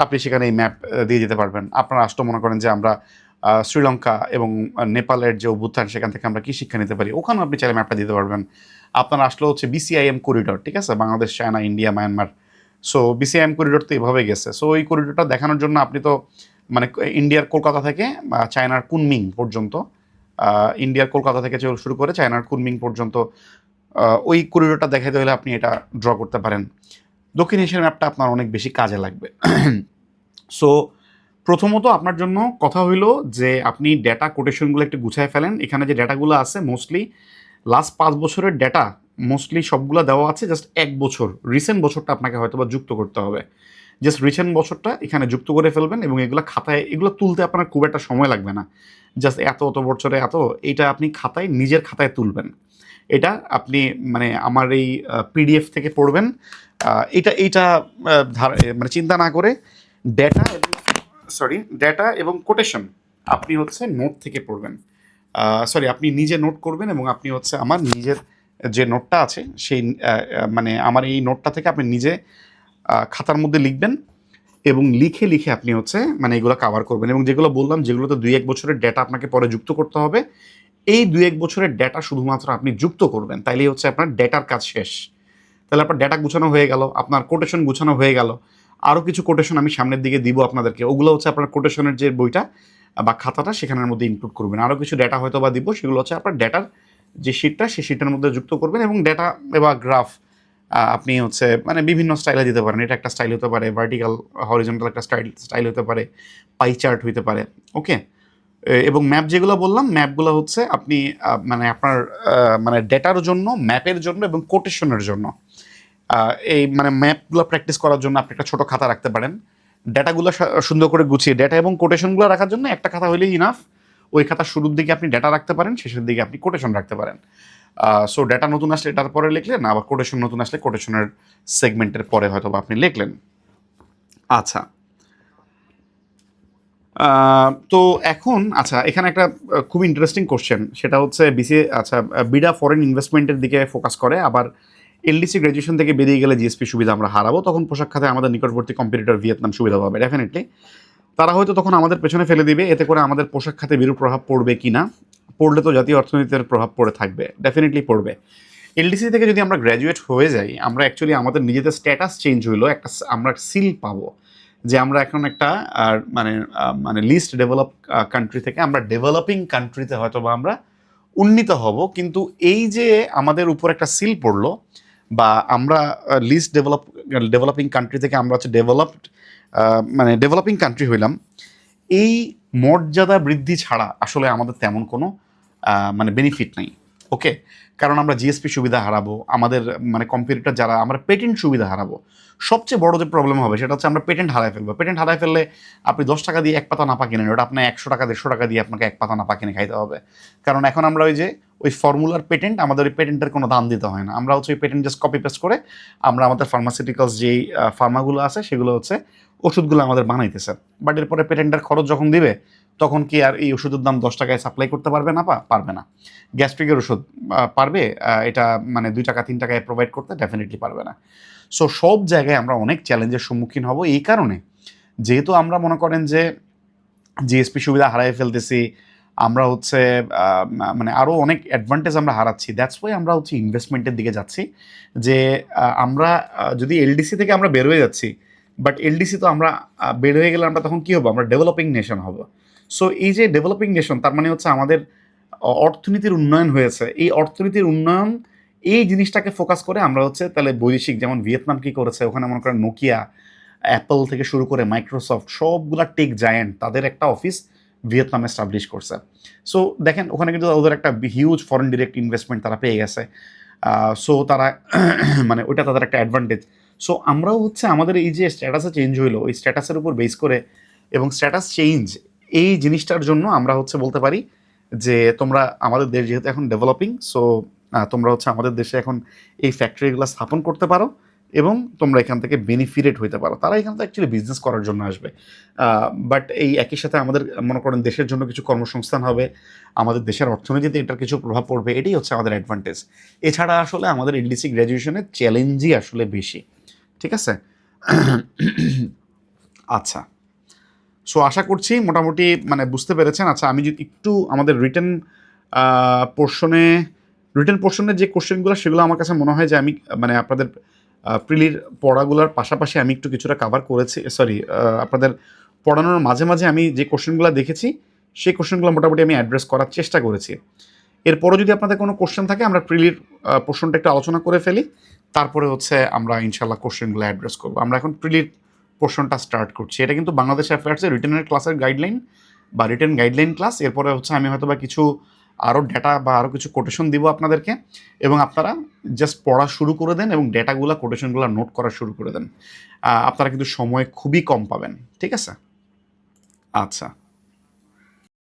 আপনি সেখানে এই ম্যাপ দিয়ে যেতে পারবেন। আপনার আসতো মনে করেন যে আমরা শ্রীলঙ্কা এবং নেপালের যে অভ্যুত্থান, সেখান থেকে আমরা কী শিক্ষা নিতে পারি, ওখানেও আপনি চাইলে ম্যাপটা দিতে পারবেন। আপনার আসলে হচ্ছে BCIM করিডোর, ঠিক আছে, Bangladesh, China, India, Myanmar. So BCIM corridor তো এভাবে গেছে। সো এই করিডোরটা দেখানোর জন্য আপনি তো মানে ইন্ডিয়ার কলকাতা থেকে চায়নার কুনমিং পর্যন্ত, ইন্ডিয়ার কলকাতা থেকে শুরু করে চায়নার কুনমিং পর্যন্ত ওই করিডোরটা দেখাইতে হলে আপনি এটা ড্র করতে পারেন। দক্ষিণ এশিয়ার ম্যাপটা আপনার অনেক বেশি কাজে লাগবে। সো প্রথমত আপনার জন্য কথা হইলো যে আপনি ডেটা কোটেশনগুলো একটু গুছায় ফেলেন। এখানে যে ডেটাগুলো আছে মোস্টলি লাস্ট 5 বছরের ডেটা, মোস্টলি সবগুলো দেওয়া আছে। জাস্ট 1 বছর রিসেন্ট বছরটা আপনাকে হয়তো বা যুক্ত করতে হবে। জাস্ট রিসেন্ট বছরটা এখানে যুক্ত করে ফেলবেন এবং এগুলো খাতায়, এগুলো তুলতে আপনার খুব একটা সময় লাগবে না। জাস্ট এত বছরে এত, এইটা আপনি খাতায়, নিজের খাতায় তুলবেন। এটা আপনি মানে আমার এই PDF থেকে পড়বেন। এইটা মানে চিন্তা না করে ডেটা এবং কোটেশন আপনি হচ্ছে নোট থেকে পড়বেন। আপনি নিজে নোট করবেন এবং আপনি হচ্ছে আমার নিজের যে নোটটা আছে সেই মানে আমার এই নোটটা থেকে আপনি নিজে খাতার মধ্যে লিখবেন এবং লিখে লিখে আপনি হচ্ছে মানে এগুলো কাভার করবেন। এবং যেগুলো বললাম, যেগুলোতে 2-1 বছরের ডেটা আপনাকে পরে যুক্ত করতে হবে, এই 2-1 বছরের ডেটা শুধুমাত্র আপনি যুক্ত করবেন, তাইলেই হচ্ছে আপনার ডেটার কাজ শেষ। তাহলে আপনার ডেটা গুছানো হয়ে গেল, আপনার কোটেশন গুছানো হয়ে গেল। আরও কিছু কোটেশন আমি সামনের দিকে দিব আপনাদেরকে, ওগুলো হচ্ছে আপনার কোটেশনের যে বইটা বা খাতাটা সেখানের মধ্যে ইনক্লুড করবেন। আরও কিছু ডেটা হয়তো বা দিব, সেগুলো হচ্ছে আপনার ডেটার যে শিটটা, সেই শিটের মধ্যে যুক্ত করবেন। এবং ডেটা বা গ্রাফ আপনি হচ্ছে মানে বিভিন্ন স্টাইলে দিতে পারেন। এটা একটা স্টাইল হতে পারে, ভার্টিক্যাল হরিজন্টাল একটা স্টাইল হতে পারে, পাই চার্ট হতে পারে। ওকে। এবং ম্যাপ যেগুলো বললাম, ম্যাপগুলো হচ্ছে আপনি মানে আপনার মানে ডেটার জন্য, ম্যাপের জন্য এবং কোটেশনের জন্য। এই মানে ম্যাপগুলো প্র্যাকটিস করার জন্য আপনি একটা ছোট খাতা রাখতে পারেন। ডেটাগুলো সুন্দর করে গুছিয়ে, ডেটা এবং কোটেশনগুলো রাখার জন্য একটা খাতা হলেই ইনাফ। ওই খাতার শুরুর দিকে আপনি ডেটা রাখতে পারেন, শেষের দিকে আপনি কোটেশন রাখতে পারেন। সো ডেটা নতুন আসলে এটার পরে লিখলেন, আবার কোটেশন নতুন আসলে কোটেশনের সেগমেন্টের পরে হয়তো বা আপনি লিখলেন। আচ্ছা, তো এখন আচ্ছা, এখানে একটা খুব ইন্টারেস্টিং কোশ্চেন, সেটা হচ্ছে বিডা ফরেন ইনভেস্টমেন্টের দিকে ফোকাস করে। আবার LDC গ্র্যাজুয়েশন থেকে বেরিয়ে গেলে GSP সুবিধা আমরা হারাবো, তখন পোশাক খাতে আমাদের নিকটবর্তী কম্পিটিটর ভিয়েতনাম সুবিধা পাবে। ডেফিনেটলি তারা হয়তো তখন আমাদের পেছনে ফেলে দিবে। এতে করে আমাদের পোশাক খাতে বিরূপ প্রভাব পড়বে কি না, পড়লে তো জাতীয় অর্থনীতির প্রভাব পড়ে থাকবে, ডেফিনেটলি পড়বে। LDC থেকে যদি আমরা গ্র্যাজুয়েট হয়ে যাই, আমরা অ্যাকচুয়ালি আমাদের নিজেদের স্ট্যাটাস চেঞ্জ হইলো, আমরা সিল পাবো যে আমরা এখন একটা মানে মানে লিস্ট ডেভেলপ কান্ট্রি থেকে আমরা ডেভেলপিং কান্ট্রিতে হয়তো বা আমরা উন্নীত হব। কিন্তু এই যে আমাদের উপর একটা সিল পড়লো, বা আমরা লিস্ট ডেভেলপিং কান্ট্রি থেকে আমরা হচ্ছে মানে ডেভেলপিং কান্ট্রি হইলাম, এই মর্যাদা বৃদ্ধি ছাড়া আসলে আমাদের তেমন কোনো মানে বেনিফিট নাই। ওকে। কারণ আমরা GSP সুবিধা হারাবো, আমাদের মানে কম্পিটিটর যারা, আমরা পেটেন্ট সুবিধা হারাবো। সবচেয়ে বড় যে প্রবলেম হবে সেটা হচ্ছে আমরা পেটেন্ট হারাই ফেলবো। পেটেন্ট হারাই ফেললে আপনি 10 টাকা দিয়ে এক পাতা নাপা কিনেন, ওটা আপনার 100 টাকা 150 টাকা দিয়ে আপনাকে এক পাতা নাপা কিনে খাইতে হবে। কারণ এখন আমরা ওই ফর্মুলার পেটেন্ট, আমাদের ওই পেটেন্টের কোনো দাম দিতে হয় না। আমরা হচ্ছে ওই পেটেন্ট জাস্ট কপি পেস্ট করে আমরা আমাদের ফার্মাসিউটিক্যালস যেই ফার্মাগুলো আছে সেগুলো হচ্ছে ওষুধগুলো আমাদের বানাইতেছে। বাট এরপরে পেটেন্টের খরচ যখন দিবে, তখন কি আর এই ওষুধের দাম 10 টাকায় সাপ্লাই করতে পারবে না? পারবে না। গ্যাস্ট্রিকের ওষুধ পারবে এটা মানে 2 টাকা 3 টাকায় প্রোভাইড করতে? ডেফিনেটলি পারবে না। সো সব জায়গায় আমরা অনেক চ্যালেঞ্জের সম্মুখীন হব। এই কারণে, যেহেতু আমরা মনে করেন যে GSP সুবিধা হারাই ফেলতেছি, আমরা হচ্ছে মানে আরও অনেক অ্যাডভান্টেজ আমরা হারাচ্ছি। দ্যাটস ওয়াই আমরা হচ্ছে ইনভেস্টমেন্টের দিকে যাচ্ছি। যে আমরা যদি LDC থেকে আমরা বের হয়ে যাচ্ছি, বাট LDC তো আমরা বের হয়ে গেলে আমরা তখন কী হবো? আমরা ডেভেলপিং নেশন হব। সো এই যে ডেভেলপিং নেশন, তার মানে হচ্ছে আমাদের অর্থনীতির উন্নয়ন হয়েছে। এই অর্থনীতির উন্নয়ন, এই জিনিসটাকে ফোকাস করে আমরা হচ্ছে তাহলে বৈদেশিক, যেমন ভিয়েতনাম কী করেছে, ওখানে মনে করেন নোকিয়া, অ্যাপল থেকে শুরু করে মাইক্রোসফট, সবগুলা টেক জায়ান্ট তাদের একটা অফিস ভিয়েতনামে এস্টাবলিশ করছে। সো দেখেন, ওখানে কিন্তু ওদের একটা হিউজ ফরেন ডিরেক্ট ইনভেস্টমেন্ট তারা পেয়ে গেছে। সো তারা মানে ওইটা তাদের একটা অ্যাডভান্টেজ। সো আমরাও হচ্ছে আমাদের এই যে স্ট্যাটাসে চেঞ্জ হইলো, ওই স্ট্যাটাসের উপর বেস করে এবং স্ট্যাটাস চেঞ্জ, এই জিনিসটার জন্য আমরা হচ্ছে বলতে পারি যে তোমরা, আমাদের দেশ যেহেতু এখন ডেভেলপিং, সো তোমরা হচ্ছে আমাদের দেশে এখন এই ফ্যাক্টরিগুলো স্থাপন করতে পারো এবং তোমরা এখান থেকে বেনিফিটেড হইতে পারো। তারা এখান থেকে অ্যাকচুয়ালি বিজনেস করার জন্য আসবে। বাট এই একই সাথে আমাদের মনে করেন দেশের জন্য কিছু কর্মসংস্থান হবে, আমাদের দেশের অর্থনীতিতে এটার কিছু প্রভাব পড়বে, এটাই হচ্ছে আমাদের অ্যাডভান্টেজ। এছাড়া আসলে আমাদের LDC গ্র্যাজুয়েশনের চ্যালেঞ্জই আসলে বেশি। ঠিক আছে? আচ্ছা, সো আশা করছি মোটামুটি মানে বুঝতে পেরেছেন। আচ্ছা, আমি যদি একটু আমাদের রিটেন পোর্শনের যে কোশ্চেনগুলো, সেগুলো আমার কাছে মনে হয় যে আমি মানে আপনাদের প্রিলির পড়াগুলোর পাশাপাশি আমি একটু কিছুটা কাভার করেছি। সরি, আপনাদের পড়ানোর মাঝে মাঝে আমি যে কোশ্চেনগুলো দেখেছি, সেই কোশ্চেনগুলো মোটামুটি আমি অ্যাড্রেস করার চেষ্টা করেছি। এরপরও যদি আপনাদের কোনো কোশ্চেন থাকে, আমরা প্রিলির পোর্শনটা একটু আলোচনা করে ফেলি, তারপরে হচ্ছে আমরা ইনশাল্লাহ কোশ্চেনগুলো অ্যাড্রেস করবো। আমরা এখন প্রিলির পোর্শনটা স্টার্ট করছি। এটা কিন্তু বাংলাদেশ অ্যাফেয়ার্সের রিটেনের ক্লাসের গাইডলাইন বা রিটেন গাইডলাইন ক্লাস। এরপরে হচ্ছে আমি হয়তো বা কিছু আরও ডেটা বা আরও কিছু কোটেশন দিব আপনাদেরকে, এবং আপনারা জাস্ট পড়া শুরু করে দেন এবং ডেটাগুলো কোটেশনগুলো নোট করা শুরু করে দেন। আপনারা কিন্তু সময় খুবই কম পাবেন। ঠিক আছে? আচ্ছা।